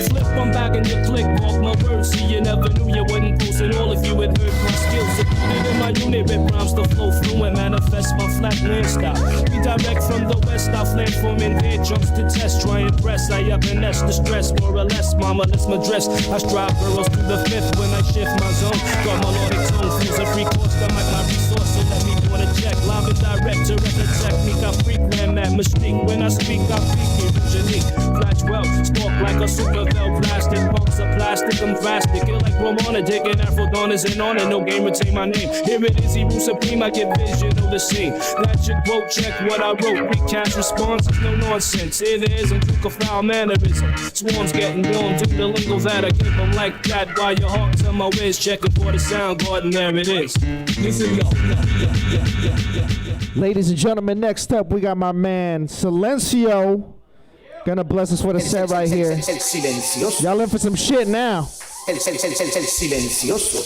Flip, I'm back in your click, walk my words. See, you never knew you wasn't posting all if you had heard my skills. Secluded in my unit, rip rhymes to flow fluent, manifest my flatland style. We direct from the west, I flame forming there, jumps to test, try and press. I up and nest the stress, more or less, mama, let's my dress. I strive burrows through the fifth when I shift my zone. Got melodic tone, fuse a free course, got my resource, so let me do a check. Live and direct to record technique, I freak man that mystique. When I speak, I peak it, unique. Flash well, stalk like a super bell, plastic pumps of plastic, I'm drastic. It like Ramona, taking Afro Donners and on it, no game retain my name. Here it is, he rules supreme, I get vision of the scene. That chick quote, check what I wrote, recast responses, no nonsense. Here there is, and took a foul mannerism. Swarms getting warm, do the lingo that I give them like that. While your heart's on my ways, checking for the sound garden, there it is. Listen up. Ladies and gentlemen, next up we got my man Silencio. Gonna bless us with a set right here. Y'all in for some shit now. El silencioso.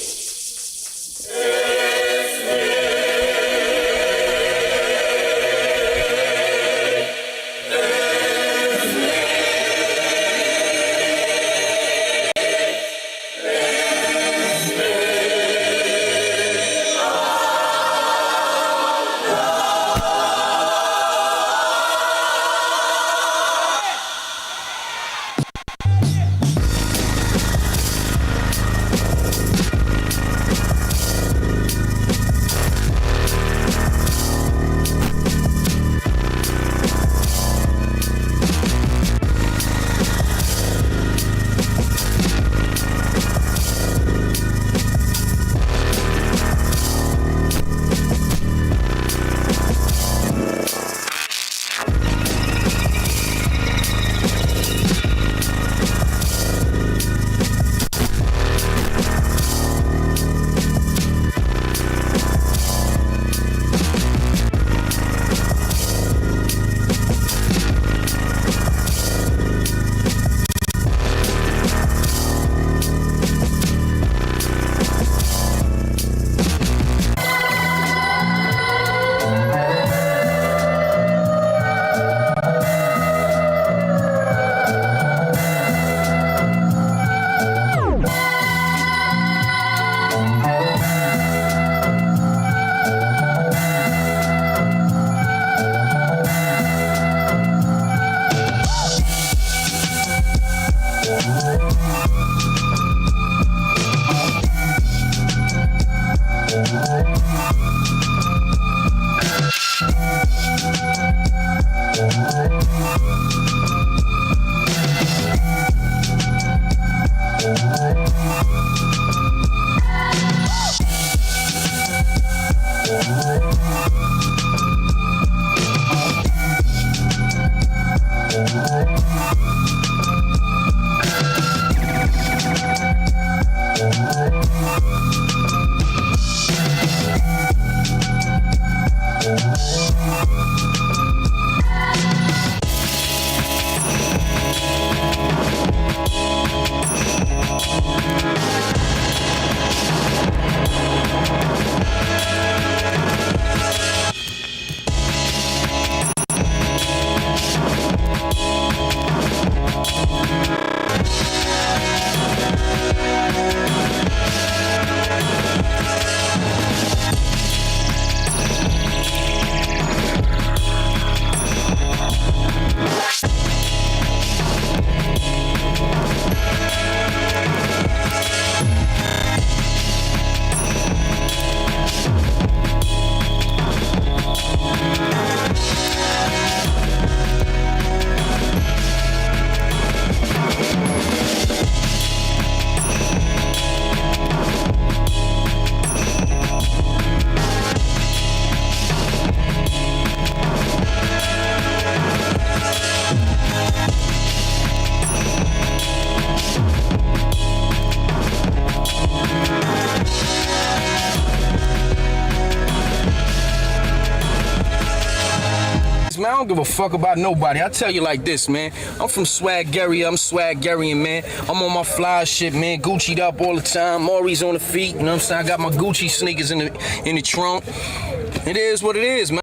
Man, I don't give a fuck about nobody. I tell you like this, man. I'm from Swaggeria. I'm Swaggerian, man. I'm on my fly shit, man. Gucci'd up all the time. Maury's on the feet. You know what I'm saying? I got my Gucci sneakers in the trunk. It is what it is, man.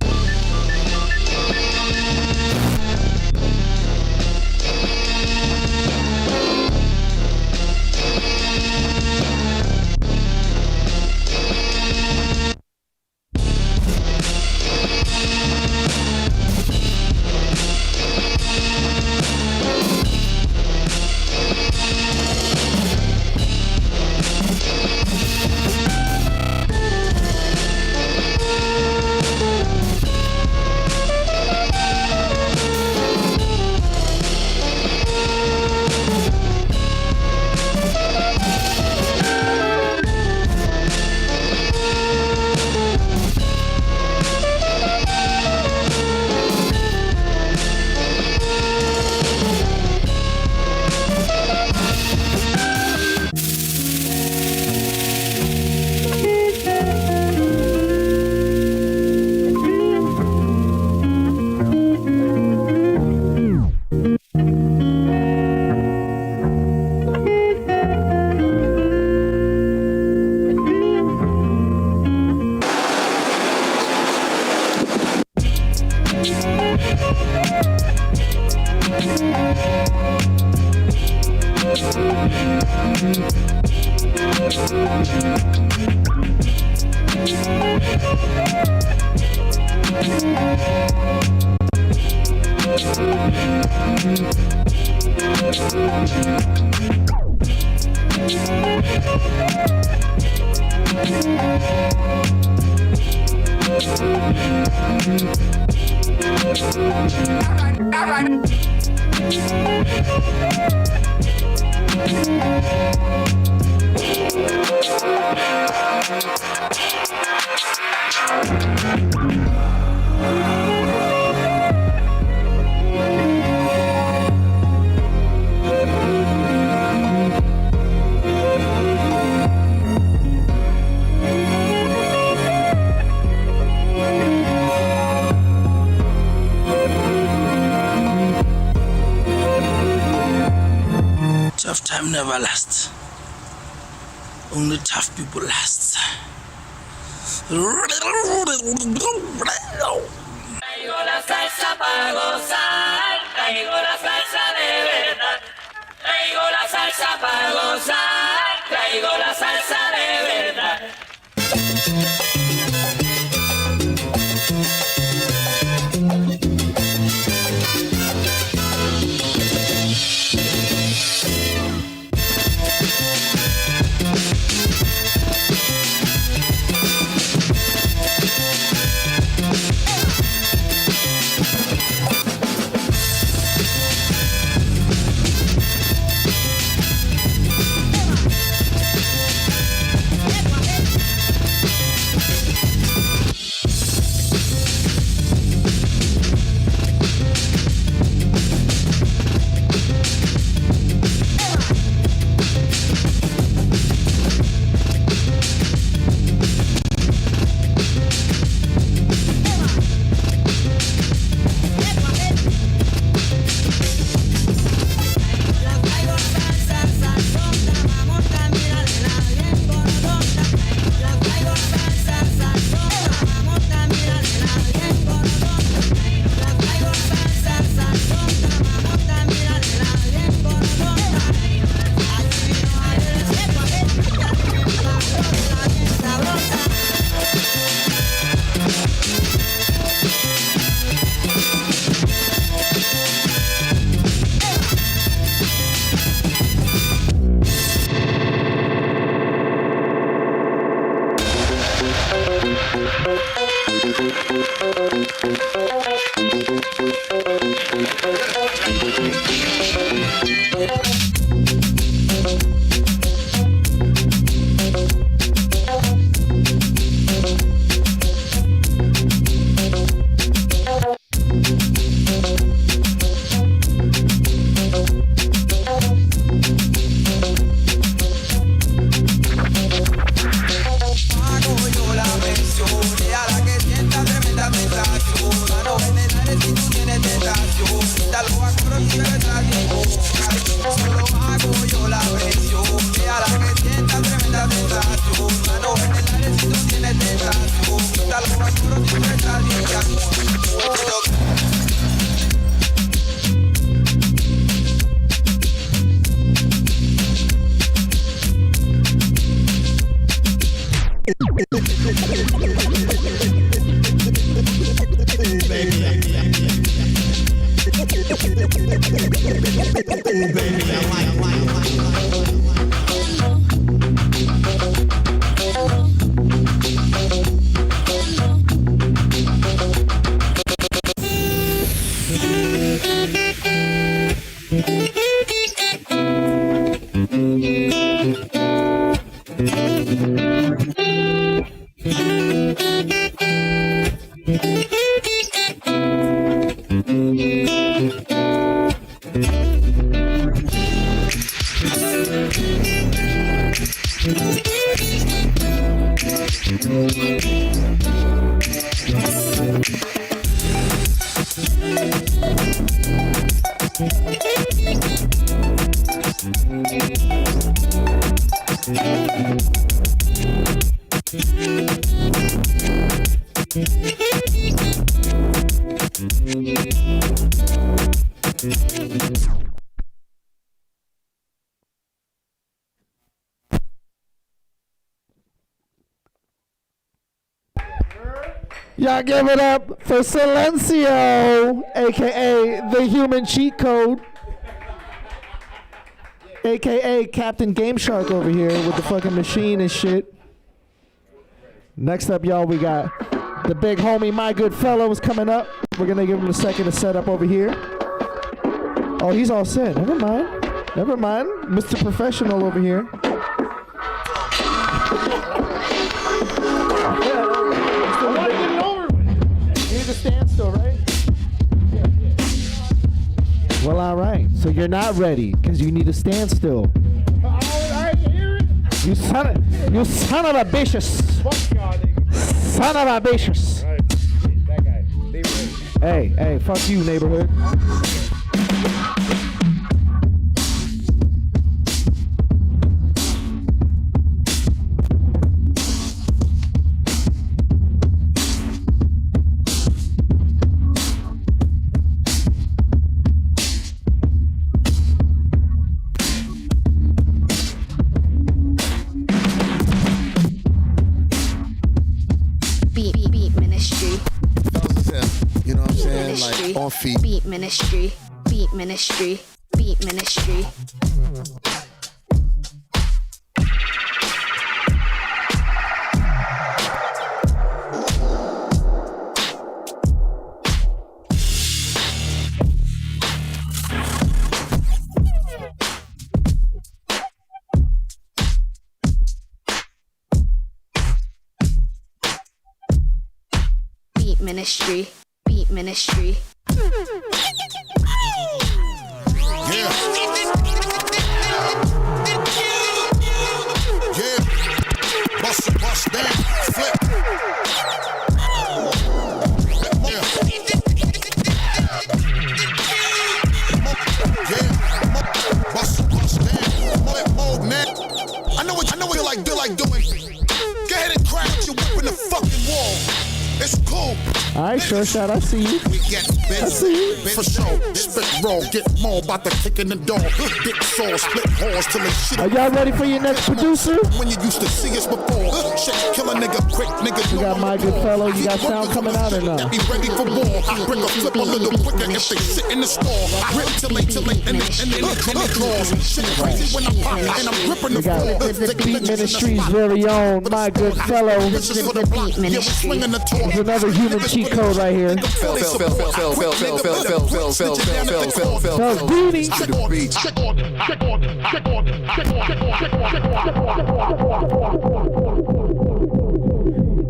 Tough time never lasts. Only tough people last. Traigo la salsa para gozar, traigo la salsa de verdad. Traigo la salsa para gozar, traigo la salsa de verdad. Y'all give it up for Silencio, aka the human cheat code, aka Captain Game Shark over here with the fucking machine and shit. Next up, y'all, we got the big homie, My Good Fellows, coming up. We're gonna give him a second to set up over here. Oh, he's all set. Never mind. Never mind. Mr. Professional over here. Standstill, right? Well, all right. So you're not ready because you need a standstill. You son of a bitches. Son of a bitches. That guy. Hey, fuck you, neighborhood. On feet. Beat ministry, beat ministry, beat ministry. Beat ministry, beat ministry. Bust down, flip. Bust down, mode, man. I know what you like doing. Go ahead and crack your whip in the fucking wall. It's cool. All right, sure shot. I see you. We get busy. For sure. Spit roll. Get more about the kick in the door. Dick saw. Split balls till they shit. Are y'all ready for your next producer? When you used to see us before. Shit, kill a nigga quick. Nigga, you got my good fellow. You got sound coming out or not? Be ready for war. Bring a flip a little quicker if they sit in the store. Rip till they and they draws. Shit crazy when I'm popping and I'm gripping the floor. The Beat Ministry's very own, my good fellow. This is for the Beat Ministry. There's another human cheat code right here.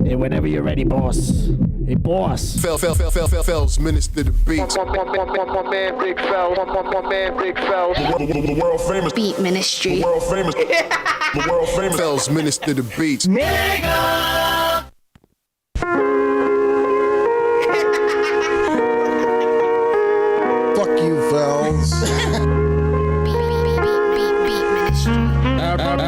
And whenever you're ready, boss. Hey, boss. Fells, minister the beats. My man, Big Fel. My man, Big Fel. The world famous Beat Ministry. The world famous. The world famous. Fells, minister the beats. Nigga! Fuck you, Fells. Beat Ministry. All right.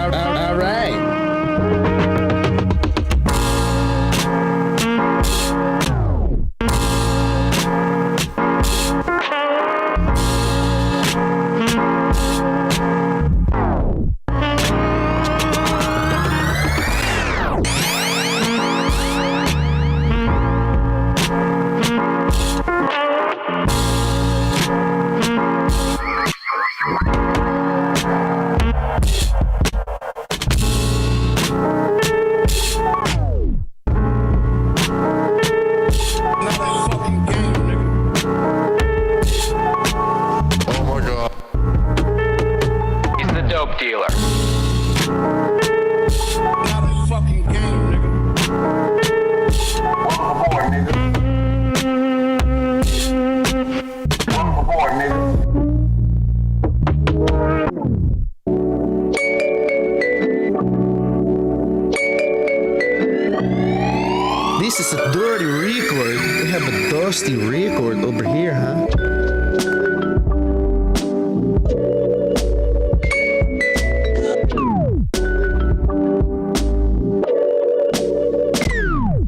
This is a dirty record. We have a dusty record over here, huh?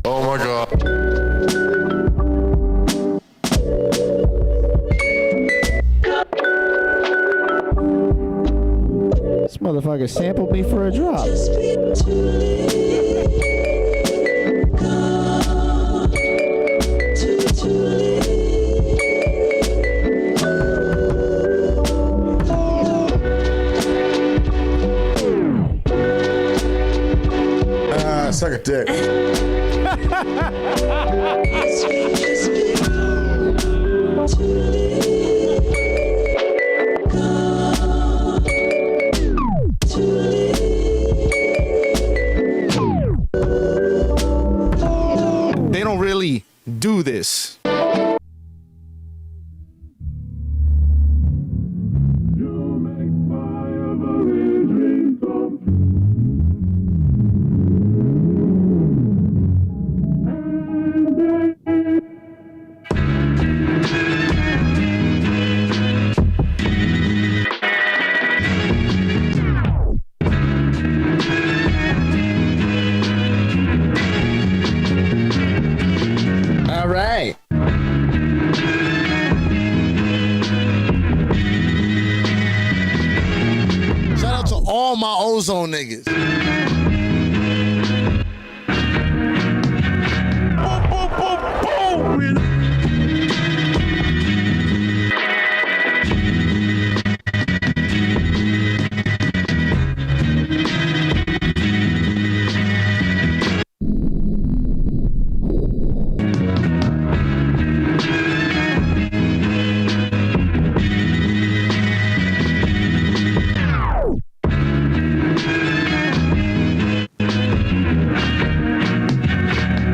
Oh my god. This motherfucker sampled me for a drop. Suck a dick. They don't really do this. All right. Shout out to all my Ozone niggas.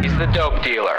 He's the dope dealer.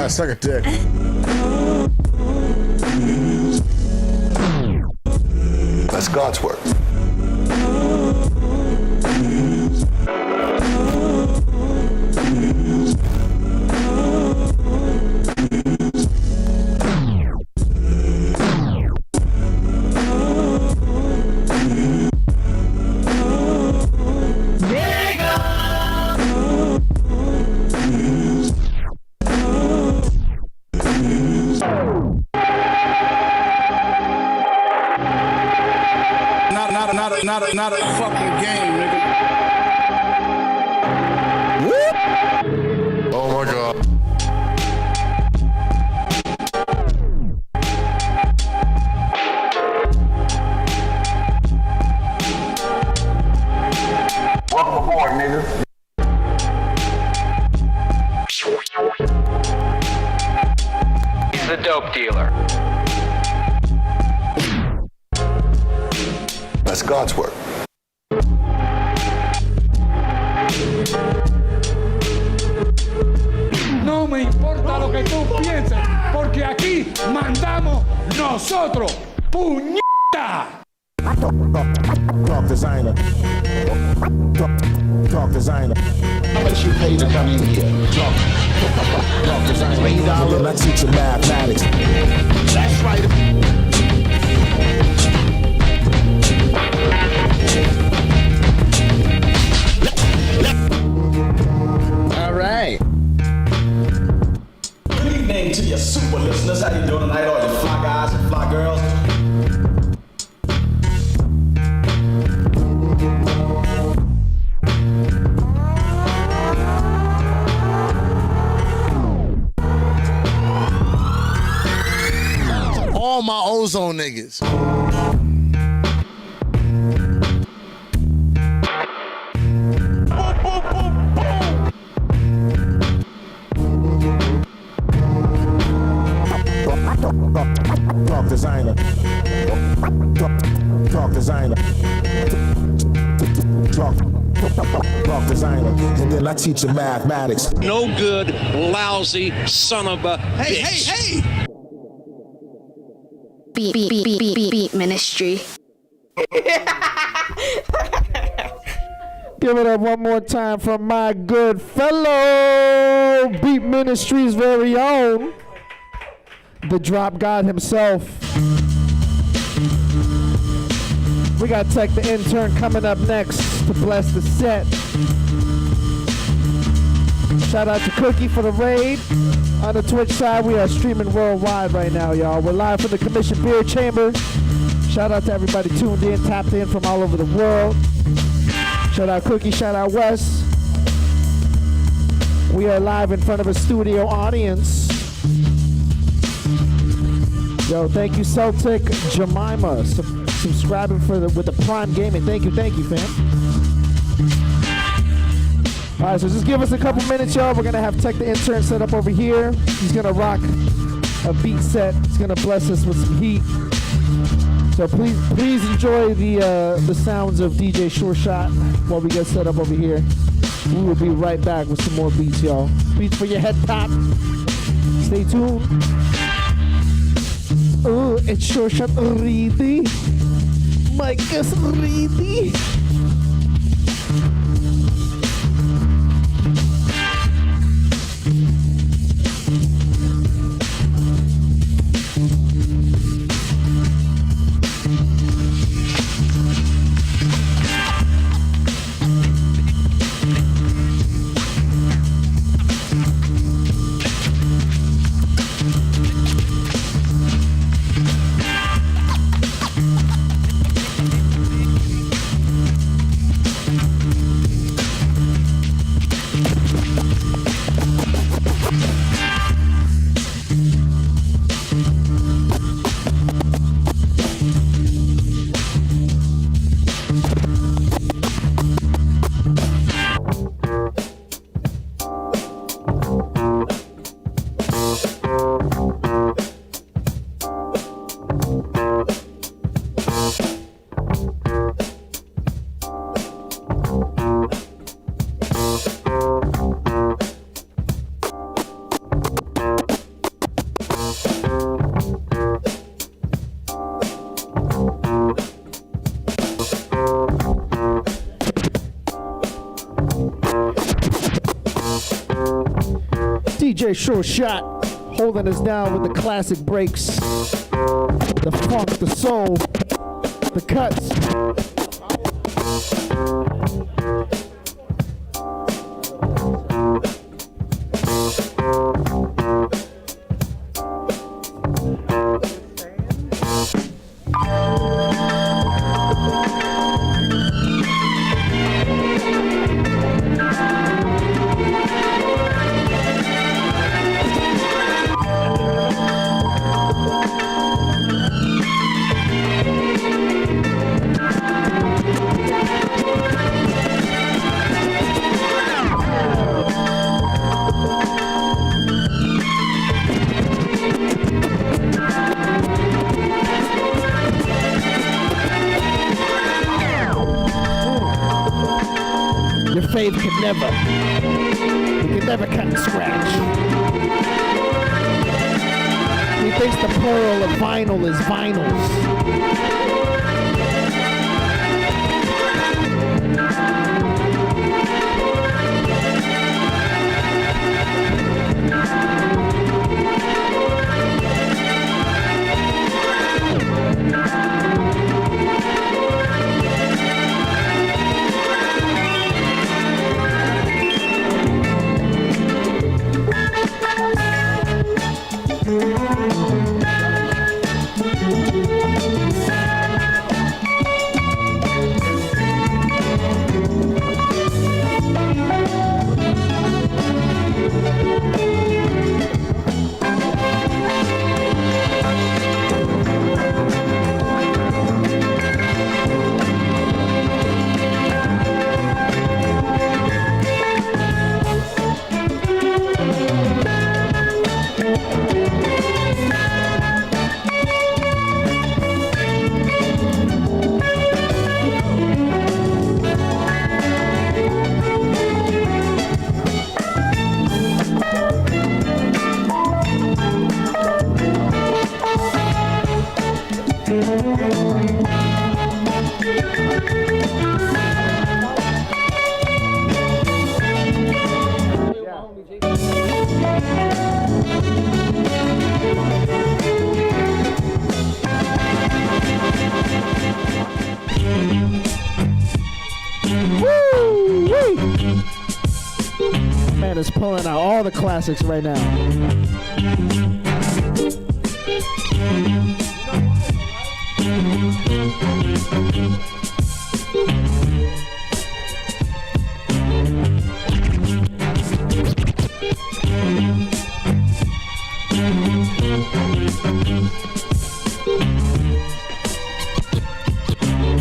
Suck a dick. That's God's work. Not a fucking game, nigga. Oh my God. Welcome aboard, nigga. He's the dope dealer. That's God's work. No me importa lo que tú pienses, porque aquí mandamos nosotros. ¡Puñeta! Talk designer. Talk designer. How much you pay to come in here? Talk designer. $20. I teach you mathematics. That's right. All right. Good evening to your super listeners. How you doing tonight, all you fly guys and fly girls? All my ozone niggas. Talk designer. Talk designer. Talk designer. And then I teach you mathematics. No good, lousy son of a bitch. Hey! Beat ministry. Give it up one more time for my good fellow Beat Ministry's very own, the Drop God himself. We got Tech the Intern coming up next to bless the set. Shout out to Cookie for the raid. On the Twitch side, we are streaming worldwide right now, y'all. We're live from the Commission Beer Chamber. Shout out to everybody tuned in, tapped in from all over the world. Shout out Cookie, shout out Wes. We are live in front of a studio audience. Yo, thank you, Celtic Jemima, subscribing with the Prime Gaming. Thank you, fam. All right, so just give us a couple minutes, y'all. We're gonna have Tech the Intern set up over here. He's gonna rock a beat set. He's gonna bless us with some heat. So please enjoy the sounds of DJ Sure Shot while we get set up over here. We will be right back with some more beats, y'all. Beats for your head pop. Stay tuned. Oh, it's Sure Shot Reedy. Mike is Reedy. DJ Short Shot holding us down with the classic breaks, the funk, the soul, the cuts. Your faith can never cut and scratch. He thinks the plural of vinyl is vinyls. Man is pulling out all the classics right now.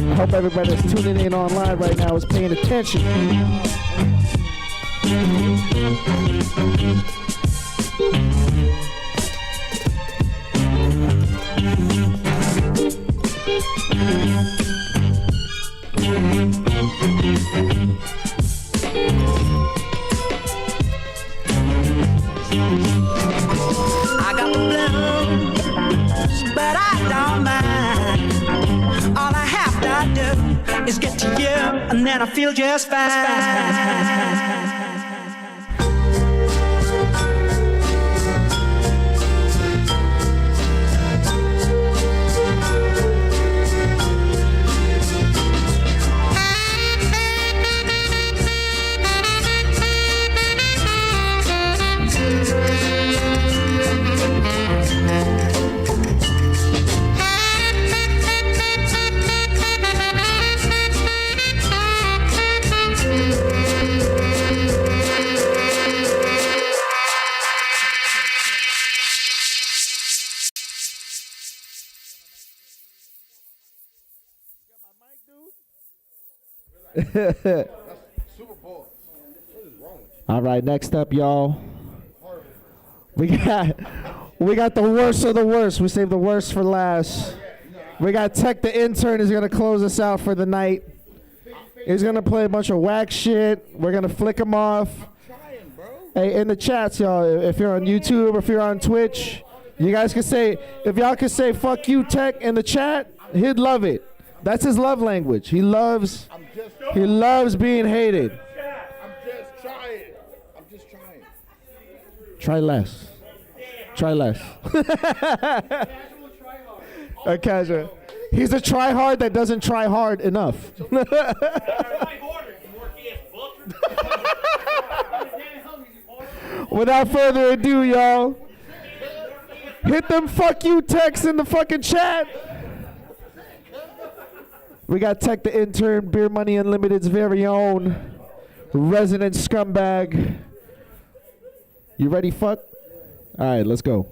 I hope everybody that's tuning in online right now is paying attention. I got the blues, but I don't mind. All I have to do is get to you, and then I feel just fine. All right, next up, y'all. We got the worst of the worst. We saved the worst for last. We got Tech the Intern is gonna close us out for the night. He's gonna play a bunch of whack shit. We're gonna flick him off. Hey, in the chats, y'all, if you're on YouTube or if you're on Twitch, you guys can say, if y'all can say "fuck you, Tech" in the chat, he'd love it. That's his love language. He loves being hated. Try less. Try less. A casual. He's a try hard that doesn't try hard enough. Without further ado, y'all, hit them fuck you texts in the fucking chat. We got Tech the Intern, Beer Money Unlimited's very own resident scumbag. You ready, fuck? All right, let's go.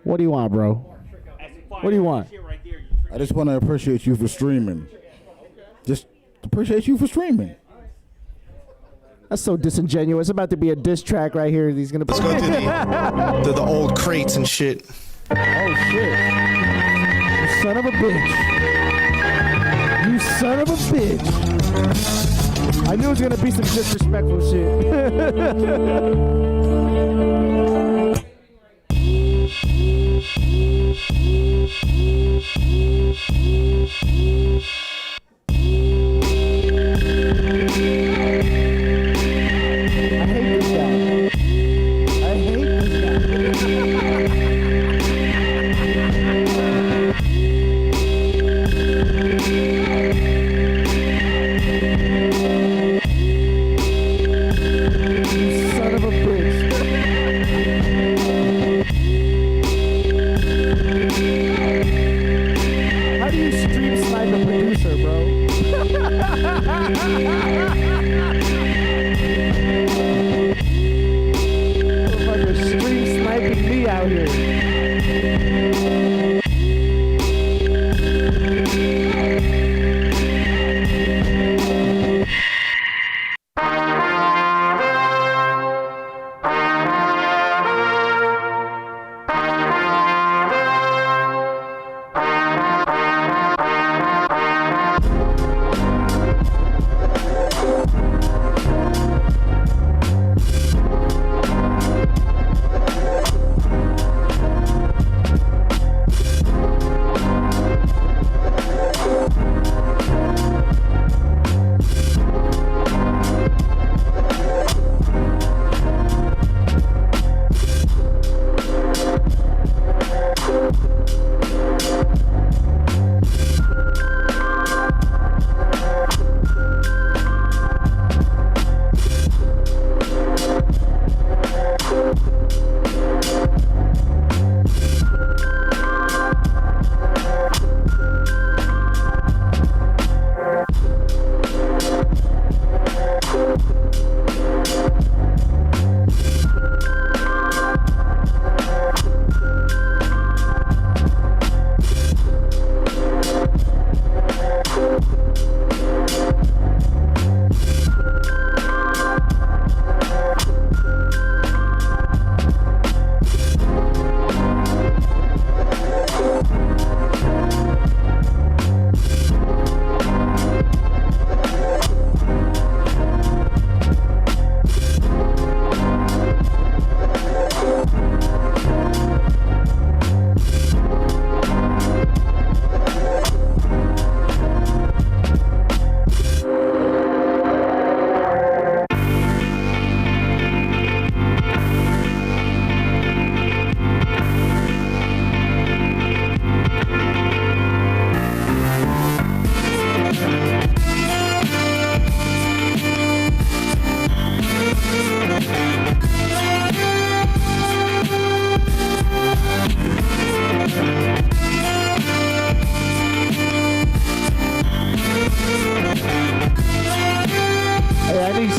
What do you want, bro? What do you want? I just want to appreciate you for streaming. Just appreciate you for streaming. That's so disingenuous. It's about to be a diss track right here. He's gonna. Let's go to the old crates and shit. Oh shit! You son of a bitch! You son of a bitch! I knew it was gonna be some disrespectful shit. Motherfucker stream sniping me out here.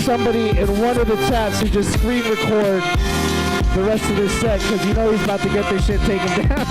Somebody in one of the chats to just screen record the rest of this set, because you know he's about to get this shit taken down.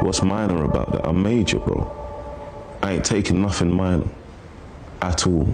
What's minor about that? I'm major, bro. I ain't taking nothing minor at all.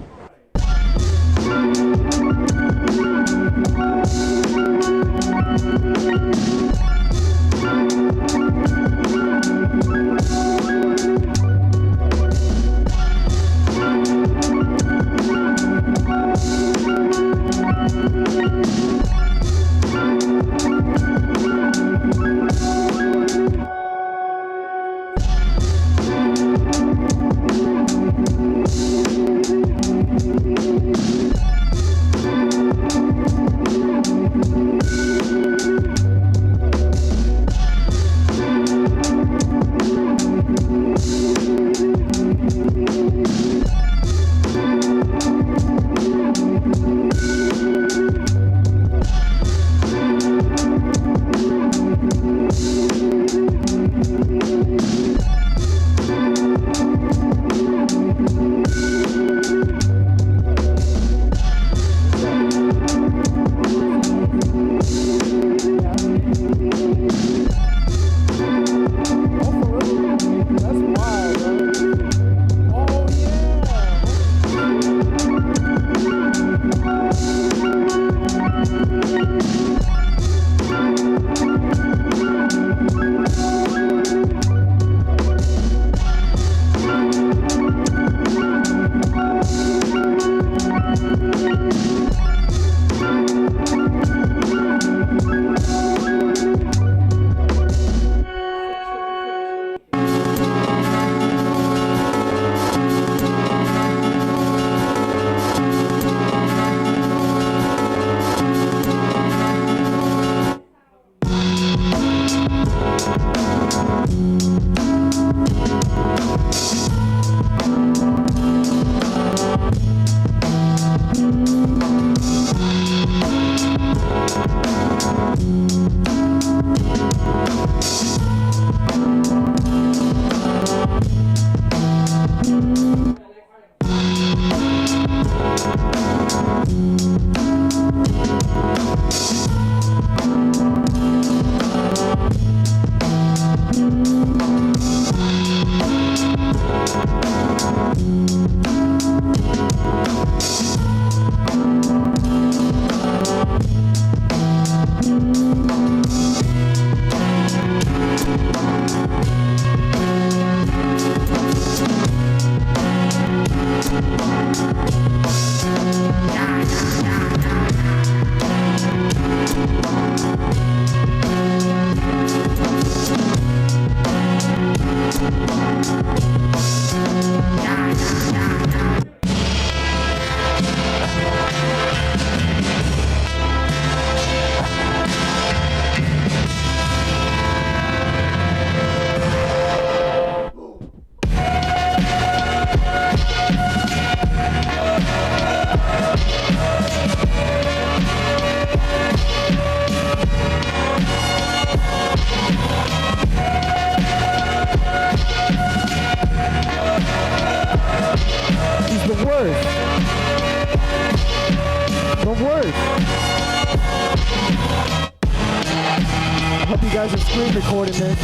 I hope you guys are screen recording this,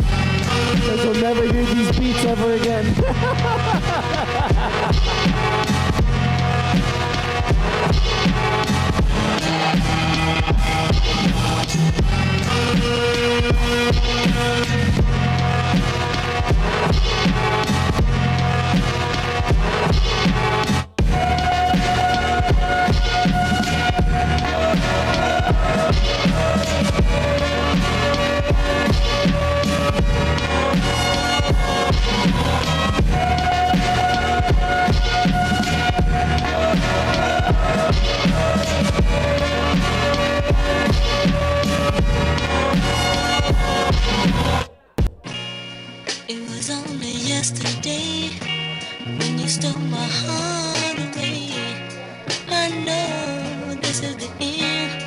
because you'll never hear these beats ever again. It was only yesterday when you stole my heart away. I know this is the end.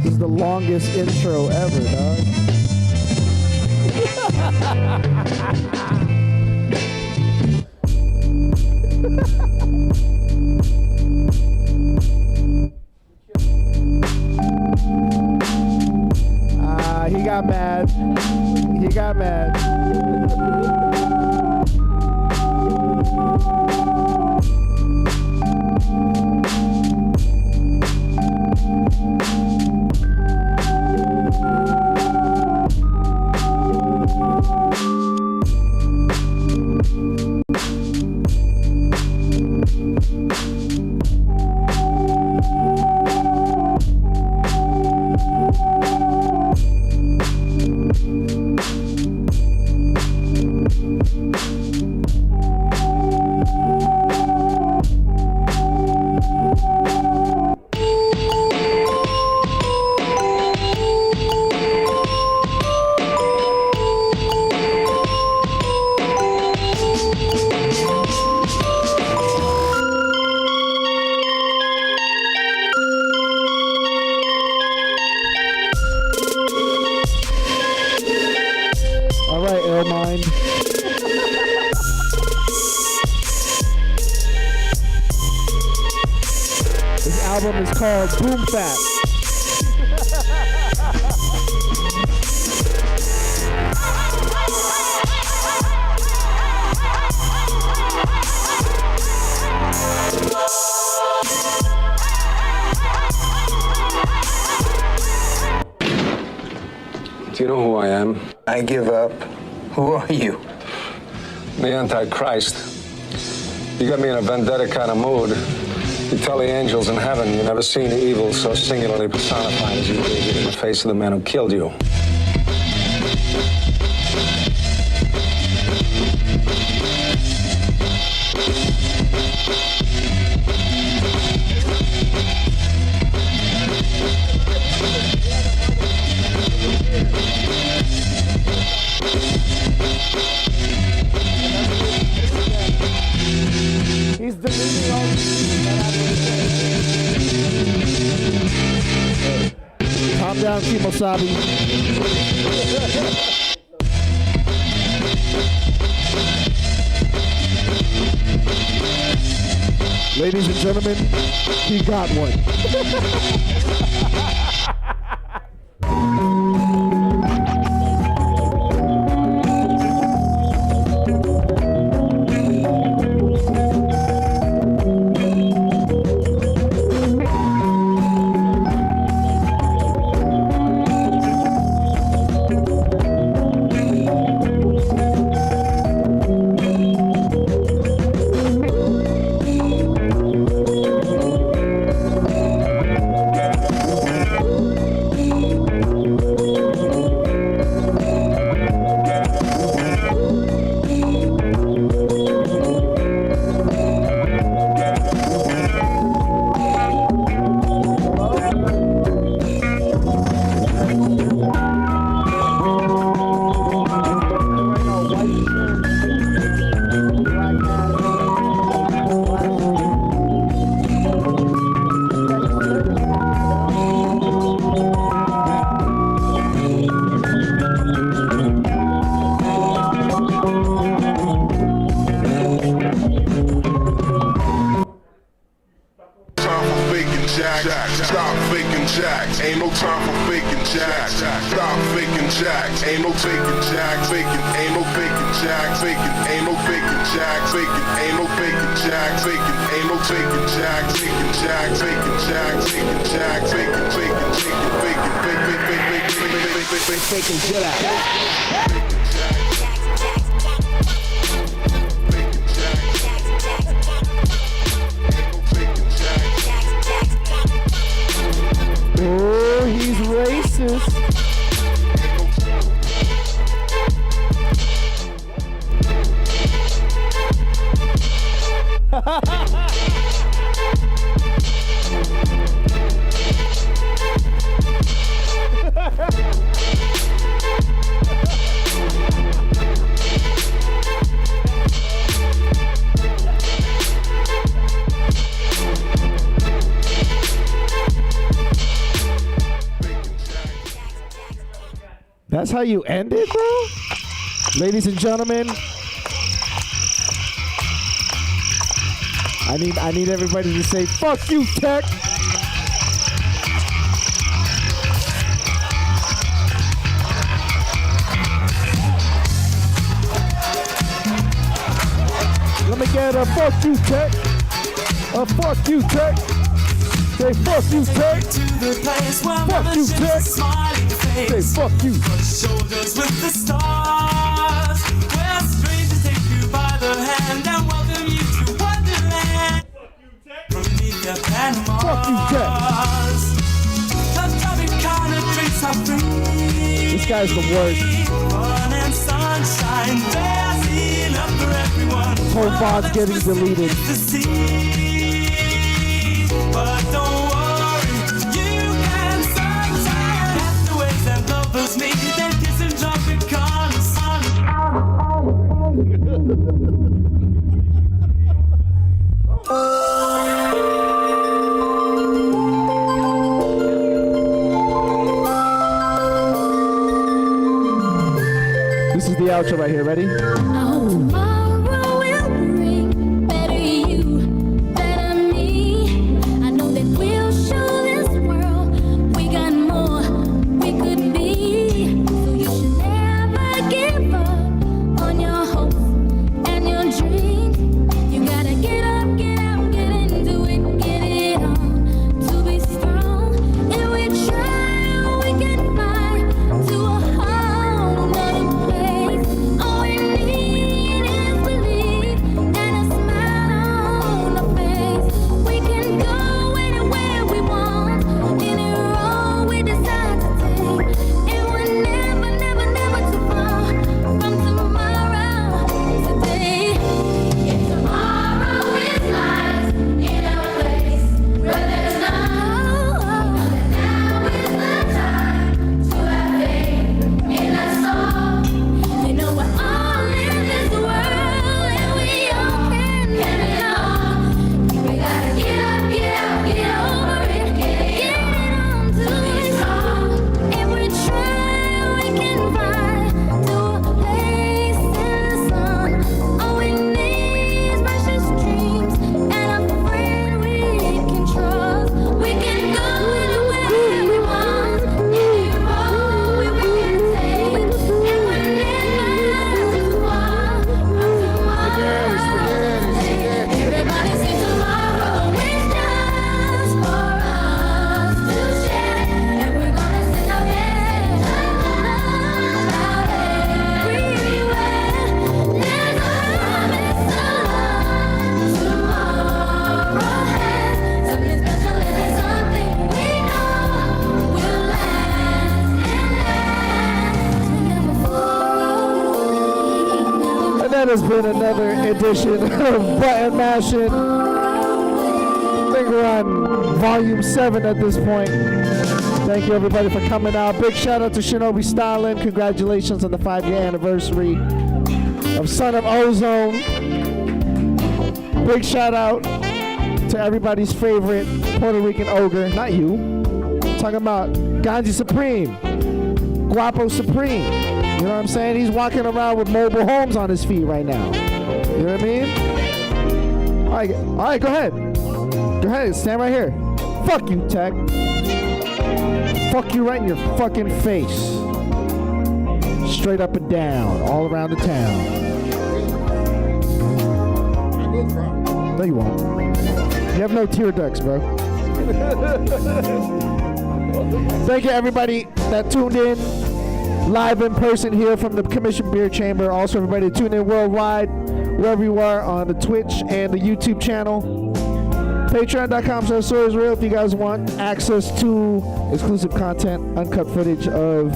This is the longest intro ever, dog. He got mad. He got mad. All right, Airmind. This album is called Boom Fat. Do you know who I am? I give up. Who are you? The Antichrist. You got me in a vendetta kind of mood. You tell the angels in heaven you never seen evil so singularly personified as you did in the face of the man who killed you. He's deleting all Calm down, Kimosabi. Ladies and gentlemen, he got one. ain't no faking jack, faking, ain't no faking jack, faking, ain't no faking jack, faking, ain't no faking jack, faking, ain't no faking jack, faking jack, faking jack, faking jack, faking, faking, faking, faking, faking jack. Oh, he's racist. That's how you end it, bro? Ladies and gentlemen, I need everybody to say, fuck you, Tech. Let me get a fuck you, Tech. A fuck you, Tech. Say fuck you, Tech. Fuck you, Tech. Say fuck you. Shoulders with the stars, where strangers take you by the hand and welcome you to Wonderland. From beneath their Panamas, the tropic drinks are free. This guy's the worst. Fun and sunshine, there's enough for everyone. Whole VOD's getting deleted. But don't worry, you can sunshine. That's the ways that lovers meet. Then kiss and drop it, call the sun. This is the outro right here. Ready? Tomorrow will bring better you, better me. I know that we'll show this world we got more we could be. So you should never give up on your hopes and your dreams. You gotta get up, get out, get into it, get it on. To be strong, if we try, we can fly to a whole nother place. All we need is belief and a smile on our face. We can go anywhere we want, any road we decide to take. And we're never, never, never too far from tomorrow. Today, if tomorrow is lies in a place where there's none, now is the time to have faith in us all. You know we're all in this world and we all can belong. We gotta get up, get out, get over it, get it on to be strong. If we try, we can fly to a place in the sun. All we need is precious dreams and a friend we can trust. We can go anywhere we want, any road we can take, and we're never too far from tomorrow. Everybody sing tomorrow is just for us to share, and we're gonna sing our best out everywhere. There's a promise of tomorrow has something special and it's something we know will last and last. And that has been another edition of Button Mashing. I think we're on volume 7 at this point. Thank you everybody for coming out. Big shout out to Shinobi Stalin. Congratulations on the 5-year anniversary of Son of Ozone. Big shout out to everybody's favorite Puerto Rican ogre. Not you. I'm talking about Ganji Supreme. Guapo Supreme. You know what I'm saying? He's walking around with mobile homes on his feet right now. You know what I mean? All right, go ahead. Go ahead, stand right here. Fuck you, Tech. Fuck you right in your fucking face. straight up and down, all around the town. No, you won't. You have no tear ducts, bro. Thank you, everybody that tuned in live in person here from the Commission Beer Chamber. Also, everybody tuned in worldwide, wherever you are on the Twitch and the YouTube channel. Patreon.com/SoyIsREAL if you guys want access to exclusive content, uncut footage of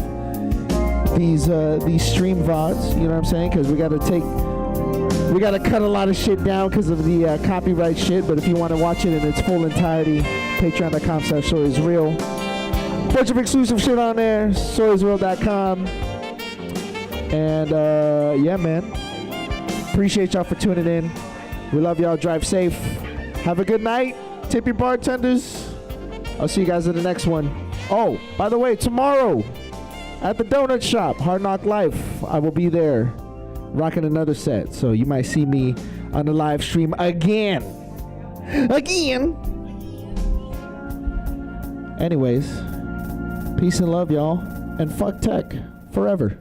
these stream VODs. You know what I'm saying? Because we got to cut a lot of shit down because of the copyright shit. But if you want to watch it in its full entirety, Patreon.com/SoyIsREAL. Bunch of exclusive shit on there, SoyIsREAL.com. And yeah, man. Appreciate y'all for tuning in. We love y'all. Drive safe. Have a good night. Tip your bartenders. I'll see you guys in the next one. Oh, by the way, tomorrow at the donut shop, Hard Knock Life, I will be there rocking another set. So you might see me on the live stream again. Anyways, peace and love, y'all. And fuck tech forever.